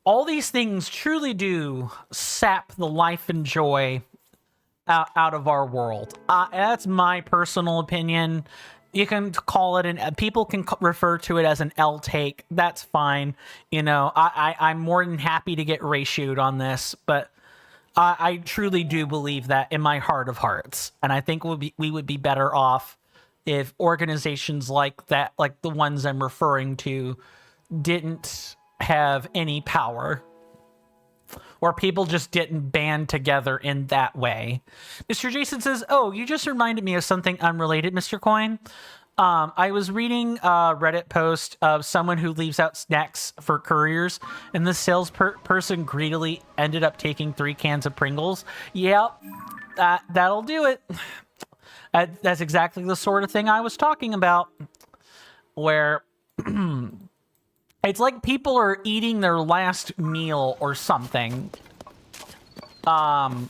All these things truly do sap the life and joy out of our world. That's my personal opinion. You can call it people can refer to it as an L take. That's fine. You know, I'm more than happy to get ratioed on this, but I truly do believe that in my heart of hearts. And I think we would be better off if organizations like that, like the ones I'm referring to, didn't have any power, or people just didn't band together in that way. Mr. Jason says, oh, you just reminded me of something unrelated, Mr. Coin. I was reading a Reddit post of someone who leaves out snacks for couriers, and the salesperson greedily ended up taking 3 cans of Pringles. Yep, that'll do it. That's exactly the sort of thing I was talking about, where it's like people are eating their last meal or something. And,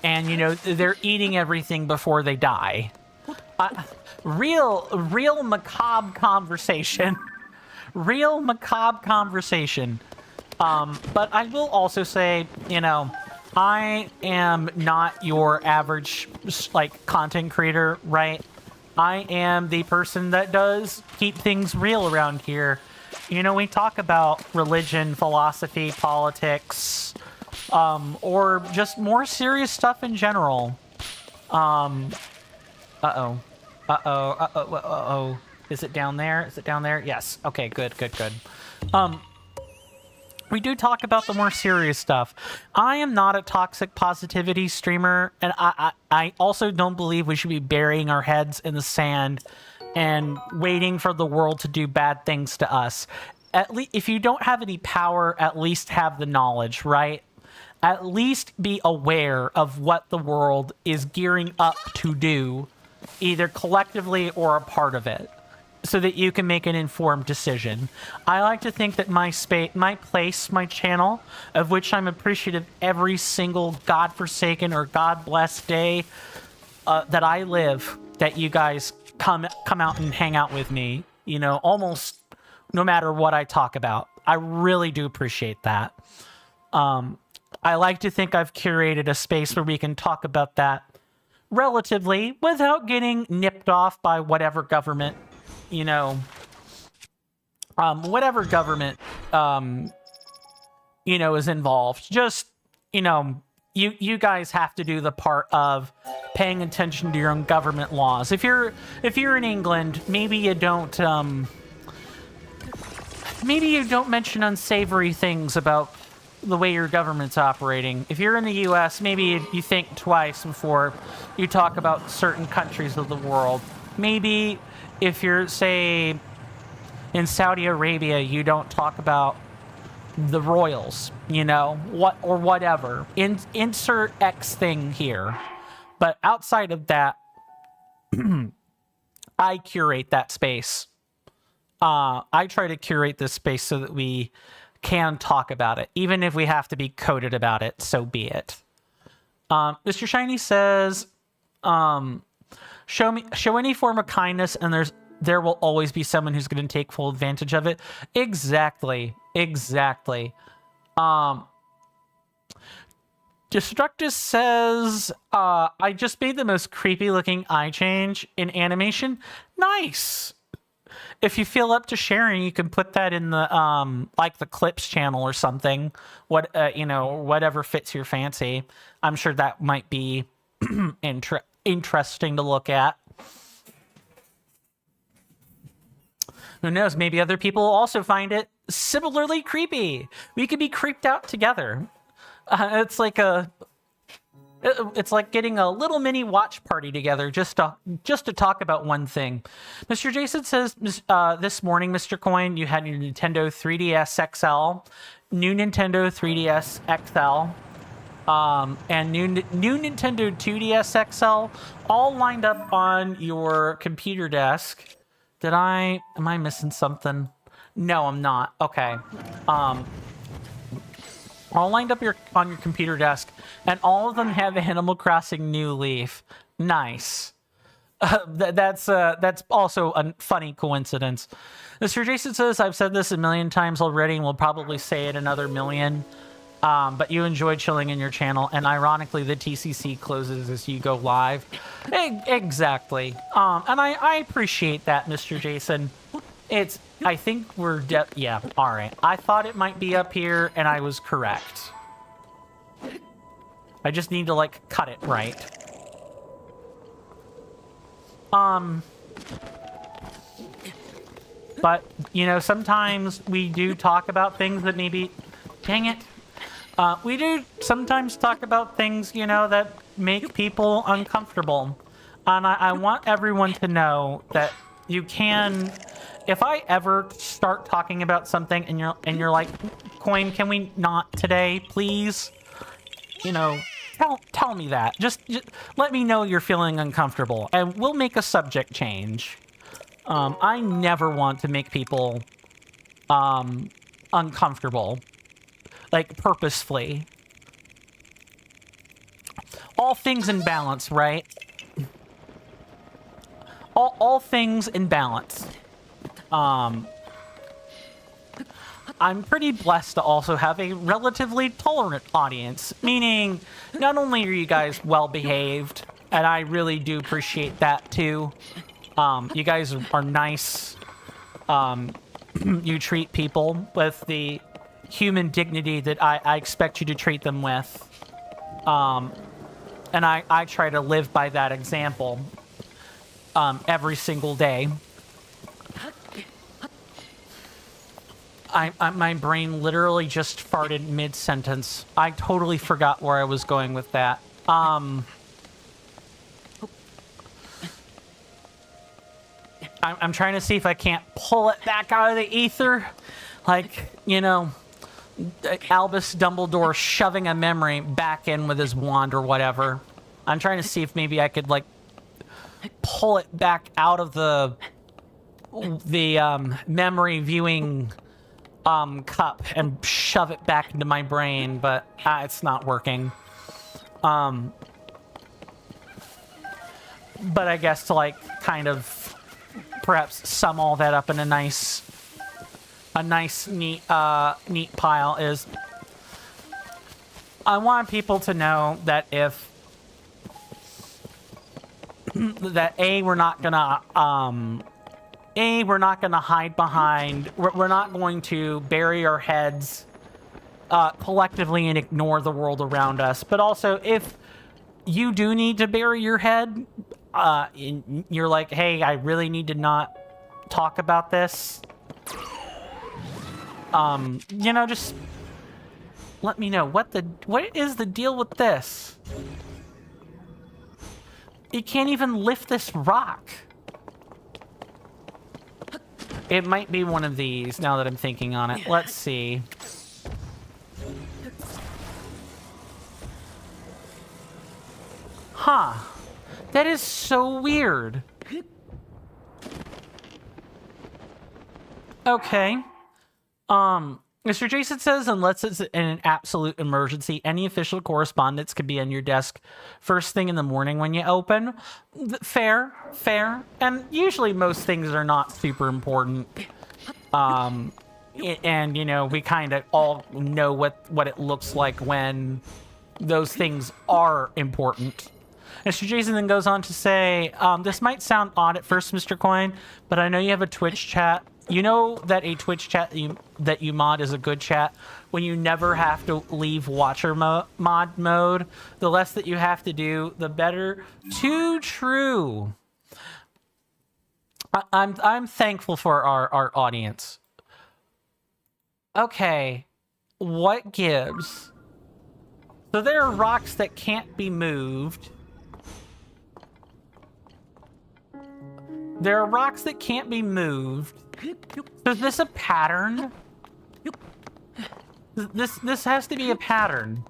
you know, they're eating everything before they die. Real macabre conversation. Real macabre conversation. But I will also say, you know, I am not your average, like, content creator, right? I am the person that does keep things real around here. You know, we talk about religion, philosophy, politics, or just more serious stuff in general. Uh-oh. Uh-oh. Uh-oh. Uh-oh. Is it down there? Is it down there? Yes. Okay, good. We do talk about the more serious stuff. I am not a toxic positivity streamer, and I also don't believe we should be burying our heads in the sand and waiting for the world to do bad things to us. At least, if you don't have any power, at least have the knowledge, right? At least be aware of what the world is gearing up to do, either collectively or a part of it, so that you can make an informed decision. I like to think that my space, my place, my channel, of which I'm appreciative every single godforsaken or God-blessed day that I live, that you guys come out and hang out with me, you know, almost no matter what I talk about. I really do appreciate that. I like to think I've curated a space where we can talk about that relatively without getting nipped off by whatever government, you know, whatever government, you know, is involved. Just, you know, you guys have to do the part of paying attention to your own government laws. If you're in England, maybe you don't mention unsavory things about the way your government's operating. If you're in the US, maybe you think twice before you talk about certain countries of the world. Maybe if you're, say, in Saudi Arabia, you don't talk about the royals, you know, whatever. Insert X thing here. But outside of that, I curate that space. I try to curate this space so that we can talk about it, even if we have to be coded about it, so be it. Mr. Shiny says, show any form of kindness and there will always be someone who's going to take full advantage of it. Exactly. Destructus says, I just made the most creepy looking eye change in animation. Nice. If you feel up to sharing, you can put that in the like the clips channel or something. You know, whatever fits your fancy. I'm sure that might be interesting to look at. Who knows? Maybe other people also find it similarly creepy. We could be creeped out together. It's like getting a little mini watch party together just to talk about one thing. Mr. Jason says, this morning, Mr. Coin, you had your Nintendo 3DS XL, new Nintendo 3DS XL, and new Nintendo 2DS XL, all lined up on your computer desk. Am I missing something? No, I'm not. Okay. All lined up on your computer desk, and all of them have Animal Crossing New Leaf. Nice. That's also a funny coincidence. Mr. Jason says, I've said this a million times already, and we'll probably say it another million. But you enjoy chilling in your channel, and ironically, the TCC closes as you go live. Exactly. And I appreciate that, Mr. Jason. I think we're yeah, all right. I thought it might be up here, and I was correct. I just need to, like, cut it right. But, you know, sometimes we do talk about things that maybe... Dang it. We do sometimes talk about things, you know, that make people uncomfortable. And I want everyone to know that you can... If I ever start talking about something and you're like, Coin, can we not today, please? You know, tell me that. Just let me know you're feeling uncomfortable, and we'll make a subject change. I never want to make people uncomfortable, like purposefully. All things in balance, right? All things in balance. I'm pretty blessed to also have a relatively tolerant audience, meaning not only are you guys well behaved, and I really do appreciate that too. You guys are nice. You treat people with the human dignity that I expect you to treat them with. And I try to live by that example every single day. My brain literally just farted mid-sentence. I totally forgot where I was going with that. I'm trying to see if I can't pull it back out of the ether. Like, you know, Albus Dumbledore shoving a memory back in with his wand or whatever. I'm trying to see if maybe I could, like, pull it back out of the memory viewing cup and shove it back into my brain, but it's not working. But I guess to, like, kind of perhaps sum all that up in a nice neat pile is I want people to know that if that we're not gonna hide behind, we're not going to bury our heads collectively and ignore the world around us, but also if you do need to bury your head, you're like, hey, I really need to not talk about this, you know, just let me know what is the deal with this. You can't even lift this rock. It might be one of these now that I'm thinking on it. Let's see. Huh. That is so weird. Okay. Mr. Jason says, unless it's in an absolute emergency, any official correspondence could be on your desk first thing in the morning when you open. Fair. And usually most things are not super important. And, you know, we kind of all know what it looks like when those things are important. Mr. Jason then goes on to say, this might sound odd at first, Mr. Coin, but I know you have a Twitch chat. You know that a Twitch chat that you mod is a good chat when you never have to leave watcher mod mode. The less that you have to do, the better. Too true. I'm thankful for our audience. Okay, what gives? So there are rocks that can't be moved. There are rocks that can't be moved. So is this a pattern? This has to be a pattern.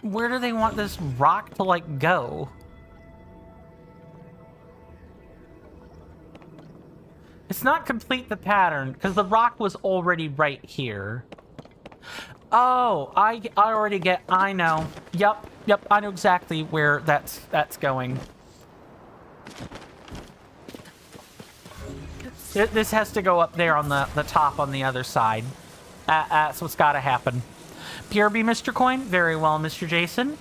Where do they want this rock to, like, go? It's not complete the pattern, because the rock was already right here. Oh, I already get, I know. Yep, I know exactly where that's going. This has to go up there on the top on the other side. That's what's got to happen. PRB, Mr. Coin. Very well, Mr. Jason.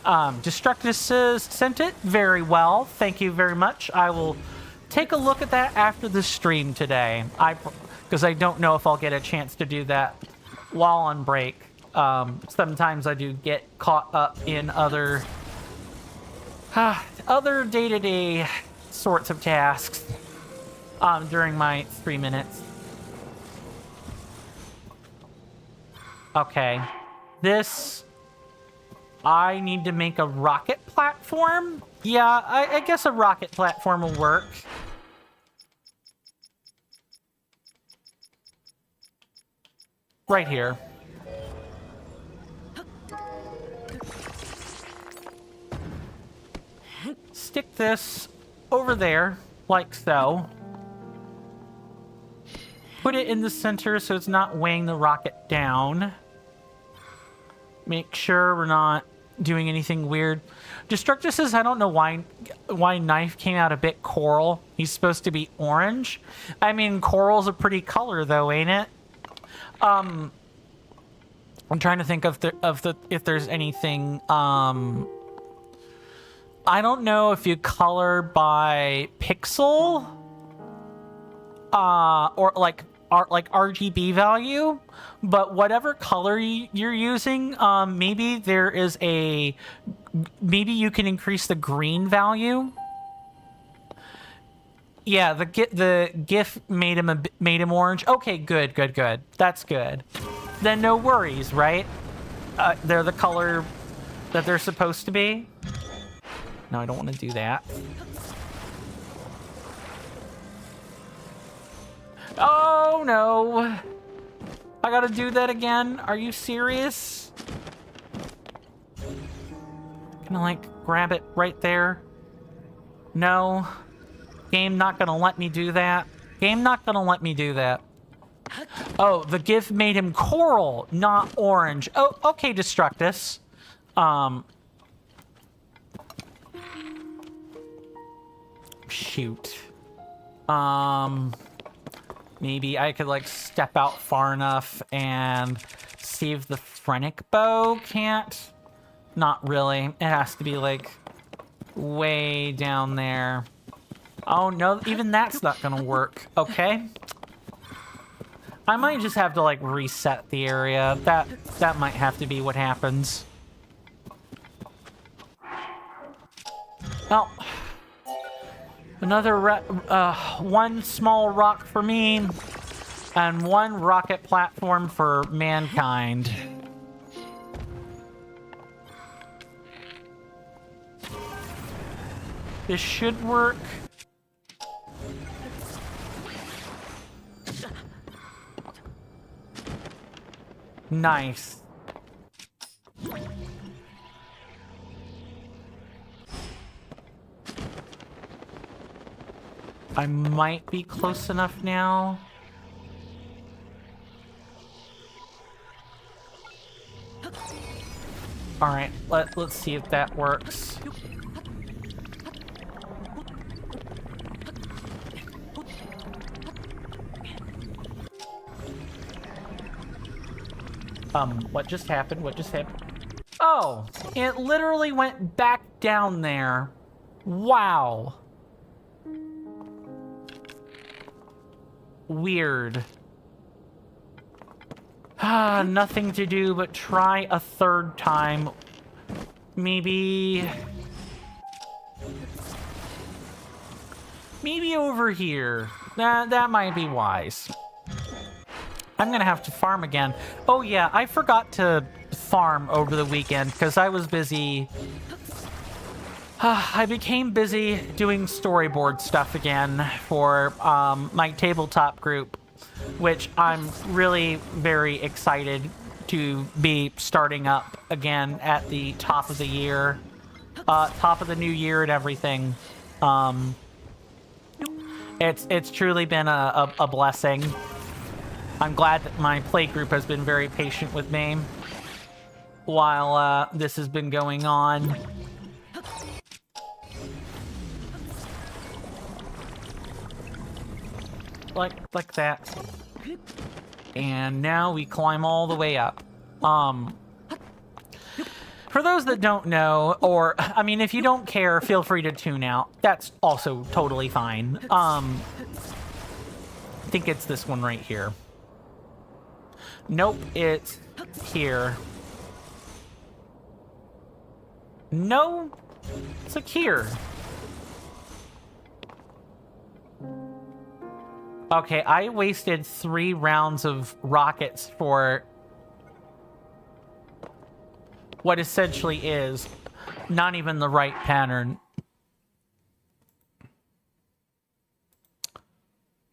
Destructus says, sent it. Very well. Thank you very much. I will take a look at that after the stream today. Because I don't know if I'll get a chance to do that while on break. Sometimes I do get caught up in other day-to-day sorts of tasks. During my 3 minutes. Okay. This... I need to make a rocket platform? Yeah, I guess a rocket platform will work. Right here. Stick this over there, like so. Put it in the center so it's not weighing the rocket down. Make sure we're not doing anything weird. Destructus says, I don't know why Knife came out a bit coral. He's supposed to be orange. I mean, coral's a pretty color though, ain't it? I'm trying to think if there's anything. I don't know if you color by pixel, or like RGB value, but whatever color you're using, maybe you can increase the green value. Yeah, the GIF made him orange. Okay, good. That's good. Then no worries, right? They're the color that they're supposed to be. No, I don't want to do that. Oh no! I gotta do that again? Are you serious? Can I like grab it right there? No. Game not gonna let me do that. Game not gonna let me do that. Oh, the GIF made him coral, not orange. Oh, okay, Destructus. Shoot. Maybe I could like step out far enough and see if the Phrenic bow can't. Not really. It has to be like way down there. Oh no, even that's not gonna work. Okay. I might just have to like reset the area. That might have to be what happens. Well, another one small rock for me, and one rocket platform for mankind. This should work. Nice. I might be close enough now. All right, let's see if that works. What just happened? What just happened? Oh, it literally went back down there. Wow. Weird. Ah, nothing to do but try a third time. Maybe over here. That might be wise. I'm gonna have to farm again. Oh yeah, I forgot to farm over the weekend because I was busy. I became busy doing storyboard stuff again for my tabletop group, which I'm really very excited to be starting up again at the top of the year, top of the new year and everything. It's truly been a blessing. I'm glad that my play group has been very patient with me while this has been going on. Like that. And now we climb all the way up. For those that don't know, or, I mean, if you don't care, feel free to tune out. That's also totally fine. I think it's this one right here. Nope, it's here. No, it's like here. Okay, I wasted 3 rounds of rockets for what essentially is not even the right pattern.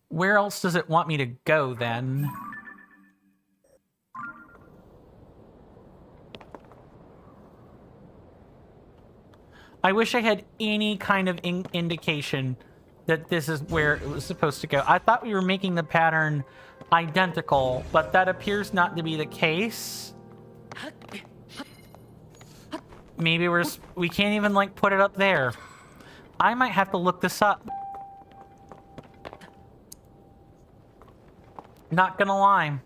Where else does it want me to go then? I wish I had any kind of indication that this is where it was supposed to go. I thought we were making the pattern identical, but that appears not to be the case. maybe we can't even, like, put it up there. I might have to look this up. Not gonna lie.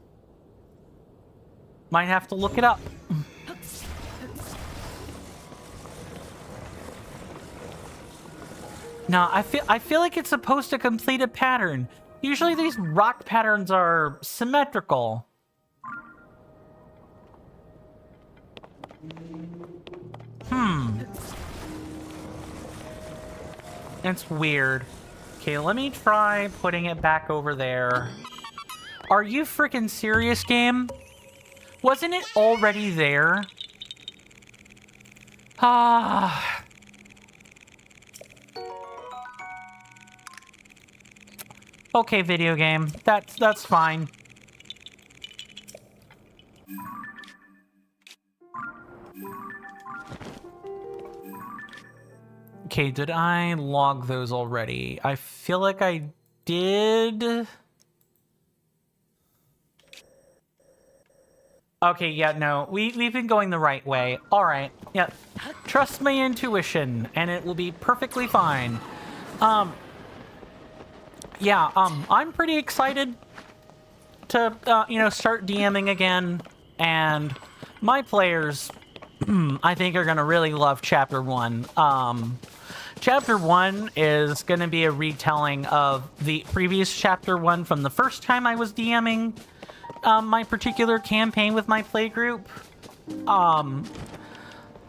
Might have to look it up. No, I feel like it's supposed to complete a pattern. Usually these rock patterns are symmetrical. It's weird. Okay, let me try putting it back over there. Are you freaking serious, game? Wasn't it already there? Ah. Okay, video game. That's fine. Okay, did I log those already? I feel like I did. Okay, yeah, no. We've been going the right way. All right. Yeah. Trust my intuition, and it will be perfectly fine. Yeah, I'm pretty excited to, start DMing again, and my players, I think, are gonna really love Chapter 1. Chapter 1 is gonna be a retelling of the previous Chapter 1 from the first time I was DMing my particular campaign with my playgroup.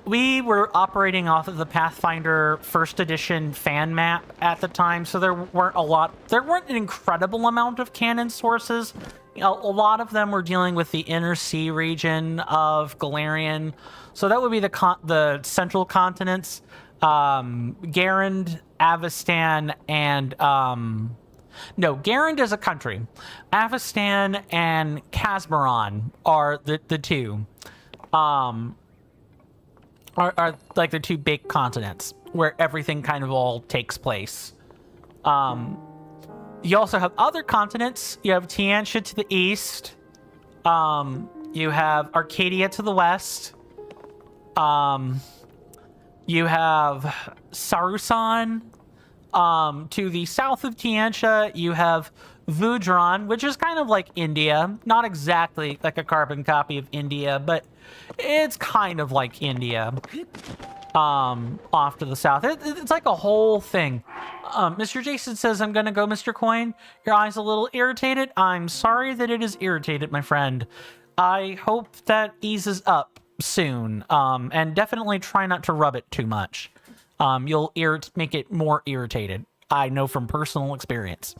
We were operating off of the Pathfinder First Edition fan map at the time, so there weren't an incredible amount of canon sources. A lot of them were dealing with the inner sea region of Galarian, so that would be the central continents. Garand, Avestan, and no, Garand is a country. Avestan and Casmaron are the two. Are like the two big continents where everything kind of all takes place. You also have other continents. You have Tiantia to the east. You have Arcadia to the west. You have Sarusan to the south of Tiantia. You have Vudran, which is kind of like India. Not exactly like a carbon copy of India, but it's kind of like India. Off to the south. It's like a whole thing. Mr. Jason says, I'm gonna go, Mr. Coin. Your eye's a little irritated. I'm sorry that it is irritated, my friend. I hope that eases up soon. And definitely try not to rub it too much. You'll make it more irritated. I know from personal experience.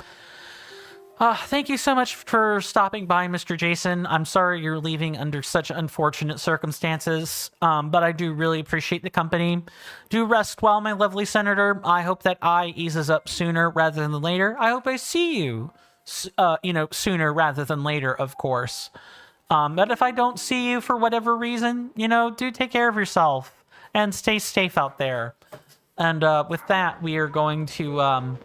Thank you so much for stopping by, Mr. Jason. I'm sorry you're leaving under such unfortunate circumstances, but I do really appreciate the company. Do rest well, my lovely senator. I hope that eye eases up sooner rather than later. I hope I see you, sooner rather than later, of course. But if I don't see you for whatever reason, do take care of yourself and stay safe out there. And with that, we are going to...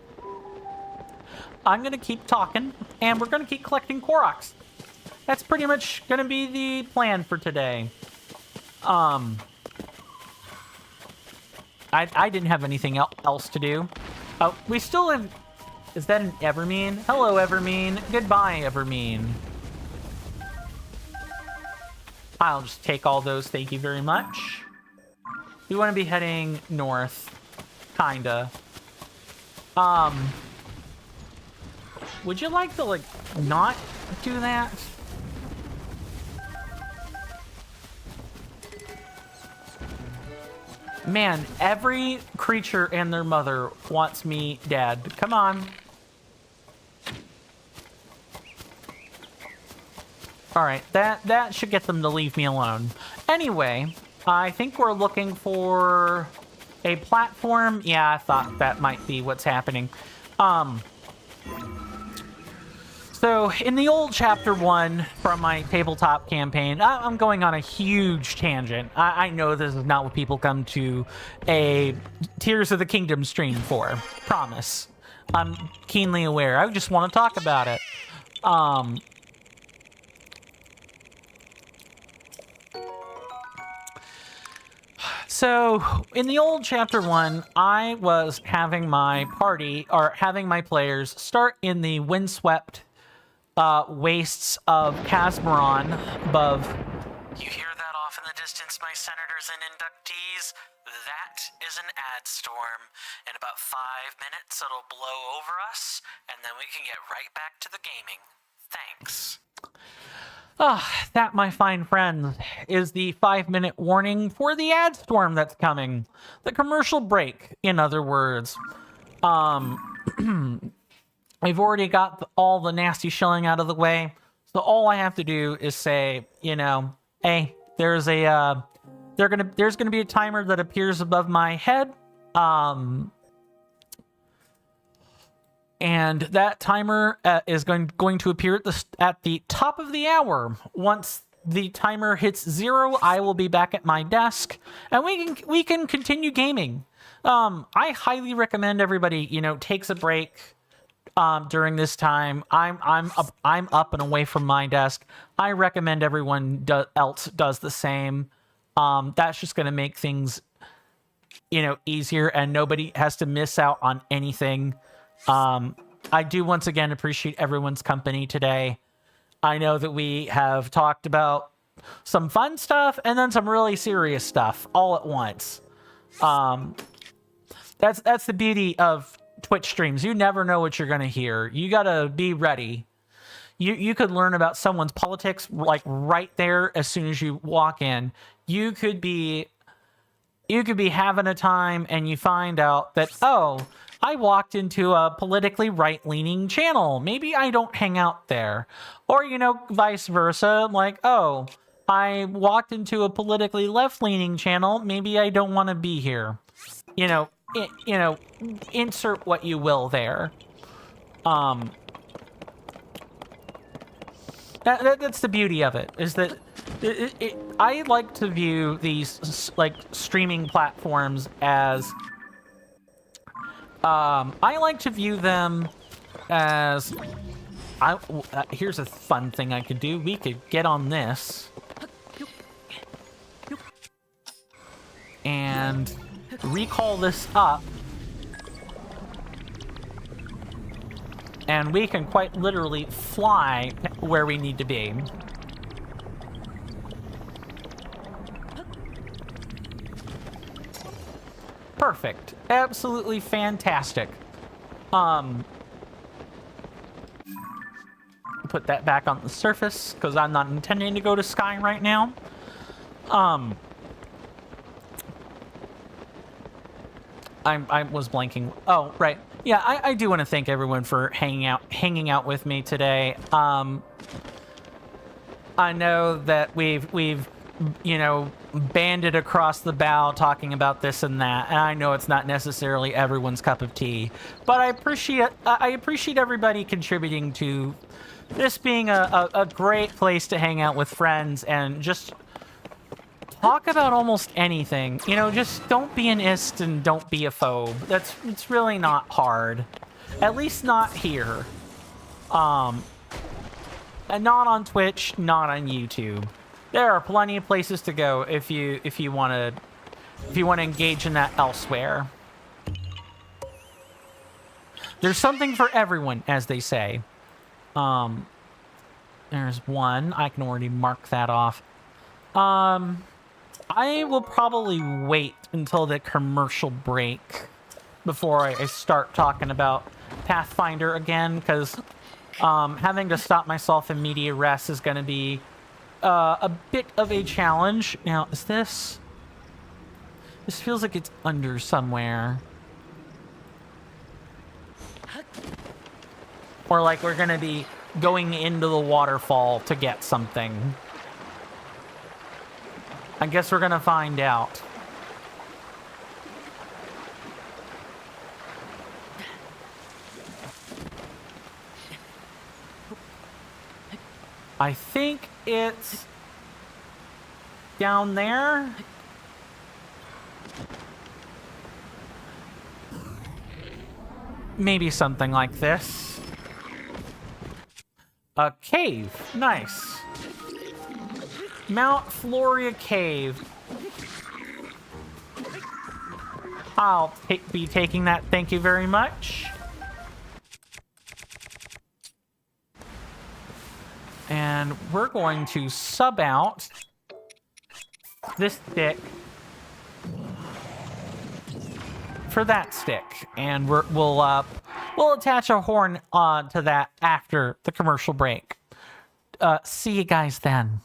I'm going to keep talking, and we're going to keep collecting Koroks. That's pretty much going to be the plan for today. I didn't have anything else to do. Oh, we still have... Is that an Evermean? Hello, Evermean. Goodbye, Evermean. I'll just take all those, thank you very much. We want to be heading north. Kinda. Would you like to, not do that? Man, every creature and their mother wants me dead. Come on. Alright, that should get them to leave me alone. Anyway, I think we're looking for a platform. Yeah, I thought that might be what's happening. So, in the old Chapter 1 from my tabletop campaign, I'm going on a huge tangent. I know this is not what people come to a Tears of the Kingdom stream for. Promise. I'm keenly aware. I just want to talk about it. So, in the old chapter 1, I was having my party, or having my players, start in the windswept wastes of Casmeron above. You hear that off in the distance, my senators and inductees? That is an ad storm. In about 5 minutes, it'll blow over us, and then we can get right back to the gaming. Thanks. That, my fine friends, is the 5-minute warning for the ad storm that's coming. The commercial break, in other words. I've already got all the nasty shilling out of the way, so all I have to do is say, you know, hey, there's gonna be a timer that appears above my head, and that timer is going to appear at the top of the hour. Once the timer hits 0, I will be back at my desk, and we can continue gaming. I highly recommend everybody, you know, takes a break during this time. I'm up and away from my desk. I recommend everyone else does the same. That's just going to make things, you know, easier, and nobody has to miss out on anything. I do once again appreciate everyone's company today. I know that we have talked about some fun stuff and then some really serious stuff all at once. That's the beauty of Twitch streams. You never know what you're going to hear. You got to be ready. You could learn about someone's politics like right there as soon as you walk in. You could be having a time and you find out that, oh, I walked into a politically right-leaning channel. Maybe I don't hang out there. Or, you know, vice versa. Like, oh, I walked into a politically left-leaning channel. Maybe I don't want to be here. You know, insert what you will there. That's the beauty of it, is that I like to view these like streaming platforms as I like to view them as here's a fun thing I could do. We could get on this and recall this up, and we can quite literally fly where we need to be. Perfect. Absolutely fantastic. Put that back on the surface, because I'm not intending to go to sky right now. I was blanking. Oh, right. Yeah, I do want to thank everyone for hanging out with me today. I know that we've you know, banded across the bow talking about this and that, and I know it's not necessarily everyone's cup of tea, but I appreciate everybody contributing to this being a great place to hang out with friends and just talk about almost anything. You know, just don't be an ist and don't be a phobe. It's really not hard. At least not here. And not on Twitch, not on YouTube. There are plenty of places to go if you want to engage in that elsewhere. There's something for everyone, as they say. There's one. I can already mark that off. I will probably wait until the commercial break before I start talking about Pathfinder again, because having to stop myself in media res is going to be a bit of a challenge. Now, is this... This feels like it's under somewhere. Or like we're going to be going into the waterfall to get something. I guess we're going to find out. I think it's down there. Maybe something like this. A cave. Nice. Mount Floria Cave. I'll be taking that. Thank you very much. And we're going to sub out this stick for that stick, and we'll attach a horn to that after the commercial break. See you guys then.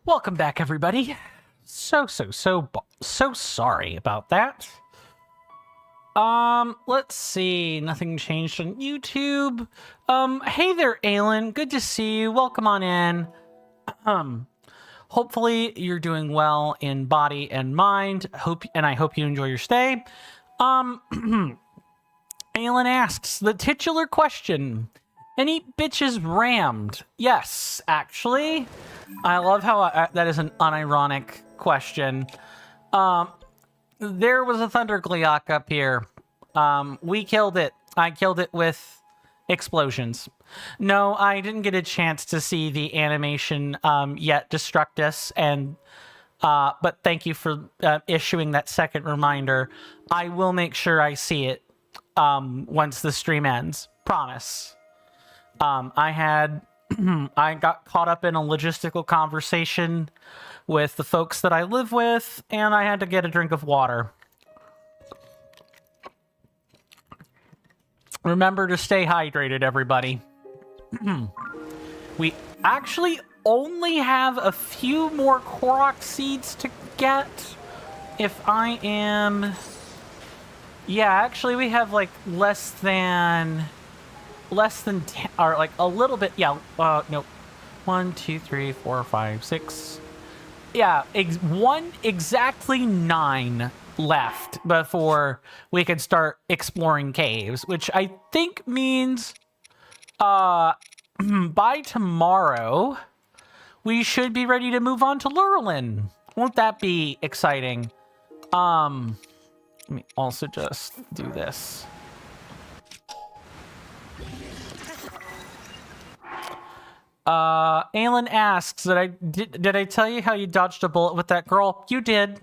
Welcome back, everybody. So sorry about that. Let's see. Nothing changed on YouTube. Hey there, Aylin. Good to see you. Welcome on in. Hopefully you're doing well in body and mind. I hope you enjoy your stay. Aelin asks the titular question: any bitches rammed? Yes, actually. I love how that is an unironic question. There was a Thundergleok up here. We killed it. I killed it with explosions. No, I didn't get a chance to see the animation yet, Destructus, and but thank you for issuing that second reminder. I will make sure I see it once the stream ends. Promise. I got caught up in a logistical conversation with the folks that I live with, and I had to get a drink of water. Remember to stay hydrated, everybody. We actually only have a few more Korok seeds to get. If I am... Yeah, actually we have like less than 10, or like a little bit, yeah, no. 1, 2, 3, 4, 5, 6. Yeah, exactly 9 left before we can start exploring caves, which I think means by tomorrow we should be ready to move on to Lurelin. Won't that be exciting? Let me also just do this. Aelin asks that did I tell you how you dodged a bullet with that girl? You did.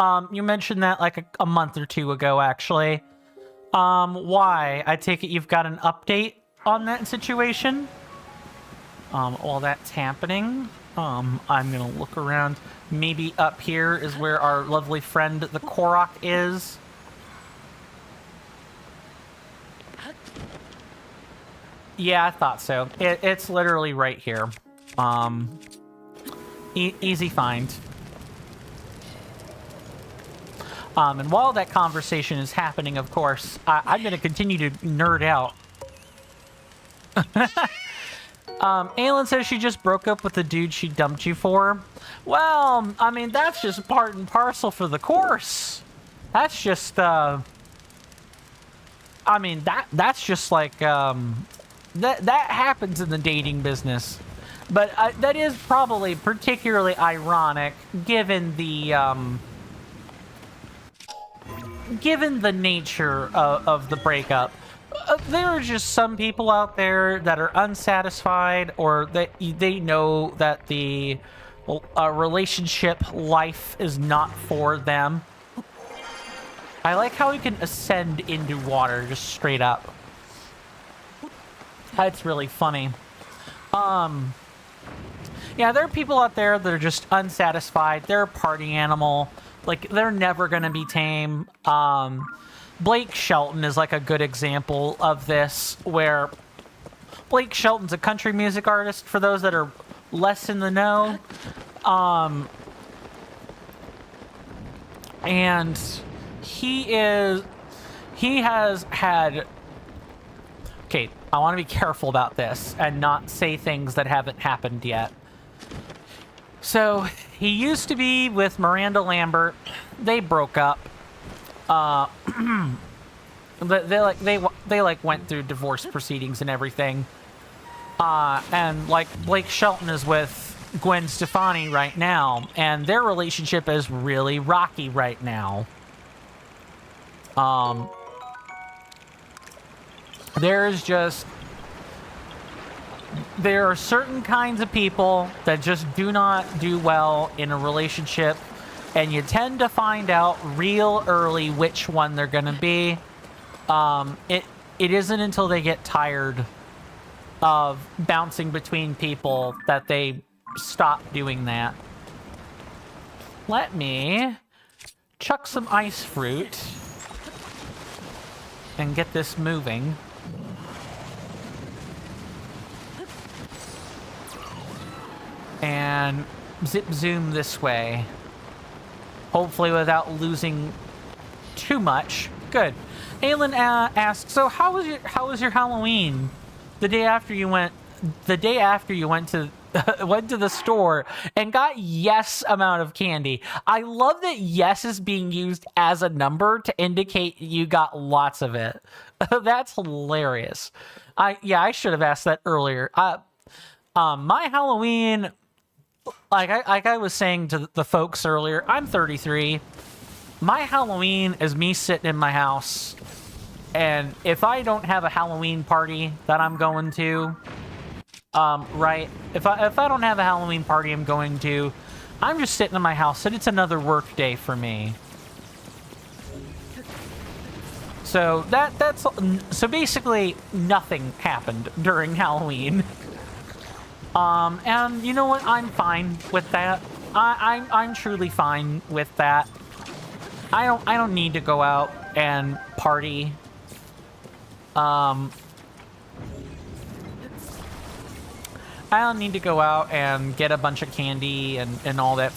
You mentioned that like a month or two ago, actually. Why? I take it you've got an update on that situation? While that's happening, I'm gonna look around. Maybe up here is where our lovely friend, the Korok, is. Yeah, I thought so. It's literally right here. Easy find. And while that conversation is happening, of course, I'm going to continue to nerd out. Aelin says she just broke up with the dude she dumped you for. Well, I mean, that's just part and parcel for the course. That's just, I mean, that's just like, that happens in the dating business. But that is probably particularly ironic given the, given the nature of the breakup. There are just some people out there that are unsatisfied, or that they know that the relationship life is not for them. I like how we can ascend into water just straight up. That's really funny. Yeah, there are people out there that are just unsatisfied. They're a party animal. Like, they're never gonna be tame. Blake Shelton is like a good example of this, where Blake Shelton's a country music artist, for those that are less in the know. And he has had... Okay, I want to be careful about this and not say things that haven't happened yet. So, he used to be with Miranda Lambert. They broke up. They went through divorce proceedings and everything. And like Blake Shelton is with Gwen Stefani right now, and their relationship is really rocky right now. There are certain kinds of people that just do not do well in a relationship, and you tend to find out real early which one they're gonna be. It isn't until they get tired of bouncing between people that they stop doing that. Let me chuck some ice fruit and get this moving. And zip zoom this way. Hopefully without losing too much. Good. Aelin asks, so how was your Halloween? The day after you went to went to the store and got yes amount of candy. I love that yes is being used as a number to indicate you got lots of it. That's hilarious. I should have asked that earlier. My Halloween, like I was saying to the folks earlier, I'm 33. My Halloween is me sitting in my house, and if I don't have a Halloween party that I'm going to, right, if I don't have a Halloween party I'm going to, I'm just sitting in my house, and it's another work day for me. So that's so basically nothing happened during Halloween. And you know what? I'm fine with that. I'm truly fine with that. I don't need to go out and party. I don't need to go out and get a bunch of candy and all that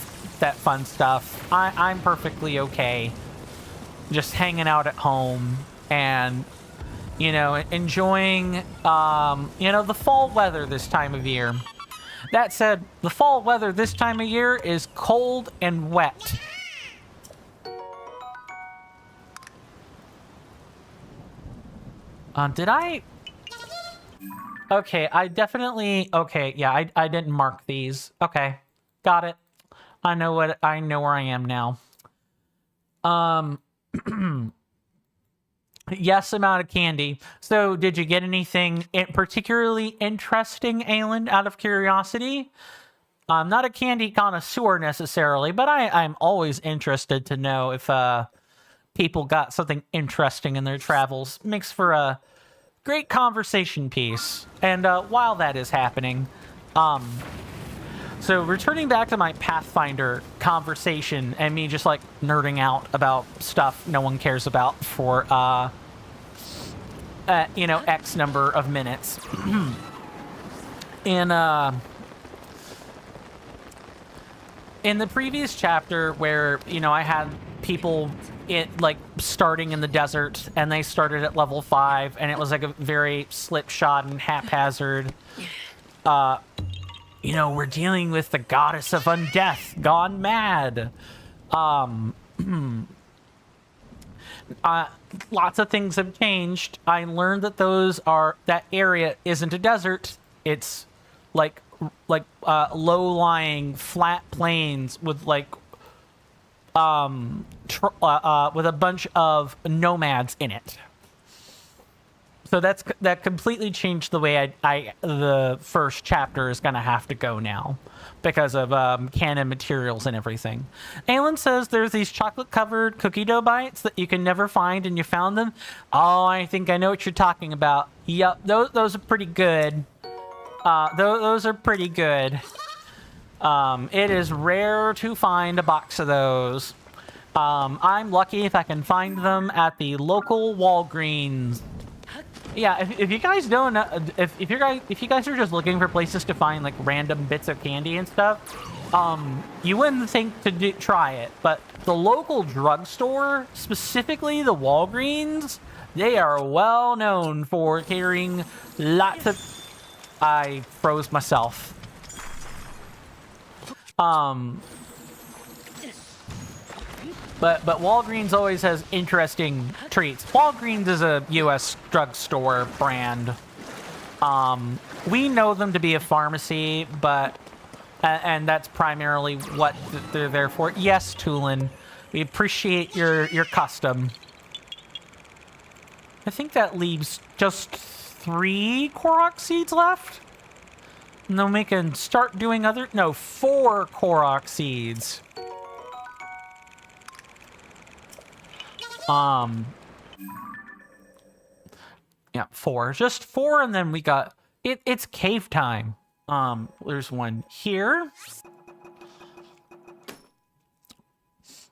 fun stuff. I'm perfectly okay just hanging out at home and, you know, enjoying, you know, the fall weather this time of year. That said, the fall weather this time of year is cold and wet. Did I? Okay, I definitely... Okay, yeah, I didn't mark these. Okay, got it. I know where I am now. Yes, amount of candy. So, did you get anything particularly interesting, Aelin, out of curiosity? I'm not a candy connoisseur necessarily, but I'm always interested to know if people got something interesting in their travels. Makes for a great conversation piece. And while that is happening, so returning back to my Pathfinder conversation and me just like nerding out about stuff no one cares about for you know, X number of minutes. In the previous chapter where, you know, I had people like starting in the desert and they started at level 5 and it was like a very slipshod and haphazard, you know, we're dealing with the goddess of undeath gone mad. Lots of things have changed. I learned that that area isn't a desert. It's like low-lying flat plains with like with a bunch of nomads in it. So that completely changed the way the first chapter is gonna have to go now because of canon materials and everything. Aelin says there's these chocolate-covered cookie dough bites that you can never find, and you found them. Oh, I think I know what you're talking about. Yep, those are pretty good. Those are pretty good. It is rare to find a box of those. I'm lucky if I can find them at the local Walgreens. Yeah, if you guys don't know, if you guys are just looking for places to find like random bits of candy and stuff, you wouldn't think to try it. But the local drugstore, specifically the Walgreens, they are well known for carrying lots of... I froze myself. But Walgreens always has interesting treats. Walgreens is a U.S. drugstore brand. We know them to be a pharmacy, but and that's primarily what they're there for. Yes, Tulin, we appreciate your custom. I think that leaves just 3 Korok seeds left. And then we can start doing 4 Korok seeds. Yeah, 4. Just 4, and then we got... It's cave time. There's one here.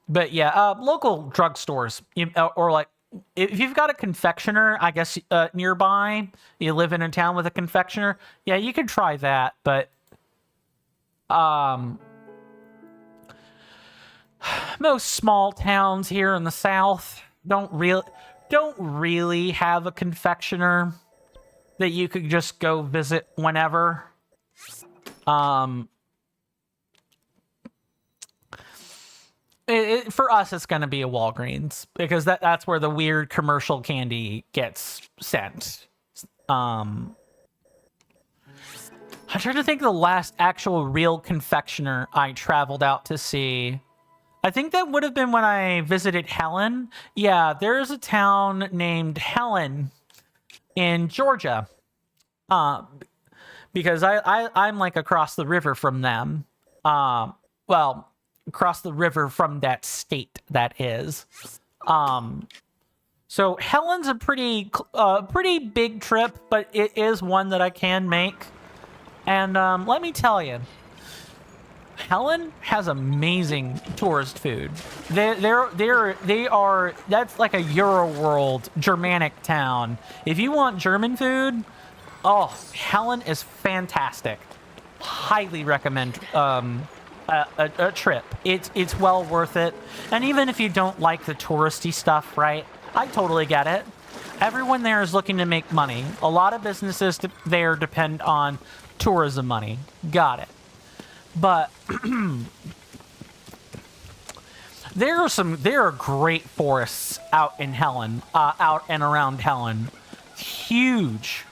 But yeah, local drugstores, or like, if you've got a confectioner, I guess, nearby, you live in a town with a confectioner, yeah, you could try that, but... most small towns here in the south don't really have a confectioner that you could just go visit whenever. For us, it's going to be a Walgreens because that's where the weird commercial candy gets sent. I'm trying to think of the last actual real confectioner I traveled out to see. I think that would have been when I visited Helen. Yeah, there's a town named Helen in Georgia. Because I'm like across the river from them. Well, across the river from that state, that is. So Helen's a pretty big trip, but it is one that I can make. And let me tell you, Helen has amazing tourist food. They are, that's like a Euroworld Germanic town. If you want German food, oh, Helen is fantastic. Highly recommend a trip. It's well worth it. And even if you don't like the touristy stuff, right? I totally get it. Everyone there is looking to make money. A lot of businesses there depend on tourism money. Got it. But there are great forests out in Helen, out and around Helen. Huge.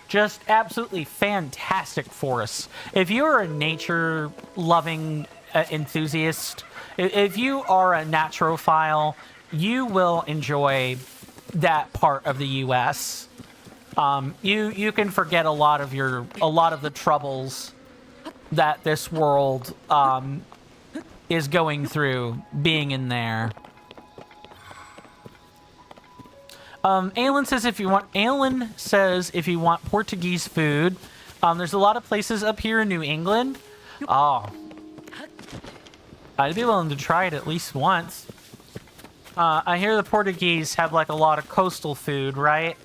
Just absolutely fantastic forests. If you're a nature-loving enthusiast, if you are a naturophile, you will enjoy that part of the U.S. You can forget a lot of the troubles that this world is going through being in there. Alan says if you want Portuguese food, there's a lot of places up here in New England. Oh, I'd be willing to try it at least once. I hear the Portuguese have like a lot of coastal food, right?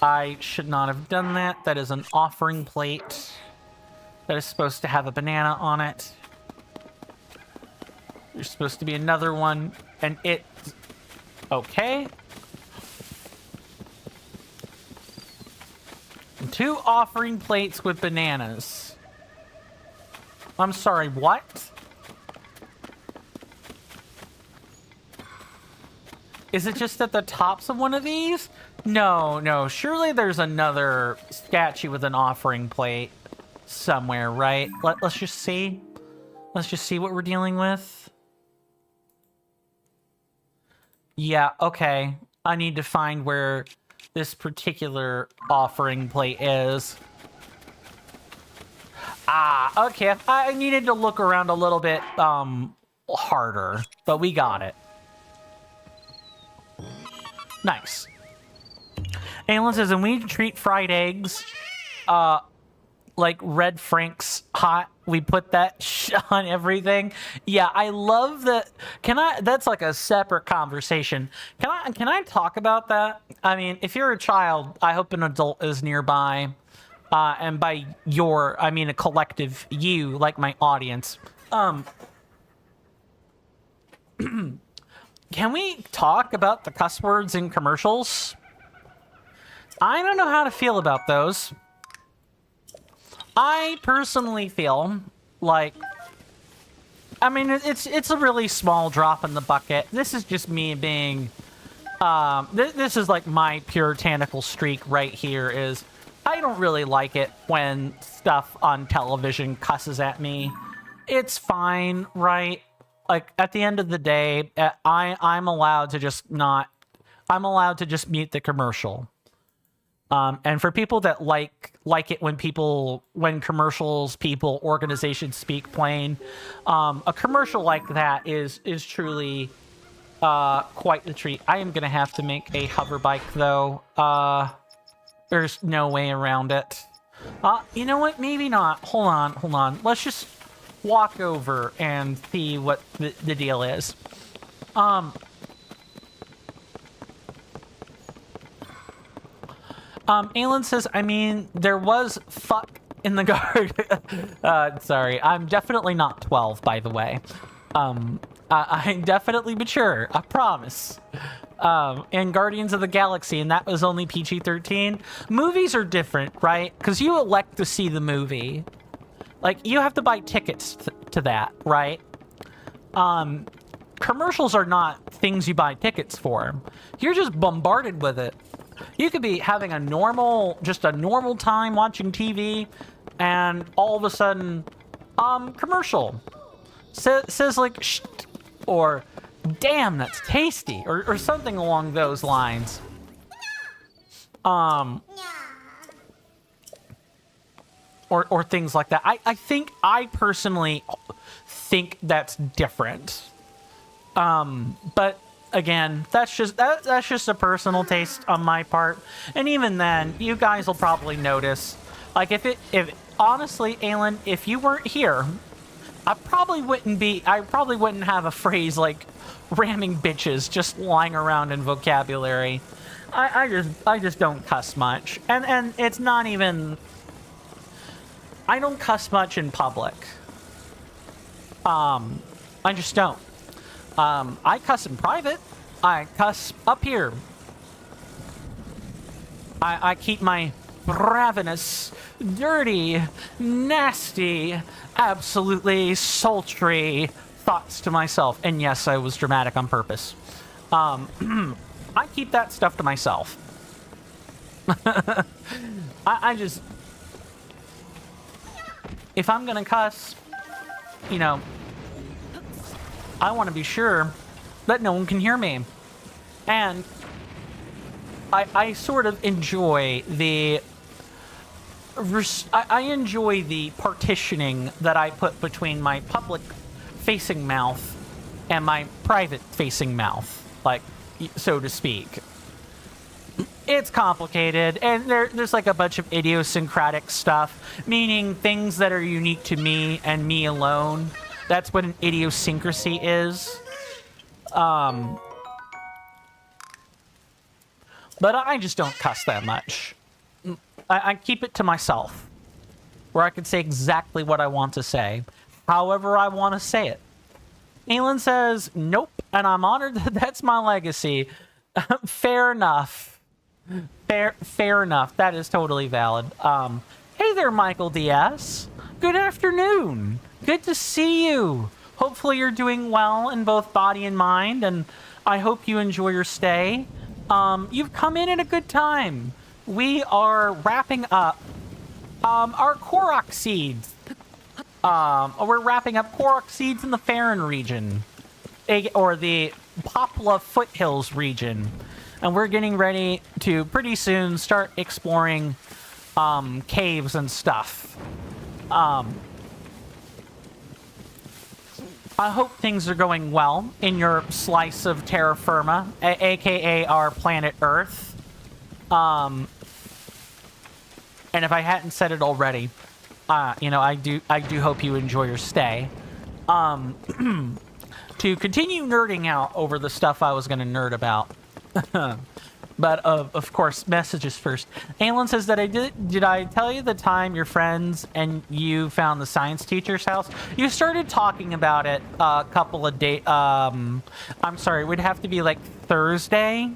I should not have done that. That is an offering plate that is supposed to have a banana on it. There's supposed to be another one, and it's okay. 2 offering plates with bananas. I'm sorry, what? Is it just at the tops of one of these? No. Surely there's another statue with an offering plate somewhere, right? Let's just see. Let's just see what we're dealing with. Yeah, okay. I need to find where this particular offering plate is. Ah, okay. I needed to look around a little bit harder, but we got it. Nice. Alan says, and we treat fried eggs like Red Frank's hot. We put that on everything. Yeah, I love that. That's like a separate conversation. Can I talk about that? I mean, if you're a child, I hope an adult is nearby. And by I mean a collective you, like my audience. Can we talk about the cuss words in commercials? I don't know how to feel about those. I personally feel like, I mean, it's a really small drop in the bucket. This is just me being, this is like my puritanical streak right here is, I don't really like it when stuff on television cusses at me. It's fine, right? Like, at the end of the day, I'm allowed to just mute the commercial. And for people that like it when commercials, organizations speak plain, a commercial like that is truly quite the treat. I am gonna have to make a hover bike though. There's no way around it. You know what? Maybe not. Hold on. Let's just walk over and see what the deal is. Alan says, I mean, there was fuck in the guard. Sorry, I'm definitely not 12, by the way. I'm definitely mature, I promise. And Guardians of the Galaxy, and that was only PG-13. Movies are different, right? Because you elect to see the movie. Like, you have to buy tickets to that, right? Commercials are not things you buy tickets for. You're just bombarded with it. You could be having just a normal time watching TV, and all of a sudden, commercial says like, shh, or damn, that's tasty, or something along those lines. Or things like that. I personally think that's different. But again, that's just a personal taste on my part. And even then, you guys will probably notice. Like, if honestly, Aelin, if you weren't here, I probably wouldn't have a phrase like ramming bitches just lying around in vocabulary. I just don't cuss much. And it's not even, I don't cuss much in public. I just don't. I cuss in private. I cuss up here. I keep my ravenous, dirty, nasty, absolutely sultry thoughts to myself. And yes, I was dramatic on purpose. I keep that stuff to myself. I just... If I'm gonna cuss, you know, I want to be sure that no one can hear me. And I sort of enjoy the... I enjoy the partitioning that I put between my public-facing mouth and my private-facing mouth, like, so to speak. It's complicated, and there's like a bunch of idiosyncratic stuff, meaning things that are unique to me and me alone. That's what an idiosyncrasy is. But I just don't cuss that much. I keep it to myself, where I can say exactly what I want to say, however I want to say it. Aelin says, nope, and I'm honored that that's my legacy. Fair enough. Fair enough. That is totally valid. Hey there, Michael Diaz. Good afternoon. Good to see you. Hopefully you're doing well in both body and mind, and I hope you enjoy your stay. You've come in at a good time. We are wrapping up our Korok seeds. We're wrapping up Korok seeds in the Farron region, or the Popla Foothills region. And we're getting ready to pretty soon start exploring caves and stuff. I hope things are going well in your slice of terra firma, aka our planet Earth. And if I hadn't said it already, you know, I do hope you enjoy your stay. To continue nerding out over the stuff I was going to nerd about. But of course, messages first. Aelin says that did I tell you the time your friends and you found the science teacher's house? You started talking about it a couple of days. I'm sorry, it would have to be like Thursday.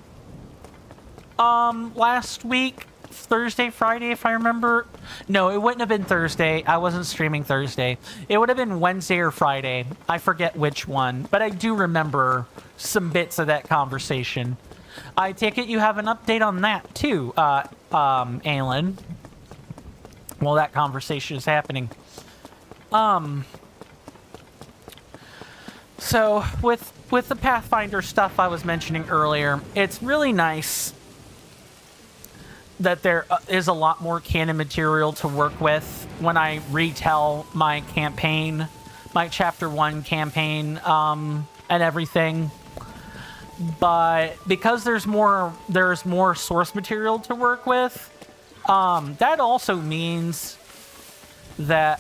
Last week. Thursday, Friday, if I remember. No, it wouldn't have been Thursday. I wasn't streaming Thursday. It would have been Wednesday or Friday. I forget which one, but I do remember some bits of that conversation. I take it you have an update on that too, Aelin. While that conversation is happening. So with the Pathfinder stuff I was mentioning earlier, it's really nice that there is a lot more canon material to work with when I retell my campaign, my chapter 1 campaign, and everything. But because there's more source material to work with, that also means that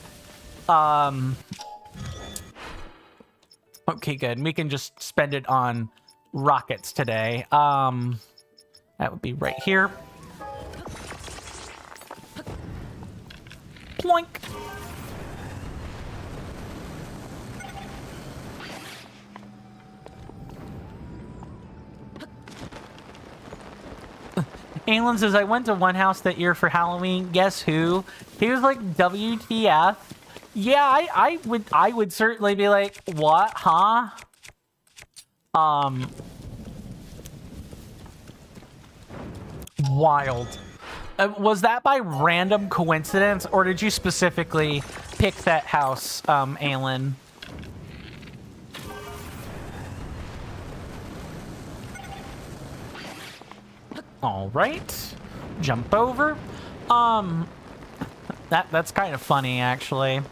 okay, good. We can just spend it on rockets today. That would be right here. Ploink. Aelin says, I went to one house that year for Halloween. Guess who? He was like, WTF? Yeah, I would certainly be like, what, huh? Wild. Was that by random coincidence, or did you specifically pick that house, Alan? All right, jump over. That's kind of funny, actually.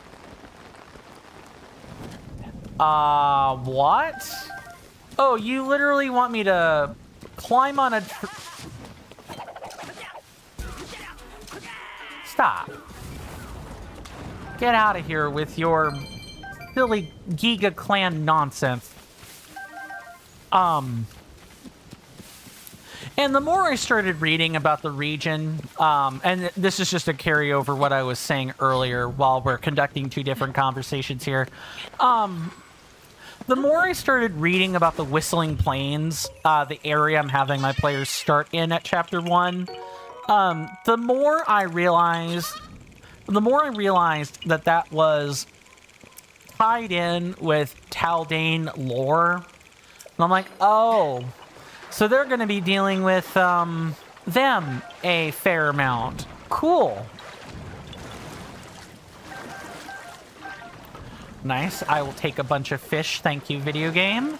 What? Oh, you literally want me to climb on a Stop. Get out of here with your silly Giga Clan nonsense. And the more I started reading about the region, and this is just a carryover what I was saying earlier while we're conducting two different conversations here. The more I started reading about the Whistling Plains, the area I'm having my players start in at Chapter 1, the more I realized that that was tied in with Taldane lore. And I'm like, oh, so they're going to be dealing with them a fair amount. Cool. Nice. I will take a bunch of fish. Thank you, video game.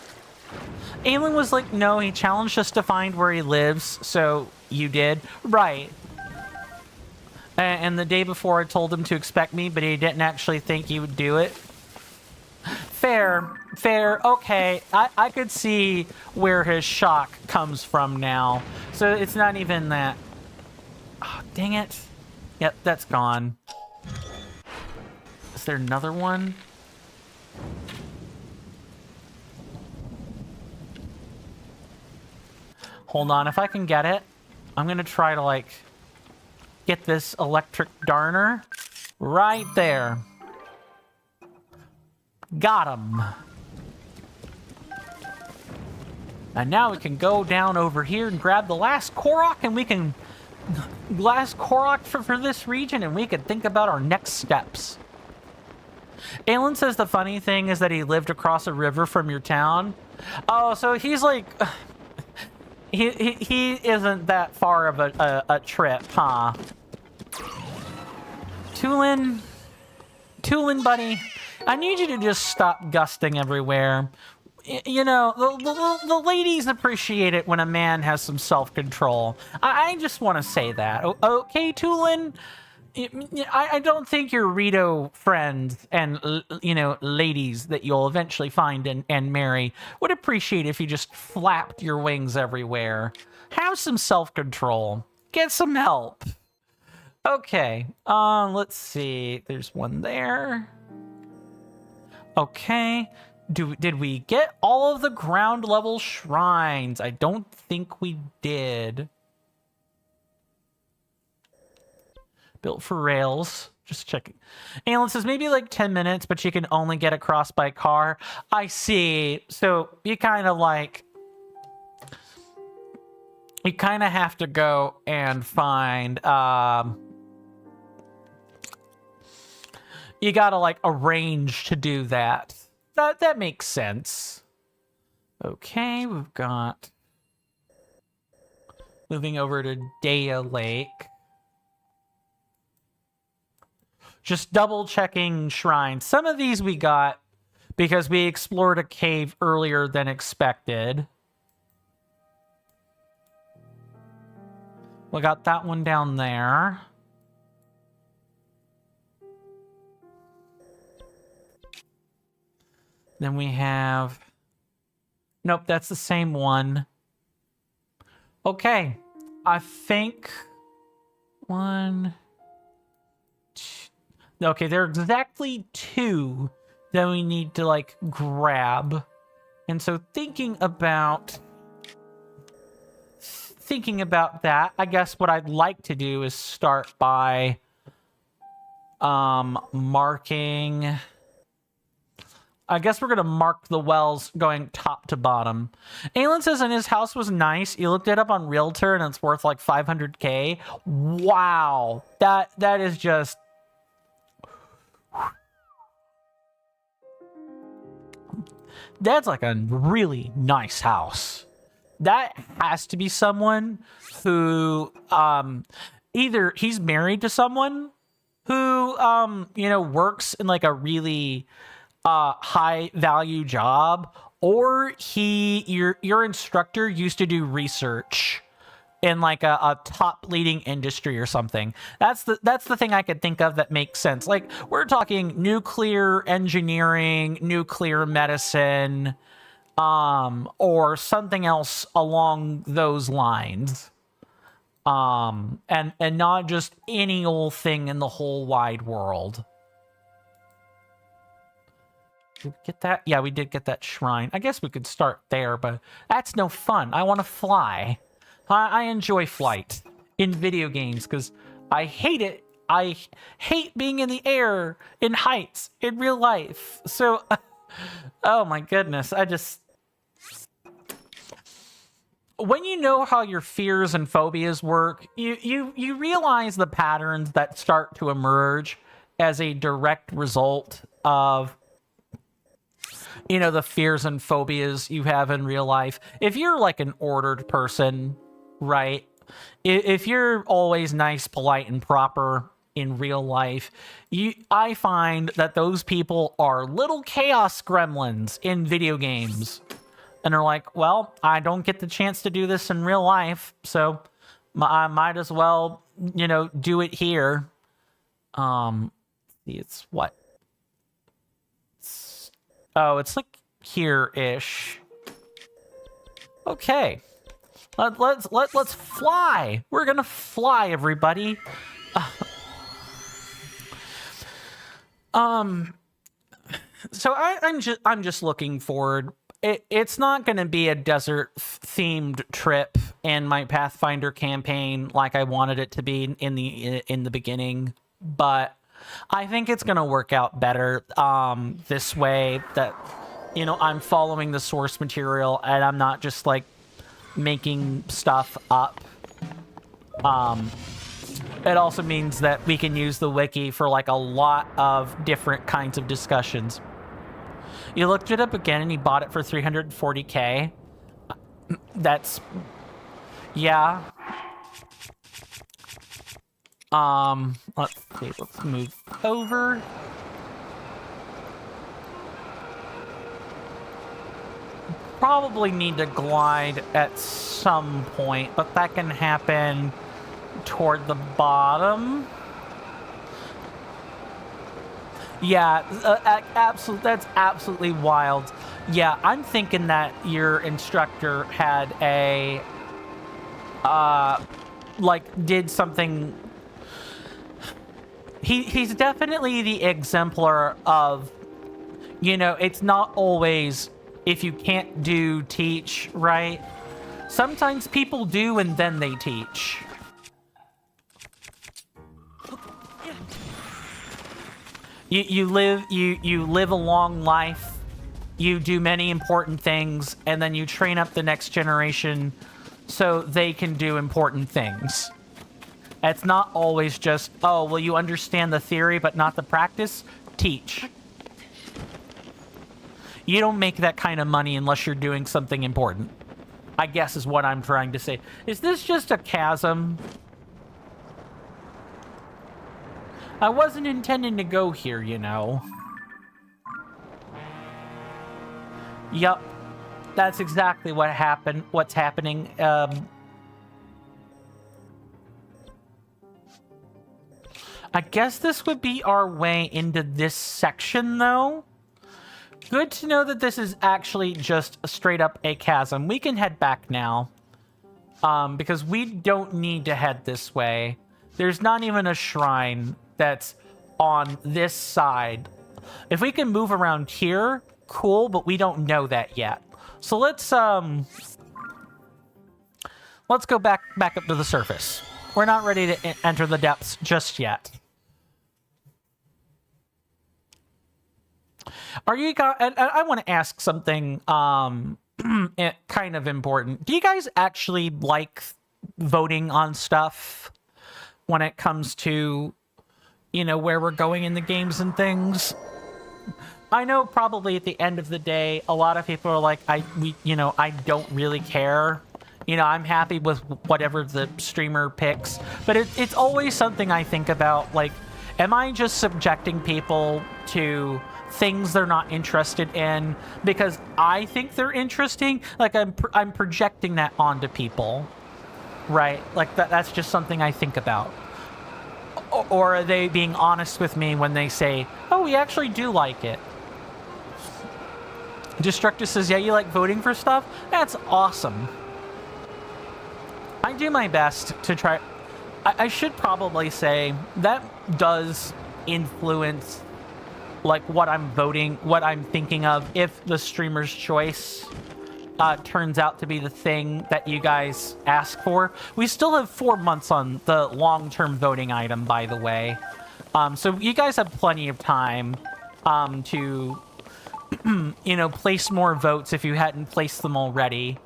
Aelin was like, no, he challenged us to find where he lives, so you did. Right. And the day before I told him to expect me, but he didn't actually think he would do it. Fair. Okay, I could see where his shock comes from now. So it's not even that. Oh, dang it. Yep, that's gone. Is there another one? Hold on, if I can get it, I'm gonna try to, like, get this electric darner right there. Got him. And now we can go down over here and grab the last Korok, and we can... last Korok for this region, and we can think about our next steps. Aelin says the funny thing is that he lived across a river from your town. Oh, so he's like... He isn't that far of a trip, huh? Tulin, buddy, I need you to just stop gusting everywhere. You know, the ladies appreciate it when a man has some self-control. I just want to say that. Okay, Tulin? I don't think your Rito friends and, you know, ladies that you'll eventually find and marry would appreciate if you just flapped your wings everywhere. Have some self-control. Get some help. Okay, let's see. There's one there. Okay. Did we get all of the ground level shrines? I don't think we did. Built for rails. Just checking. Aelin says maybe like 10 minutes, but you can only get across by car. I see. So you kind of like... you kind of have to go and find... you gotta like arrange to do that. That makes sense. Okay, we've got... moving over to Daya Lake. Just double checking shrines. Some of these we got because we explored a cave earlier than expected. We got that one down there. Then we have... nope, that's the same one. Okay. I think... one... two... okay, there are exactly two that we need to, like, grab. And so thinking about that, I guess what I'd like to do is start by marking... I guess we're going to mark the wells going top to bottom. Aelin says, and his house was nice. You looked it up on Realtor and it's worth like 500K. Wow. That is just... That's like a really nice house. That has to be someone who either he's married to someone who works in like a really high value job, or your instructor used to do research in like a top leading industry or something. That's the thing I could think of that makes sense. Like, we're talking nuclear engineering, nuclear medicine, or something else along those lines. And not just any old thing in the whole wide world. Did we get that? Yeah, we did get that shrine. I guess we could start there, but that's no fun. I want to fly. I enjoy flight in video games because I hate it. I hate being in the air in heights in real life. So, oh my goodness, when you know how your fears and phobias work, you realize the patterns that start to emerge as a direct result of the fears and phobias you have in real life. If you're like an ordered person, right? If you're always nice, polite, and proper in real life, I find that those people are little chaos gremlins in video games. And they're like, well, I don't get the chance to do this in real life, so I might as well, do it here. It's what? It's like here-ish. Okay. Let's fly. We're gonna fly, everybody. So I'm just looking forward. It's not going to be a desert-themed trip in my Pathfinder campaign like I wanted it to be in the beginning, but I think it's going to work out better this way, that I'm following the source material and I'm not just like making stuff up. It also means that we can use the wiki for like a lot of different kinds of discussions. You looked it up again and you bought it for 340k. That's... yeah. Let's see, let's move over. Probably need to glide at some point, but that can happen toward the bottom. Yeah, that's absolutely wild. Yeah, I'm thinking that your instructor had a, did something. He's definitely the exemplar of, it's not always if you can't do, teach, right? Sometimes people do and then they teach. You live a long life, you do many important things, and then you train up the next generation so they can do important things. It's not always just, oh, well, you understand the theory but not the practice? Teach. You don't make that kind of money unless you're doing something important, I guess is what I'm trying to say. Is this just a chasm? I wasn't intending to go here, Yup. That's exactly what happened. What's happening. I guess this would be our way into this section, though. Good to know that this is actually just straight up a chasm. We can head back now. Because we don't need to head this way. There's not even a shrine that's on this side. If we can move around here, cool, but we don't know that yet. So let's go back up to the surface. We're not ready to enter the depths just yet. Are you guys, and I want to ask something kind of important. Do you guys actually like voting on stuff when it comes to where we're going in the games and things? I know probably at the end of the day, a lot of people are like, I don't really care. You know, I'm happy with whatever the streamer picks. But it's always something I think about, like, am I just subjecting people to things they're not interested in because I think they're interesting? Like, I'm projecting that onto people, right? Like, that's just something I think about. Or are they being honest with me when they say, oh, we actually do like it? Destructive says, yeah, you like voting for stuff? That's awesome. I do my best to try. I should probably say that does influence like what I'm voting, what I'm thinking of if the streamer's choice turns out to be the thing that you guys ask for. We still have 4 months on the long-term voting item, by the way. So you guys have plenty of time to, you know, place more votes if you hadn't placed them already.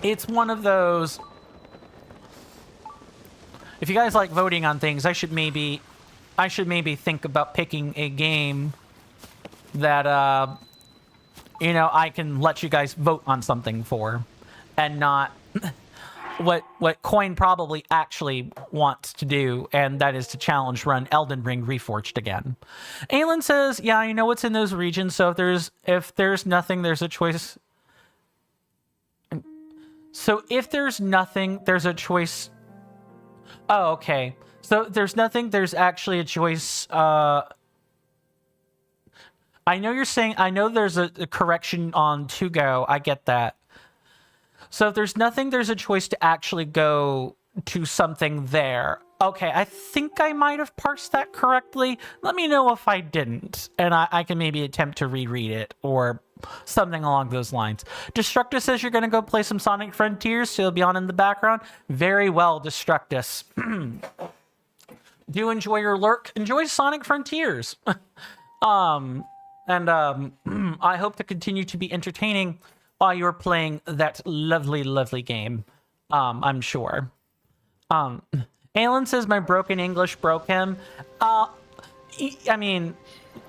It's one of those... If you guys like voting on things, I should maybe think about picking a game that, you know, I can let you guys vote on something for, and not what Coin probably actually wants to do, and that is to challenge run Elden Ring Reforged again. Aelin says, yeah, I know what's in those regions, so if there's nothing, there's a choice. So if there's nothing, there's a choice. Oh, okay. So there's nothing, there's actually a choice. I know you're saying, I know there's a correction on to go. I get that. So if there's nothing, there's a choice to actually go to something there. Okay, I think I might have parsed that correctly. Let me know if I didn't, and I can maybe attempt to reread it or something along those lines. Destructus says you're going to go play some Sonic Frontiers, so you'll be on in the background. Very well, Destructus. Do enjoy your lurk. Enjoy Sonic Frontiers. I hope to continue to be entertaining while you're playing that lovely, lovely game. I'm sure. Alan says my broken English broke him. I mean,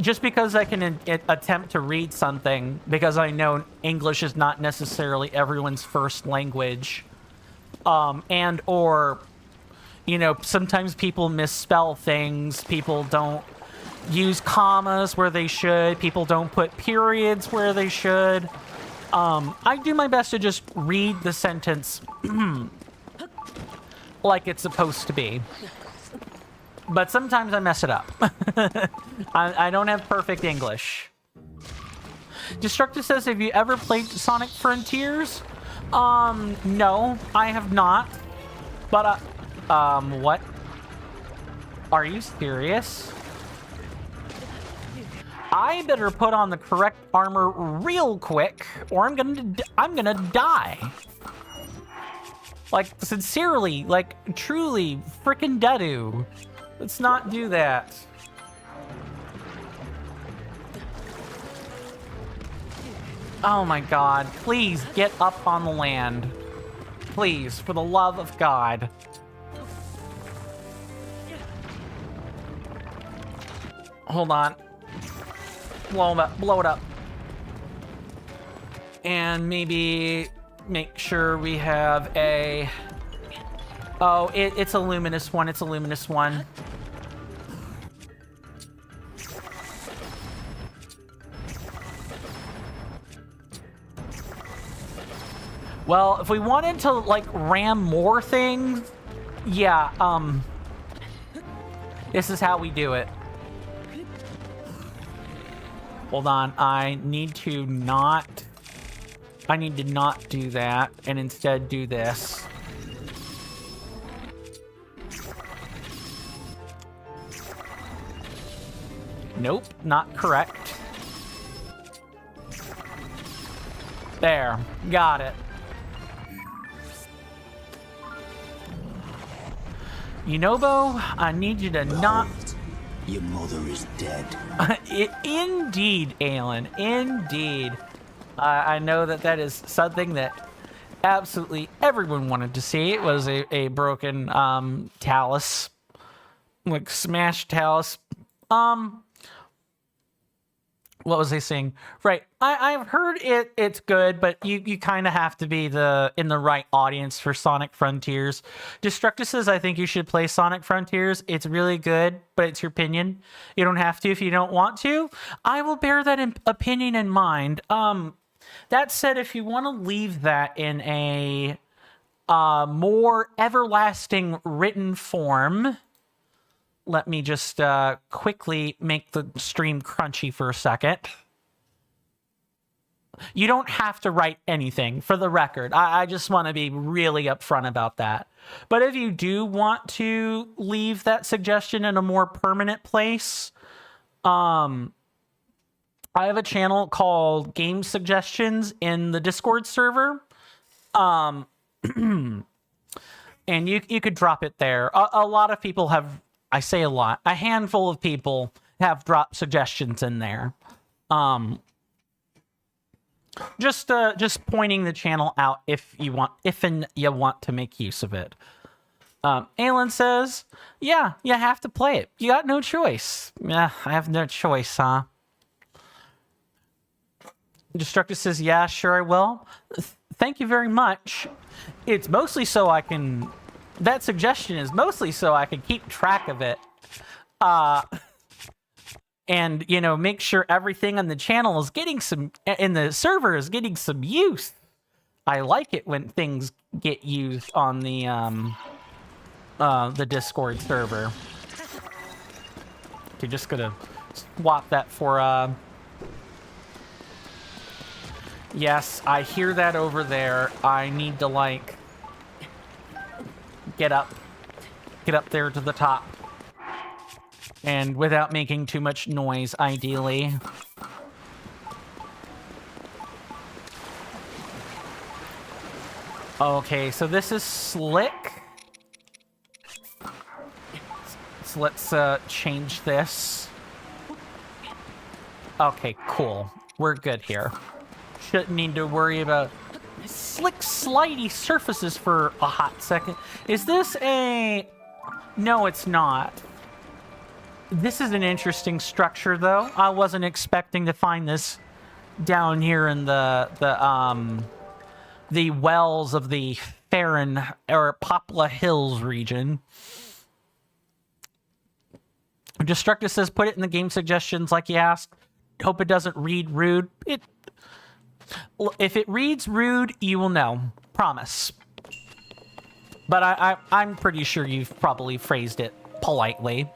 just because I can attempt to read something, because I know English is not necessarily everyone's first language, and or, you know, sometimes people misspell things, people don't use commas where they should, people don't put periods where they should. I do my best to just read the sentence like it's supposed to be. But sometimes I mess it up. I don't have perfect English. Destructive says, have you ever played Sonic Frontiers? No, I have not. But, what? Are you serious? I better put on the correct armor real quick, or I'm gonna die. Like, sincerely, like, truly, frickin' deadu. Let's not do that. Oh my god, please get up on the land. Please, for the love of God. Hold on. Blow it up. And maybe make sure we have a... Oh, it's a luminous one. It's a luminous one. Well, if we wanted to, like, ram more things, yeah, this is how we do it. Hold on, I need to not do that, and instead do this. Nope, not correct. There, got it. You know, Bo, I need you to not... Your mother is dead. Indeed, Alan, indeed. I know that is something that absolutely everyone wanted to see. It was a broken talus, like smashed talus. what was I saying? Right. I've heard it's good, but you kind of have to be in the right audience for Sonic Frontiers. Destructus says, I think you should play Sonic Frontiers. It's really good, but it's your opinion. You don't have to if you don't want to. I will bear that opinion in mind. That said, if you want to leave that in a more everlasting written form, let me just quickly make the stream crunchy for a second. You don't have to write anything, for the record. I just want to be really upfront about that. But if you do want to leave that suggestion in a more permanent place, I have a channel called Game Suggestions in the Discord server. And you could drop it there. A lot of people have... I say a lot. A handful of people have dropped suggestions in there. Just pointing the channel out if you want to make use of it. Alan says, yeah, you have to play it. You got no choice. Yeah, I have no choice, huh? Destructor says, yeah, sure I will. Thank you very much. It's mostly so I can... That suggestion is mostly so I can keep track of it. And, you know, make sure everything on the channel is getting some... in the server is getting some use. I like it when things get used on the Discord server. Okay, just gonna swap that for... Yes, I hear that over there. I need to, like... Get up there to the top, and without making too much noise, ideally. Okay, so this is slick. So let's change this. Okay, cool. We're good here. Shouldn't need to worry about slick, slidey surfaces for a hot second. Is this a... No, it's not. This is an interesting structure, though. I wasn't expecting to find this down here in the wells of the Farron or Poplar Hills region. Destructus says, put it in the game suggestions like you asked. Hope it doesn't read rude. If it reads rude, you will know. Promise. But I'm pretty sure you've probably phrased it politely.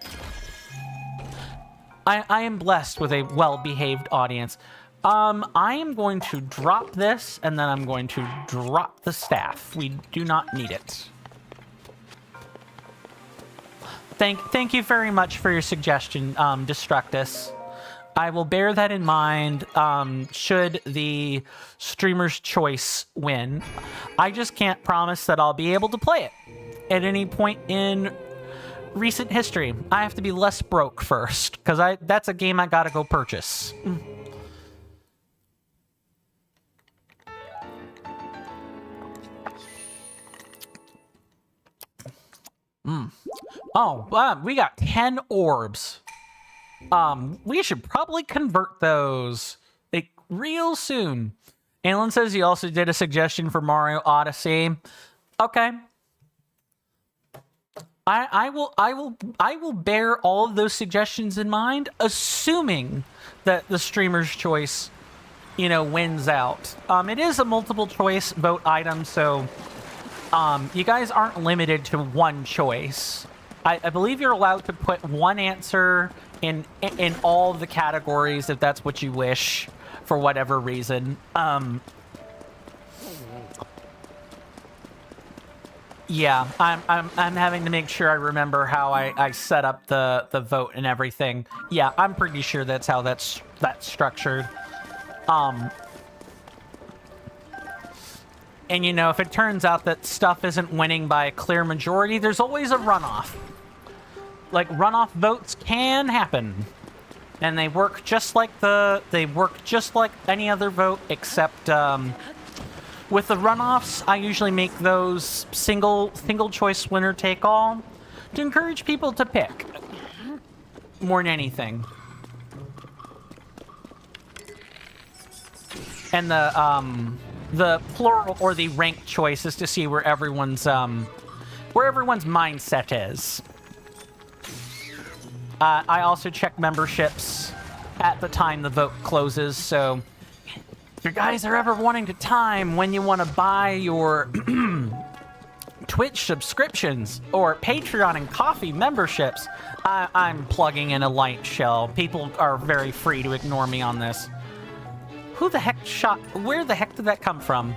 I am blessed with a well-behaved audience. I am going to drop this, and then I'm going to drop the staff. We do not need it. Thank you very much for your suggestion, Destructus. I will bear that in mind should the streamer's choice win. I just can't promise that I'll be able to play it at any point in recent history. I have to be less broke first, because that's a game I gotta go purchase. Oh, we got 10 orbs. We should probably convert those like real soon. Alan says he also did a suggestion for Mario Odyssey. Okay. I will bear all of those suggestions in mind, assuming that the streamer's choice, you know, wins out. It is a multiple choice vote item, so you guys aren't limited to one choice. I believe you're allowed to put one answer in all of the categories if that's what you wish, for whatever reason. Yeah, I'm having to make sure I remember how I set up the vote and everything. Yeah, I'm pretty sure that's how that's structured. And you know, if it turns out that stuff isn't winning by a clear majority, there's always a runoff. Like, runoff votes can happen, and they work just like any other vote, except with the runoffs, I usually make those single choice winner take all to encourage people to pick more than anything. And the plural or the ranked choice is to see where everyone's mindset is. I also check memberships at the time the vote closes, so if you guys are ever wanting to time when you want to buy your Twitch subscriptions or Patreon and Coffee memberships, I'm plugging in a light shell. People are very free to ignore me on this. Who the heck shot? Where the heck did that come from?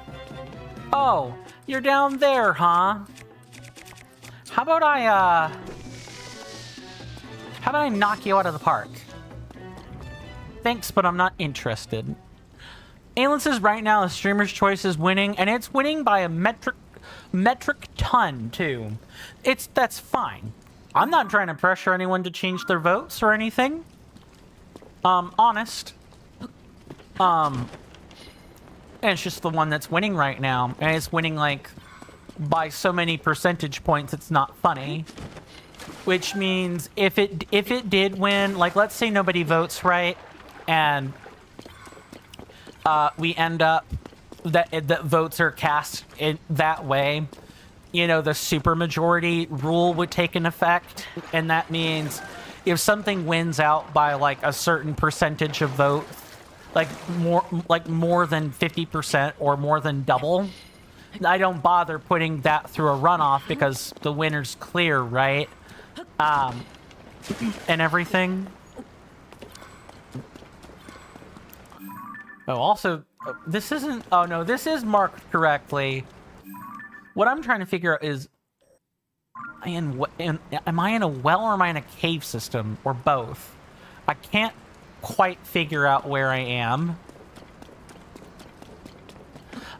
Oh, you're down there, huh? How about I knock you out of the park? Thanks, but I'm not interested. Aelin says right now the streamer's choice is winning, and it's winning by a metric ton too. That's fine. I'm not trying to pressure anyone to change their votes or anything. Honest. And it's just the one that's winning right now, and it's winning like by so many percentage points it's not funny. Which means if it did win, like let's say nobody votes right, and we end up that votes are cast in that way, you know, the supermajority rule would take an effect, and that means if something wins out by like a certain percentage of votes, like more than 50% or more than double, I don't bother putting that through a runoff because the winner's clear, right? And everything. Oh, also, this isn't... Oh, no, this is marked correctly. What I'm trying to figure out is... am I in a well or am I in a cave system? Or both? I can't quite figure out where I am.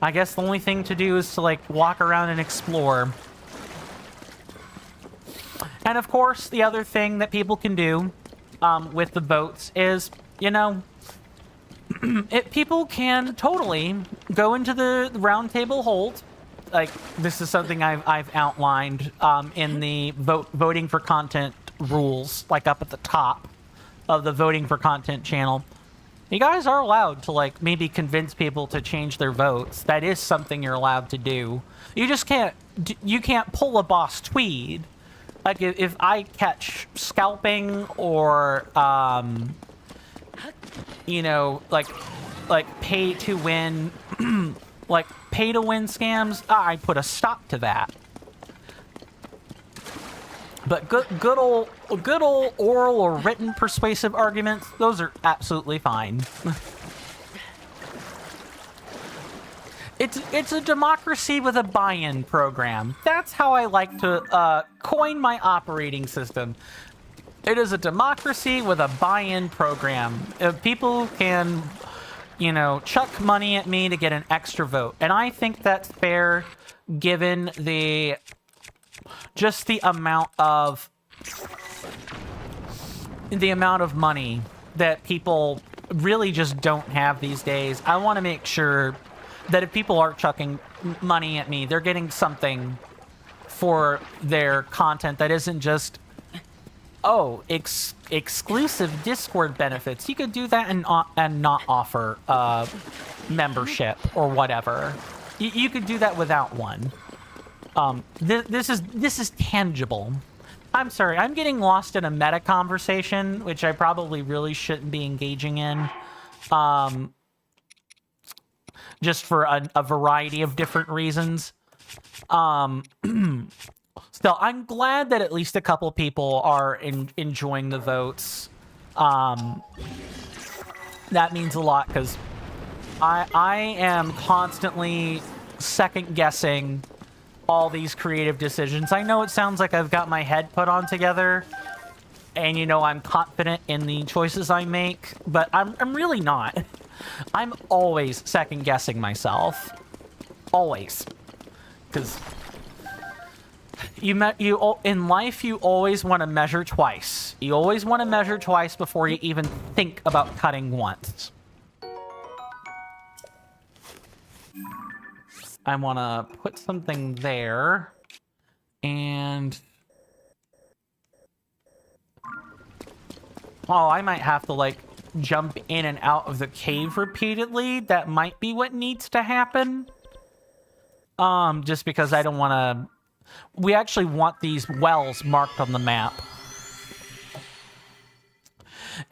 I guess the only thing to do is to, like, walk around and explore. And, of course, the other thing that people can do with the boats is, you know... people can totally go into the round table hold. Like, this is something I've outlined in the voting for content rules, like up at the top of the voting for content channel. You guys are allowed to, like, maybe convince people to change their votes. That is something you're allowed to do. You just can't pull a boss Tweed. Like, if I catch scalping or, you know, like pay to win, like pay to win scams, I put a stop to that. But good old oral or written persuasive arguments, those are absolutely fine. It's a democracy with a buy-in program. That's how I like to coin my operating system. It is a democracy with a buy-in program. People can, you know, chuck money at me to get an extra vote. And I think that's fair given the amount of money that people really just don't have these days. I want to make sure that if people are chucking money at me, they're getting something for their content that isn't just, oh, exclusive Discord benefits. You could do that and not offer membership or whatever. You could do that without one. This is tangible. I'm sorry, I'm getting lost in a meta conversation, which I probably really shouldn't be engaging in. Just for a variety of different reasons. Still, I'm glad that at least a couple people are enjoying the votes. That means a lot, because I am constantly second-guessing all these creative decisions. I know it sounds like I've got my head put on together, and, you know, I'm confident in the choices I make, but I'm really not. I'm always second-guessing myself. Always. Because in life, you always want to measure twice. You always want to measure twice before you even think about cutting once. I want to put something there. And... oh, I might have to, like, jump in and out of the cave repeatedly, that might be what needs to happen. Just because I don't want to... We actually want these wells marked on the map.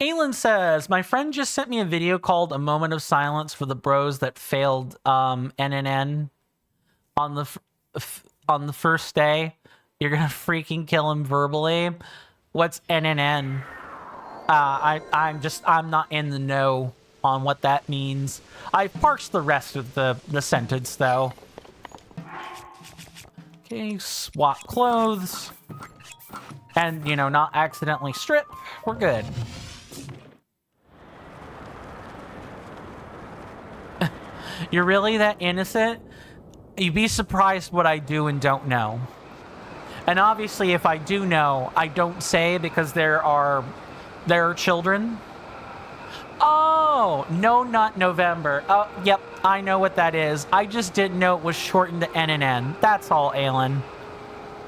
Aylin says, my friend just sent me a video called A Moment of Silence for the Bros that failed NNN on the first day. You're gonna freaking kill him verbally. What's NNN? I'm not in the know on what that means. I've parsed the rest of the sentence though. Okay, swap clothes. And, you know, not accidentally strip. We're good. You're really that innocent? You'd be surprised what I do and don't know. And obviously, if I do know, I don't say because there are children. Oh, no, not November. Oh, yep, I know what that is. I just didn't know it was shortened to NNN. That's all, Aylin.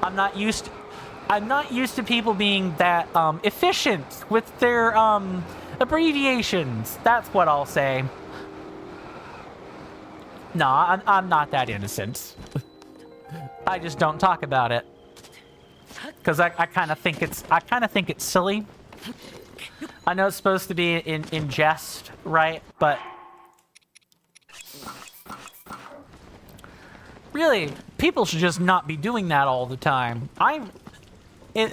I'm not used to people being that efficient with their abbreviations. That's what I'll say. No, I'm not that innocent. I just don't talk about it. Because I kind of think it's silly. I know it's supposed to be in jest, right? But really, people should just not be doing that all the time.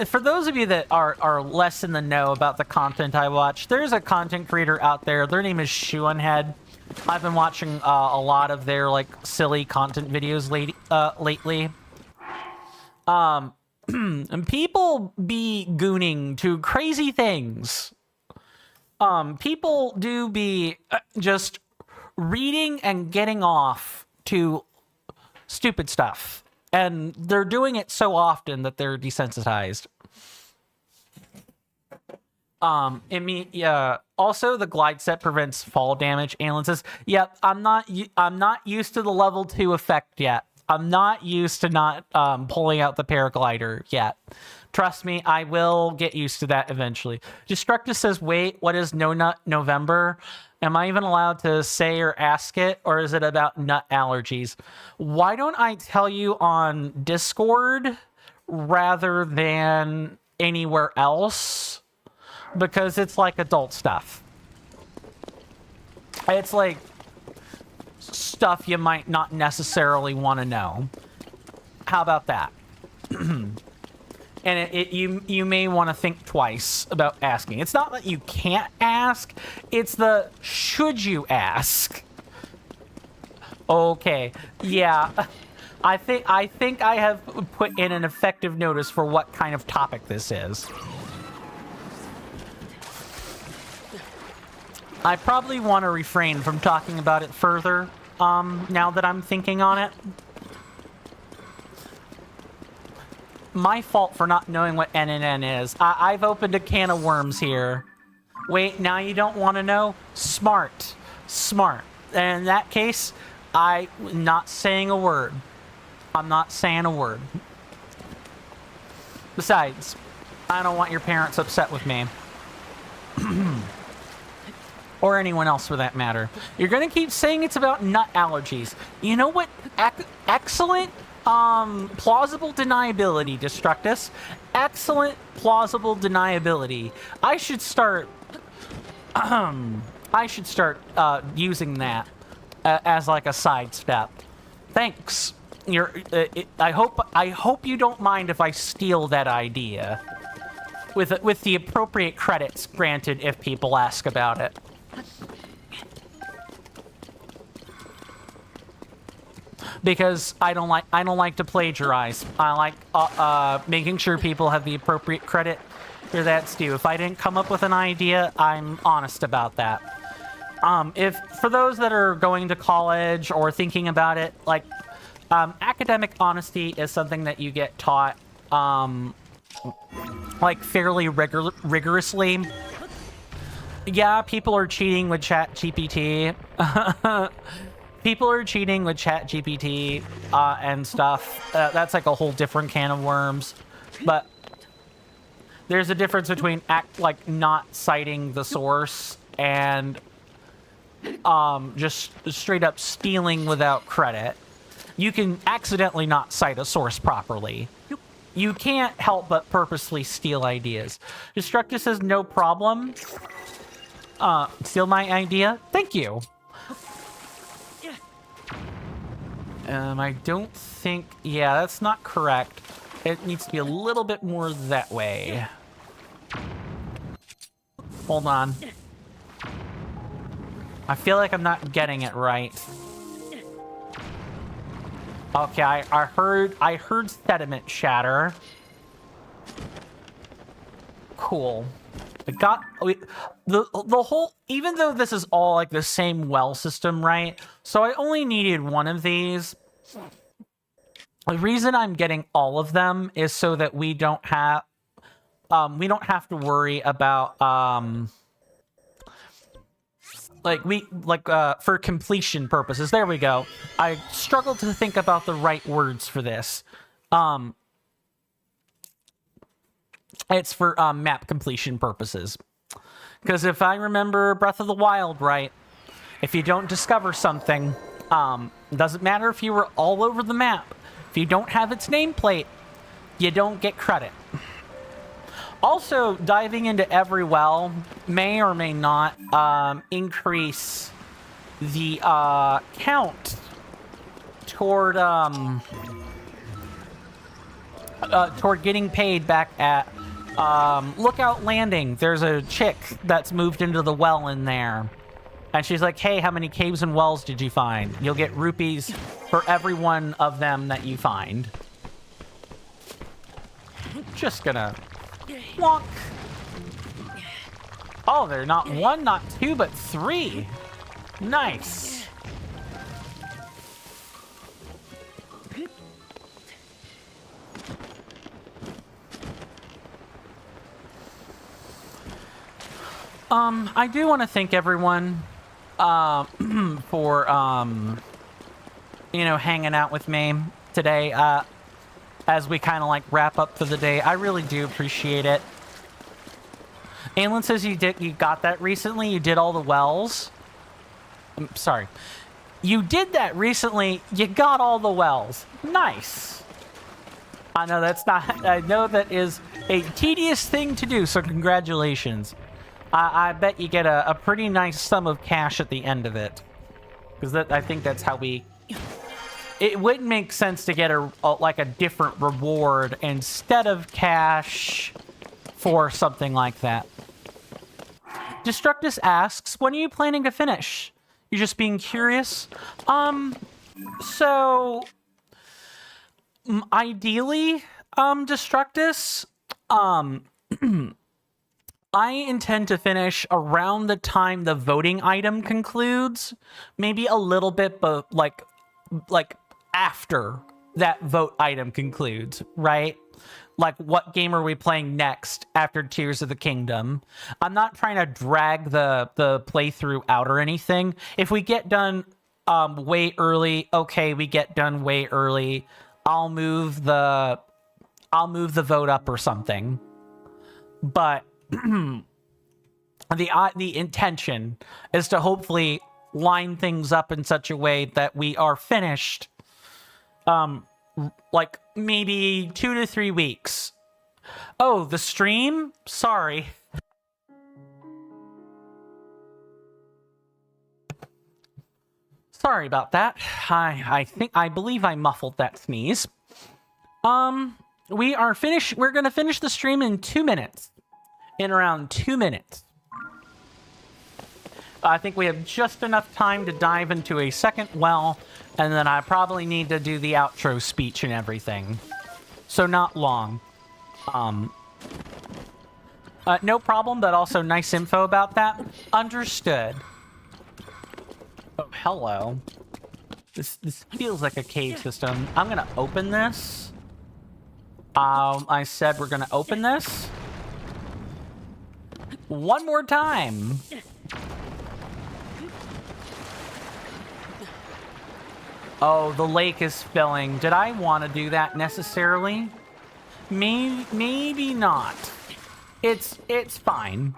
For those of you that are less in the know about the content I watch, there's a content creator out there. Their name is Shoeonhead. I've been watching a lot of their like silly content videos lately. And people be gooning to crazy things. People do be just reading and getting off to stupid stuff. And they're doing it so often that they're desensitized. Also, the glide set prevents fall damage. Alan says, "Yep, I'm not used to the level 2 effect yet. I'm not used to not pulling out the paraglider yet. Trust me, I will get used to that eventually." Destructus says, "Wait, what is No Nut November? Am I even allowed to say or ask it, or is it about nut allergies? Why don't I tell you on Discord rather than anywhere else? Because it's like adult stuff. It's like stuff you might not necessarily want to know. How about that?" And you may want to think twice about asking. It's not that you can't ask, it's the should you ask. Okay, yeah. I think I have put in an effective notice for what kind of topic this is. I probably want to refrain from talking about it further, now that I'm thinking on it. My fault for not knowing what NNN is. I've opened a can of worms here. Wait, now you don't want to know? Smart. Smart. And in that case, I'm not saying a word. I'm not saying a word. Besides, I don't want your parents upset with me. Or anyone else for that matter. You're gonna keep saying it's about nut allergies. You know what? Excellent plausible deniability, Destructus. Excellent plausible deniability. I should start using that as like a sidestep. Thanks. I hope you don't mind if I steal that idea. With the appropriate credits granted if people ask about it. Because I don't like to plagiarize. I like making sure people have the appropriate credit for that's due. If I didn't come up with an idea, I'm honest about that. If for those that are going to college or thinking about it, like academic honesty is something that you get taught like fairly rigorously. Yeah, people are cheating with ChatGPT. People are cheating with ChatGPT and stuff. That's like a whole different can of worms. But there's a difference between not citing the source and just straight up stealing without credit, you can accidentally not cite a source properly. You can't help but purposely steal ideas. Destructus says, no problem. Steal my idea? Thank you. I don't think... Yeah, that's not correct. It needs to be a little bit more that way. Hold on. I feel like I'm not getting it right. Okay, I heard sediment shatter. Cool. I got the whole, even though this is all like the same well system, right? So I only needed one of these. The reason I'm getting all of them is so that we don't have to worry about for completion purposes. There we go. I struggled to think about the right words for this. It's for map completion purposes. Because if I remember Breath of the Wild right, if you don't discover something, doesn't matter if you were all over the map. If you don't have its nameplate, you don't get credit. Also, diving into every well may or may not increase the count toward getting paid back at Lookout Landing. There's a chick that's moved into the well in there. And she's like, hey, how many caves and wells did you find? You'll get rupees for every one of them that you find. Just gonna... Wonk. Oh, they're not one, not two, but three. Nice. I do want to thank everyone for hanging out with me today as we kind of like wrap up for the day. I really do appreciate it. Aylin says you got that recently. You did all the wells. I'm sorry. You did that recently. You got all the wells. Nice. I know that's not. I know that is a tedious thing to do. So congratulations. I bet you get a pretty nice sum of cash at the end of it, because I think that's how we. It wouldn't make sense to get a different reward instead of cash for something like that. Destructus asks, when are you planning to finish? You just being curious? So ideally, Destructus, I intend to finish around the time the voting item concludes, maybe a little bit, but like after that vote item concludes, right? Like, what game are we playing next after Tears of the Kingdom? I'm not trying to drag the playthrough out or anything. If we get done way early, okay, we get done way early. I'll move the vote up or something. But the intention is to hopefully line things up in such a way that we are finished like maybe 2 to 3 weeks. Oh, the stream? Sorry. Sorry about that. I believe I muffled that sneeze. We're gonna finish the stream in 2 minutes. In around 2 minutes. I think we have just enough time to dive into a second well, and then I probably need to do the outro speech and everything. So not long. No problem, but also nice info about that. Understood. Oh, hello. This feels like a cave system. I'm gonna open this. I said we're gonna open this. One more time. Oh, the lake is filling. Did I want to do that necessarily? Maybe not. It's fine.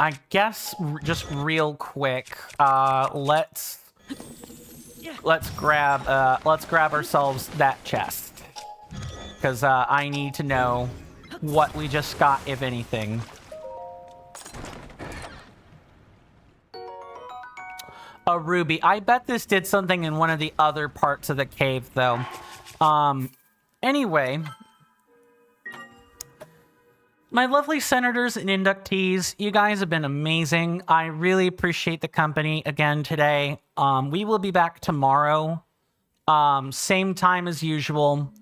I guess just real quick, let's grab ourselves that chest, because I need to know what we just got, if anything. A ruby. I bet this did something in one of the other parts of the cave, though. Anyway, my lovely senators and inductees, you guys have been amazing. I really appreciate the company again today. We will be back tomorrow, same time as usual,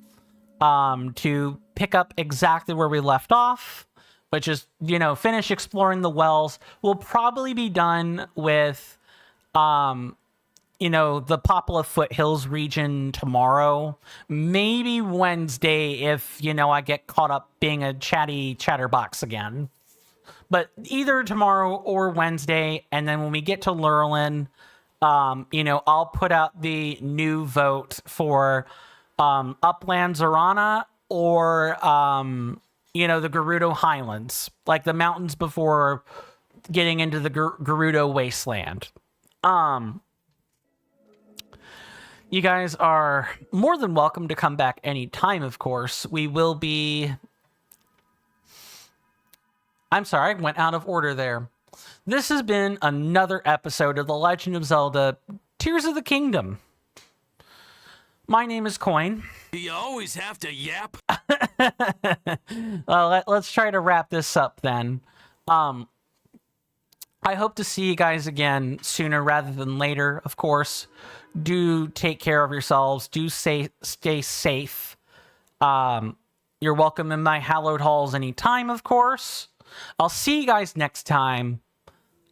to pick up exactly where we left off, which is, you know, finish exploring the wells. We'll probably be done with, you know, the Poplar Foothills region tomorrow, maybe Wednesday if, you know, I get caught up being a chatty chatterbox again. But either tomorrow or Wednesday, and then when we get to Lurlin, you know, I'll put out the new vote for Upland Zorana or, you know, the Gerudo Highlands, like the mountains before getting into the Gerudo Wasteland. You guys are more than welcome to come back anytime, of course. We will be... I'm sorry, I went out of order there. This has been another episode of The Legend of Zelda Tears of the Kingdom. My name is Coin. You always have to yap. Let's try to wrap this up then. I hope to see you guys again sooner rather than later, of course. Do take care of yourselves. Do stay safe. You're welcome in my hallowed halls anytime, of course. I'll see you guys next time.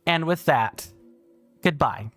And with that, goodbye.